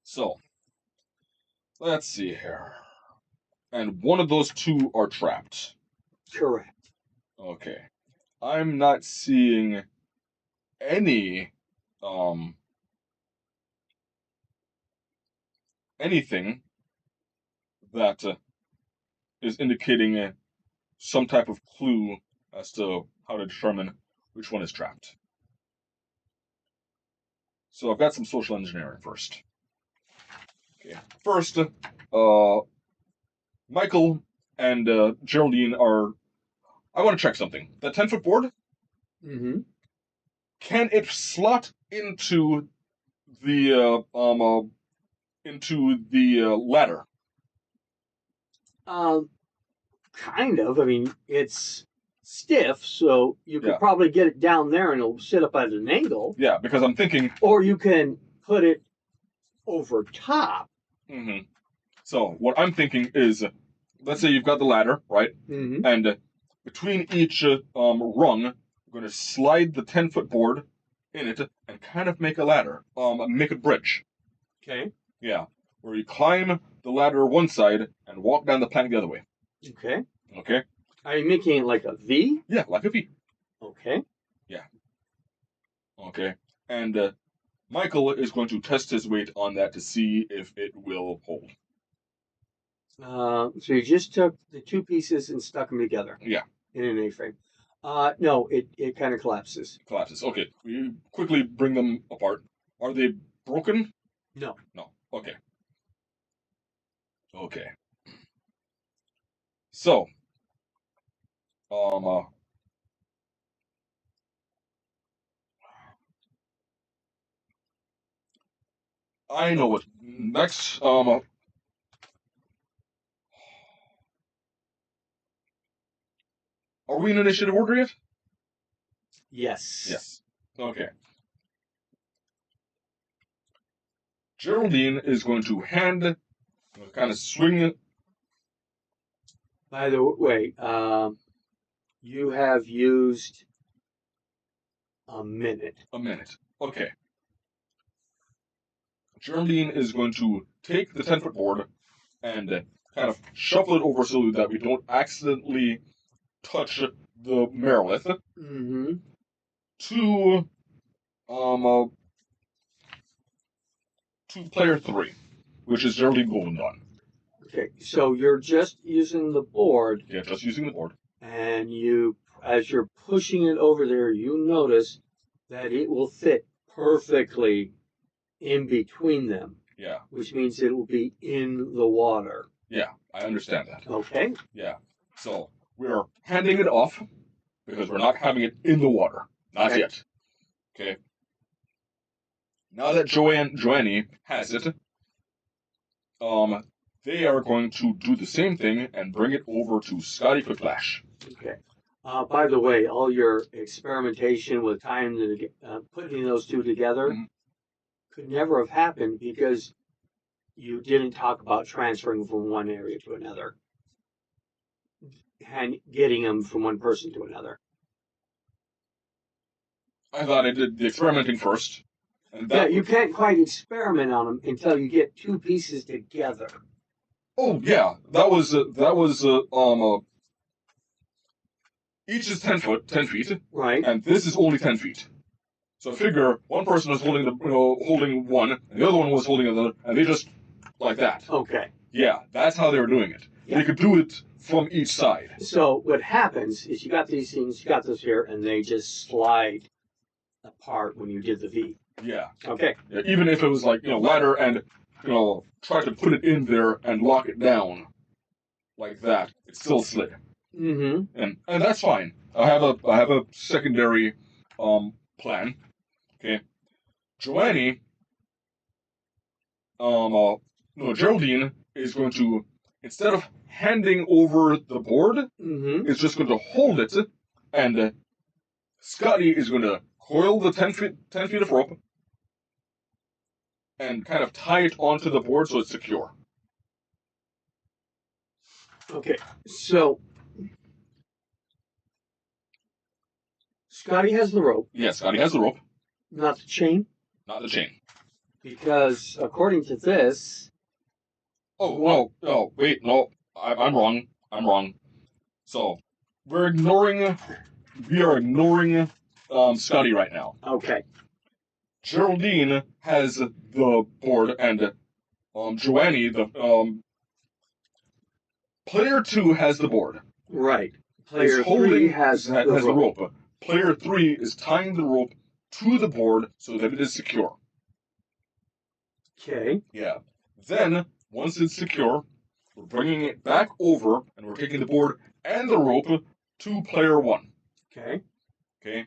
So, let's see here. And one of those two are trapped. Correct. Okay. I'm not seeing any anything that is indicating some type of clue as to how to determine which one is trapped. So I've got some social engineering first. Okay. First, Michael and Geraldine are. I want to check something. That 10-foot board. Mm-hmm. Can it slot into the ladder? Kind of. I mean, it's stiff, so you could Yeah. probably get it down there and it'll sit up at an angle. Yeah, because I'm thinking. Or you can put it over top. So what I'm thinking is let's say you've got the ladder, right? Mm-hmm. And between each rung, we're going to slide the 10-foot board in it and kind of make a ladder, make a bridge. Okay. Yeah, where you climb the ladder one side and walk down the plank the other way. Okay. Okay? Are you making it like a V? Yeah, like a V. Okay. Okay. And Michael is going to test his weight on that to see if it will hold. So you just took the two pieces and stuck them together. Yeah. In an A-frame. No, it kind of collapses. Collapses. Okay. We quickly bring them apart. Are they broken? No. No. Okay. Okay. So, I know what next. Are we in initiative order yet? Yes. Yes. Okay. Geraldine is going to kind of swing. By the way, you have used a minute. A minute. Okay. Geraldine is going to take the 10-foot board and kind of shuffle it over so that we don't accidentally touch the Merilith Mm-hmm. to to player 3, which is Geraldine Goldendon. Okay, so you're just using the board, Yeah, just using the board. and you, as you're pushing it over there, you notice that it will fit perfectly in between them. Yeah. Which means it will be in the water. Yeah, I understand that. Okay. Yeah. So we're handing it off because we're not having it in the water. Not yet. Okay. Now that Joannie has it, they are going to do the same thing and bring it over to Scotty Quickflash. Okay. By the way, all your experimentation with time to putting those two together could never have happened because you didn't talk about transferring from one area to another and getting them from one person to another. I thought I did the experimenting first. And Yeah, you can't quite experiment on them until you get two pieces together. Oh yeah, that was each is 10 feet, Right. and this is only 10 feet. So figure one person was holding holding one, and the other one was holding another, and they just like that. Okay. Yeah, that's how they were doing it. Yeah. They could do it from each side. So what happens is you got these things, you got this here, and they just slide apart when you did the V. Yeah. Okay. Yeah, even if it was like ladder and try to put it in there and lock it down like that, it still slid. Mm-hmm. And that's fine. I have a secondary plan. Okay. Joannie Geraldine is going to, instead of handing over the board, is just going to hold it, and Scotty is going to coil the 10 feet of rope and kind of tie it onto the board so it's secure. Okay, so Scotty has the rope. Yeah, Scotty has the rope. Not the chain? Not the chain. Because according to this... Oh, wait, no, I'm wrong. I'm wrong. So, we are ignoring Scotty right now. Okay. Geraldine has the board, and Joannie, the player 2 has the board. Right. Player 3 has the rope. Player 3 is tying the rope to the board so that it is secure. Okay. Yeah. Then, once it's secure, we're bringing it back over, and we're taking the board and the rope to player 1. Okay. Okay.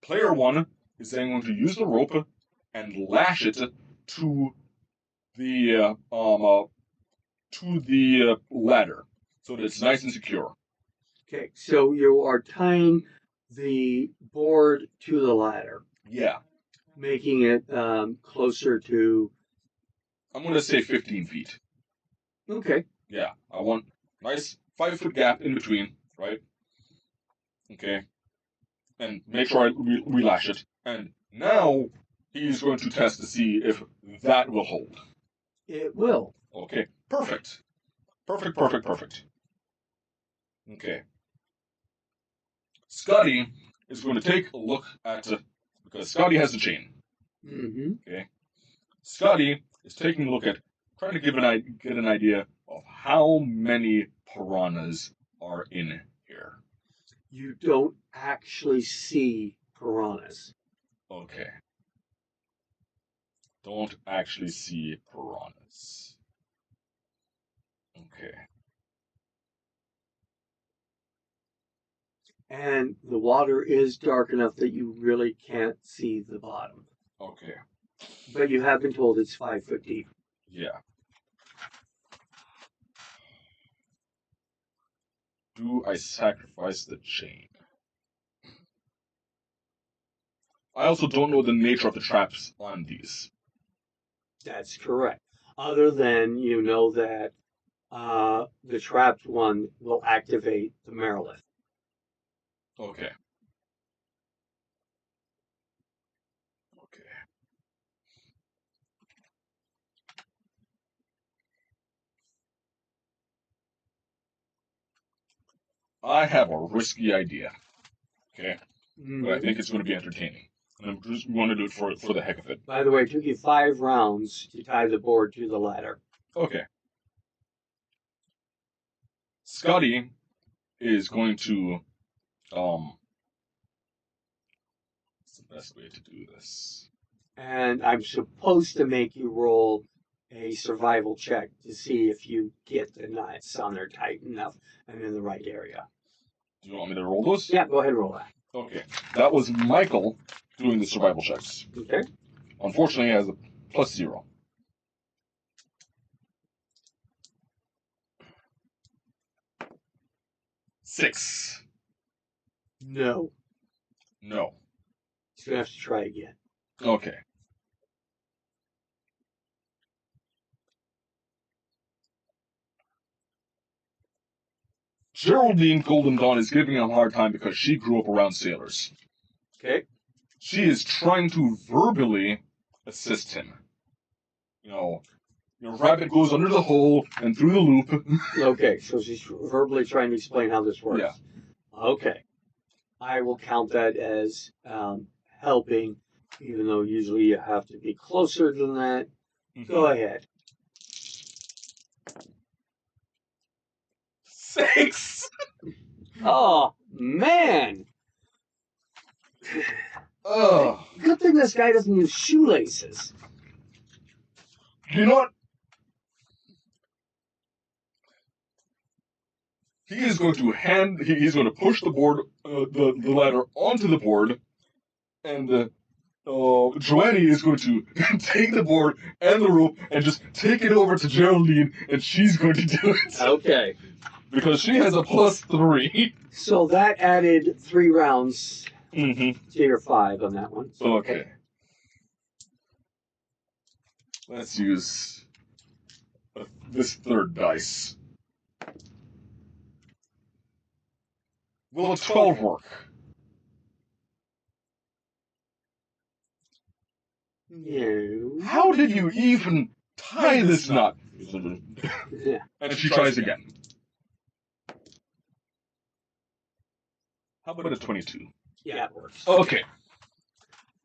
Player 1 is then going to use the rope and lash it to the ladder so that it's nice and secure. Okay. So you are tying the board to the ladder. Yeah. Making it closer to... I'm going to say 15 feet. Okay. Yeah. Nice 5-foot gap in between, right? Okay. And make sure I relash it. And now he's going to test to see if that will hold. It will. Okay, perfect. Perfect. Okay. Scotty is going to take a look at, because Scotty has the chain. Mm-hmm. Okay. Scotty is taking a look at, trying to get an idea of how many piranhas are in here. You don't actually see piranhas. Okay. Don't actually see piranhas. Okay. And the water is dark enough that you really can't see the bottom. Okay. But you have been told it's 5 foot deep. Yeah. Do I sacrifice the chain? I also don't know the nature of the traps on these. That's correct. Other than you know that the trapped one will activate the Marilith. Okay. Okay. I have a risky idea. Okay. Mm-hmm. But I think it's going to be entertaining. And I'm just going to do it for the heck of it. By the way, it took you 5 rounds to tie the board to the ladder. Okay. Scotty is going to, what's the best way to do this? And I'm supposed to make you roll a survival check to see if you get the knots on there tight enough and in the right area. Do you want me to roll those? Yeah, go ahead and roll that. Okay. That was Michael doing the survival checks. Okay. Unfortunately, he has a +0. Six. No. No. He's going to have to try again. Okay. Geraldine Golden Dawn is giving him a hard time because she grew up around sailors. Okay. She is trying to verbally assist him. Your rabbit goes under the hole and through the loop. Okay, so she's verbally trying to explain how this works. Yeah. Okay. I will count that as helping, even though usually you have to be closer than that. Go ahead. 6! Oh, man! Oh. Good thing this guy doesn't use shoelaces. You know what? He's going to push the board, the ladder onto the board, and Joannie is going to take the board and the rope and just take it over to Geraldine, and she's going to do it. Okay. Because she has a +3. So that added 3 rounds Mm-hmm. to your 5 on that one. So, Okay. Let's use this third dice. Will a 12 work? No. How did you even tie this knot? Yeah. And she tries again. How about a 22? Yeah, it works. Okay.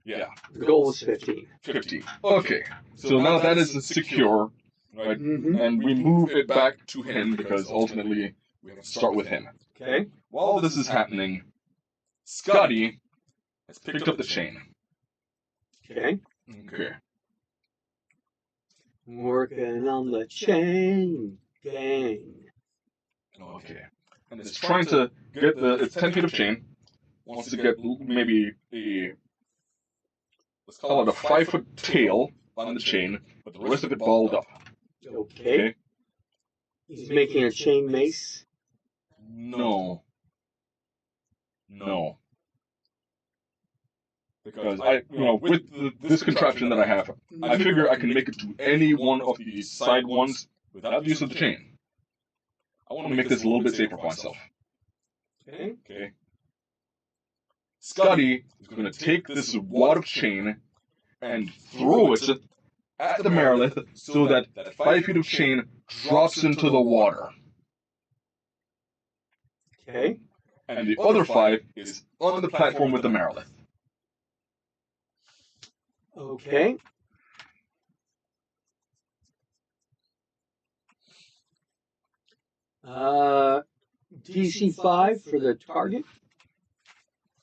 Yeah, The goal was 15. 15. Okay. So now that is secure, right? Mm-hmm. And we move it back to him because ultimately we have to start with him. Okay. While this is happening, Scotty has picked up the chain. Okay. Okay. Working on the chain gang. Okay. And it's trying to get it's 10 feet of chain. Wants to get maybe let's call it a 5-foot tail on the chain, but the rest of it balled up. Okay. He's making a chain mace. No. Because with this contraption that I have, I figure I can make it to any one of these side ones without the use of the chain. I want to make this a little bit safer for myself. Okay. Okay. Scotty is going to take this wad of chain and throw it at the Merilith so that 5 feet of chain drops into the water. Okay. And the other 5 is on the platform with the Merilith. Okay. DC 5 for the target.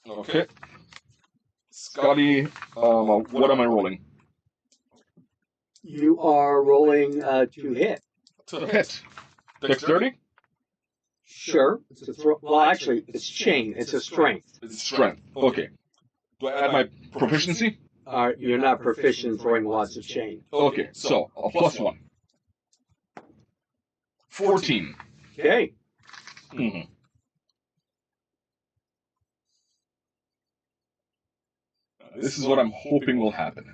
Okay. Scotty, what am I rolling? You are rolling to hit. To hit. Dexterity? Sure. It's a well, actually, it's chain. It's a strength. It's strength. Okay. Do I add my proficiency? You're not proficient in throwing wads of chain. Okay, so a +1. 14. Okay. Mm-hmm. This is what I'm hoping will happen.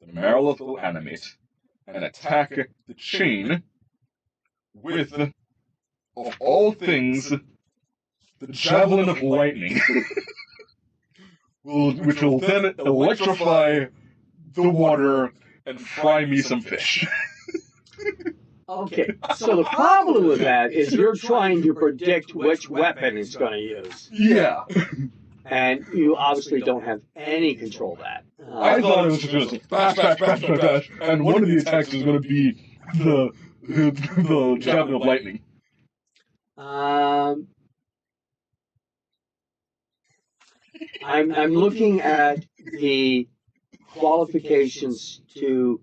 The Merilith will animate and attack the chain with, of all things, the Javelin of Lightning, which will then electrify the water and fry me some fish. Okay, so the problem with that is you're trying to predict which weapon it's going to use. Yeah. And you obviously don't have any control of that. I thought it was just bash, bash, bash, bash, bash, and one of the attacks was going to be the Javelin of Lightning. I'm looking at the qualifications to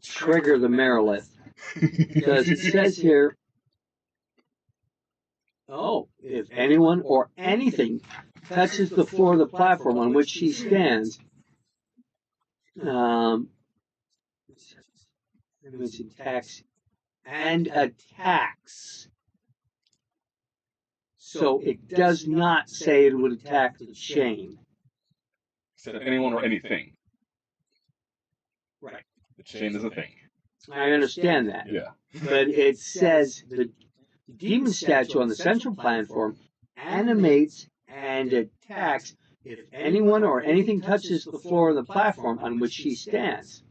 trigger the Merilith, because it says here, if anyone or anything touches the floor of the platform on which she stands, attacks. So it does not say it would attack the chain. Said anyone or anything. Right. The chain is a thing. I understand that. Yeah. But it says the demon statue on the central platform animates and attacks if anyone or anything touches the floor of the platform on which she stands.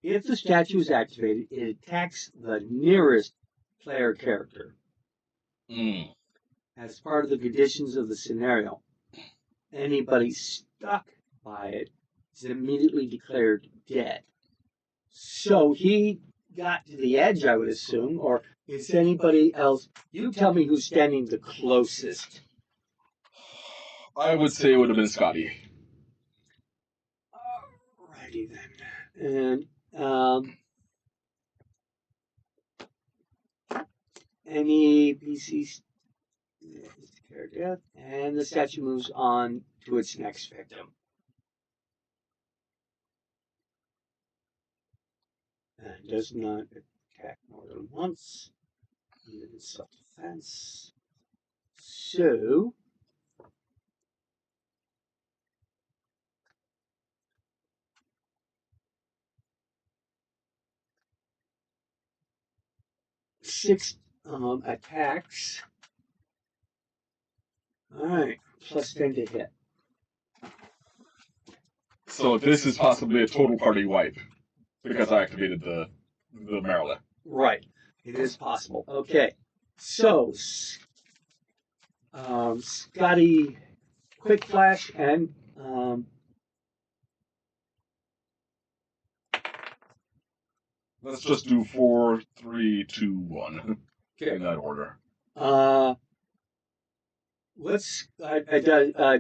If the statue is activated, it attacks the nearest player character. As part of the conditions of the scenario, anybody stuck by it is immediately declared dead. So he got to the edge, I would assume, or is anybody else? You tell me who's standing the closest. I would say it would have been Scotty. Alrighty then. And any PCs declare death, and the statue moves on to its next victim. And does not attack more than once, even in self-defense. So, six attacks. Alright, plus 10 to hit. So this is possibly a total party wipe because I activated the Merilith. Right, it is possible. Okay, so Scotty Quickflash and let's just do 4, 3, 2, 1 in that order.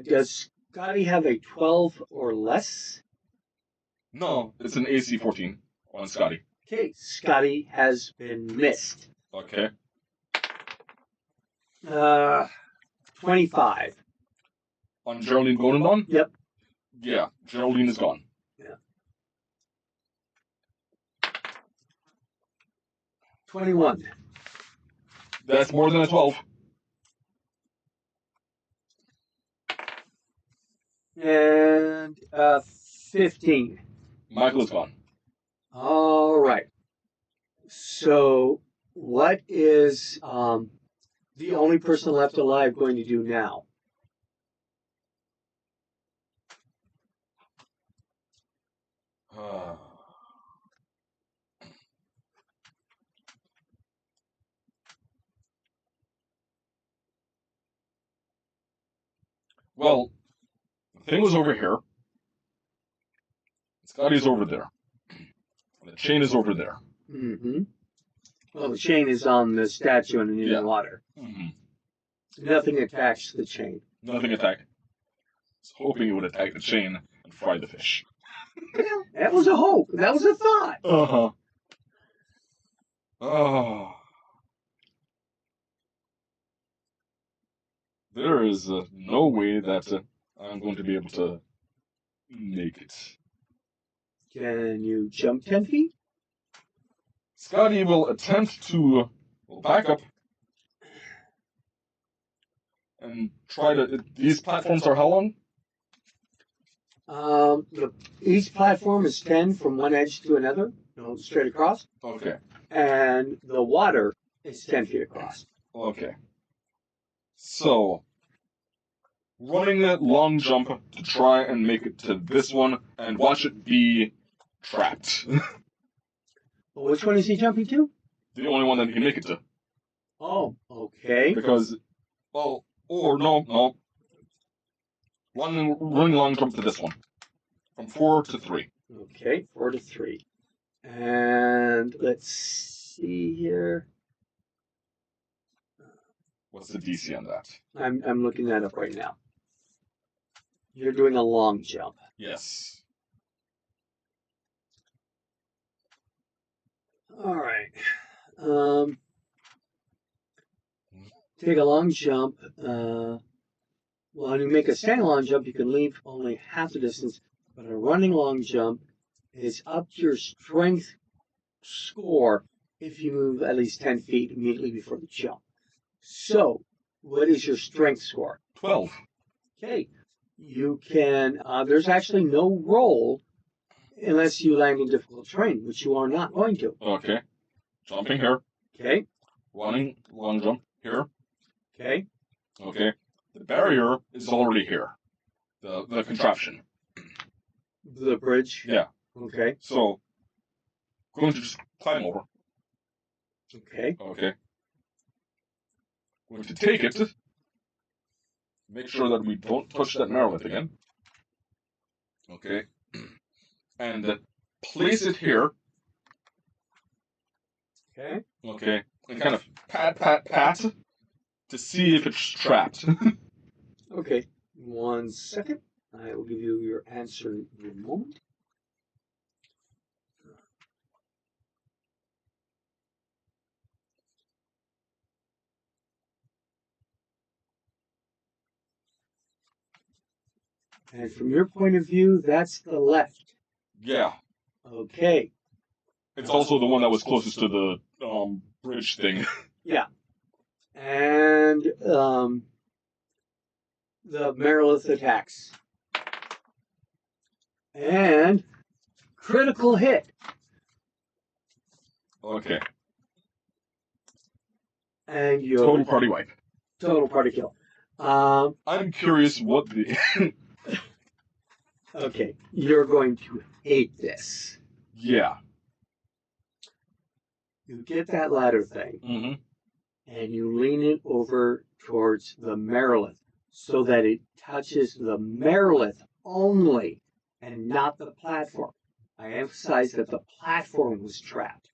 Does Scotty have a 12 or less? No, it's an AC 14 on Scotty. Okay, Scotty has been missed. Okay. 25. On Geraldine Golden? Yep. Yeah, Geraldine is gone. Yeah. 21. That's more than a 12. And 15. Michael is gone. All right. So, what is the only person left alive going to do now? Well, the thing was over here. Scotty's over there. And the chain is over there. Mm-hmm. Well, the chain is on the statue and in the water. Mm-hmm. Nothing attached to the chain. Nothing attacked. I was hoping it would attack the chain and fry the fish. Yeah, that was a hope. That was a thought. Uh-huh. Oh. There is no way that I'm going to be able to make it. Can you jump 10 feet? Scotty will attempt to back up and try to. These platforms are how long? Each platform is 10 from one edge to another, straight across. Okay. And the water is 10 feet across. Okay. So, running that long jump to try and make it to this one and watch it be trapped. Well, which one is he jumping to? The only one that he can make it to. Oh, okay. Because, well, or no. Running long jump to this one. From 4 to 3. Okay, 4 to 3. And let's see here. What's the DC on that? I'm looking that up right now. You're doing a long jump. Yes. All right. Take a long jump. When you make a standing long jump, you can leave only half the distance, but a running long jump is up to your strength score if you move at least 10 feet immediately before the jump. So, what is your strength score? 12. Okay. You can, there's actually no roll unless you land in difficult terrain, which you are not going to. Okay. Jumping here. Okay. Running long jump here. Okay. Okay. The barrier is already here. The contraption. The bridge? Yeah. Okay. So, going to just climb over. Okay. Okay. Going to take it. Make sure that we don't touch that Marilith again. Okay. And place it here. Okay. Okay. And kind of pat to see if it's trapped. Okay. 1 second. I will give you your answer in a moment. And from your point of view, that's the left. Yeah. Okay. It's also the one that was closest to the bridge thing. Yeah. And the Marilith attacks. And critical hit. Okay. And your Total party wipe. total party kill. I'm curious what the. Okay, you're going to hate this. Yeah. You get that ladder thing, and you lean it over towards the Marilith so that it touches the Marilith only and not the platform. I emphasize that the platform was trapped.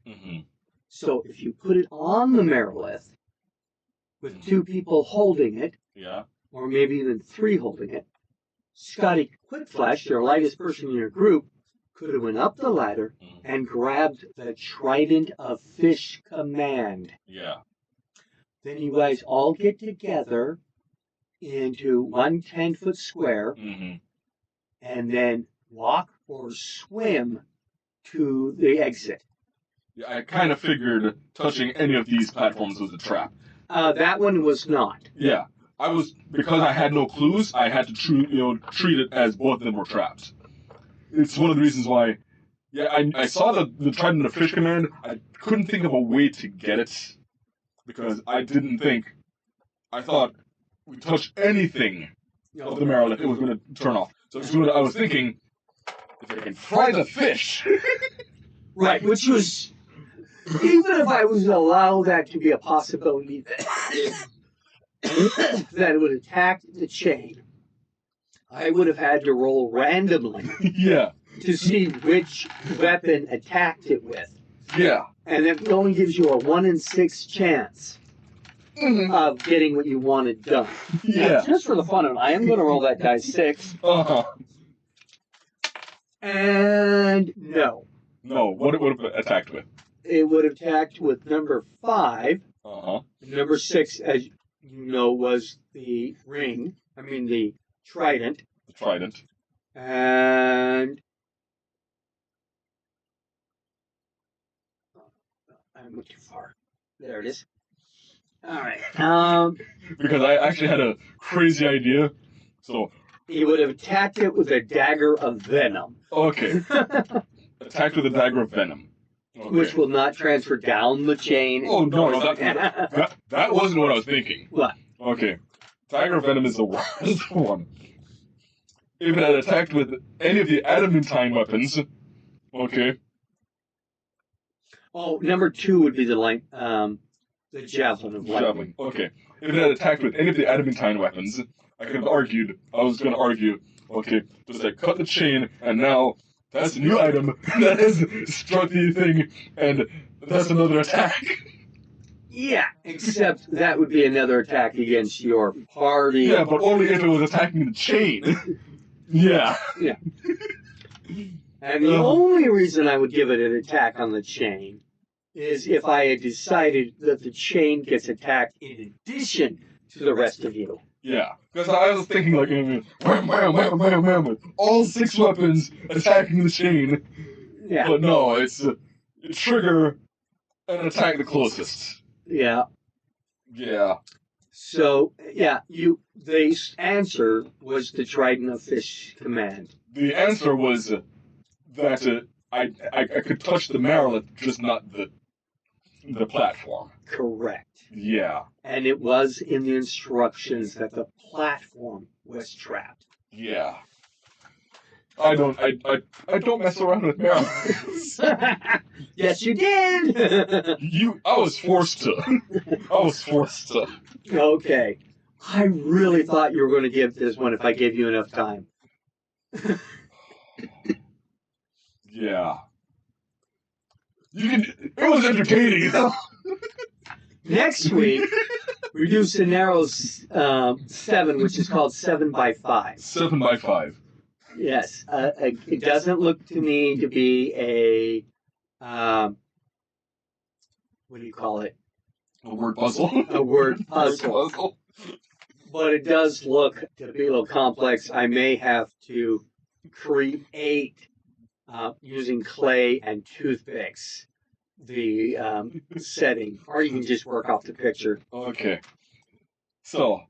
So if you put it on the Marilith with 2 people holding it, Yeah. or maybe even 3 holding it, Scotty Quickflash, your lightest person in your group, could have went up the ladder and grabbed the Trident of Fish command. Yeah. Then you guys all get together into one 10-foot square and then walk or swim to the exit. Yeah, I kind of figured touching any of these platforms was a trap. That one was not. Yeah. Because I had no clues, I had to treat it as both of them were trapped. It's one of the reasons why Yeah, I saw the trident of fish command. I couldn't think of a way to get it because I didn't think. I thought we touch anything of the Maryland, it was going to turn off. So I was thinking, if I can fry the fish. Right, which was, even if I was to allow that to be a possibility, that it would attack the chain, I would have had to roll randomly Yeah. to see which weapon attacked it with. Yeah. And it only gives you a 1 in 6 chance of getting what you wanted done. Yeah. Now, just for the fun of it, I am going to roll that die 6. Uh-huh. And no. No, what it would have attacked with? It would have attacked with number 5. Uh-huh. Number 6, as you know, was the the trident. The trident. And I went too far. There it is. All right. Because I actually had a crazy idea. So he would have attacked it with a dagger of venom. Okay. Attacked with a dagger of venom. Okay. Which will not transfer down the chain. Oh, no, that wasn't what I was thinking. What? Okay. Dagger of venom is the worst one. If it had attacked with any of the adamantine weapons, okay. Oh, number 2 would be the javelin of lightning. Javelin. Okay. If it had attacked with any of the adamantine weapons, I was going to argue, okay, just like cut the chain, and now that's a new item that has struck the thing, and that's another attack. Yeah, except that would be another attack against your party. Yeah, but only if it was attacking the chain. Yeah. Yeah. And the only reason I would give it an attack on the chain is if I had decided that the chain gets attacked in addition to the rest of you. Yeah, because I was thinking like, wham, wham, wham, wham, wham, all 6 weapons attacking the chain. Yeah. But no, it's trigger and attack the closest. Yeah. Yeah. So, yeah, the answer was the Trident of Fish command. The answer was that I could touch the Maryland, just not the platform. Correct. Yeah. And it was in the instructions that the platform was trapped. Yeah. I don't mess around with Marylands. Yes, you did. I was forced to. Okay. I really thought you were going to give this one if I gave you enough time. Yeah. It was entertaining, though. Next week, we do scenario 7, which is called 7 by 5. 7 by 5. Yes. It doesn't look to me to be a, what do you call it? A word puzzle. A word puzzle. But it does look to be a little complex. I may have to create, using clay and toothpicks, the setting, or you can just work off the picture. Okay. So,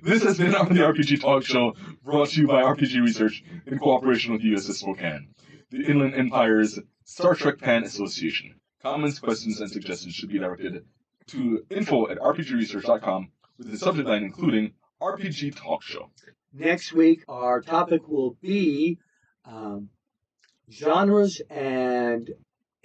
this has been on the RPG Talk Show, brought to you by RPG Research in cooperation with USS Spokane, the Inland Empire's Star Trek Pan Association. Comments, questions, and suggestions should be directed to info@rpgresearch.com with the subject line including RPG Talk Show. Next week, our topic will be genres and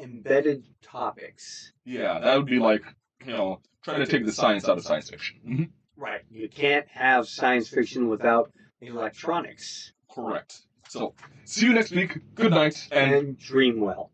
embedded topics. Yeah, that would be like, trying to take the science out of science fiction. Mm-hmm. Right. You can't have science fiction without electronics. Correct. So, see you next week. Good night, and dream well.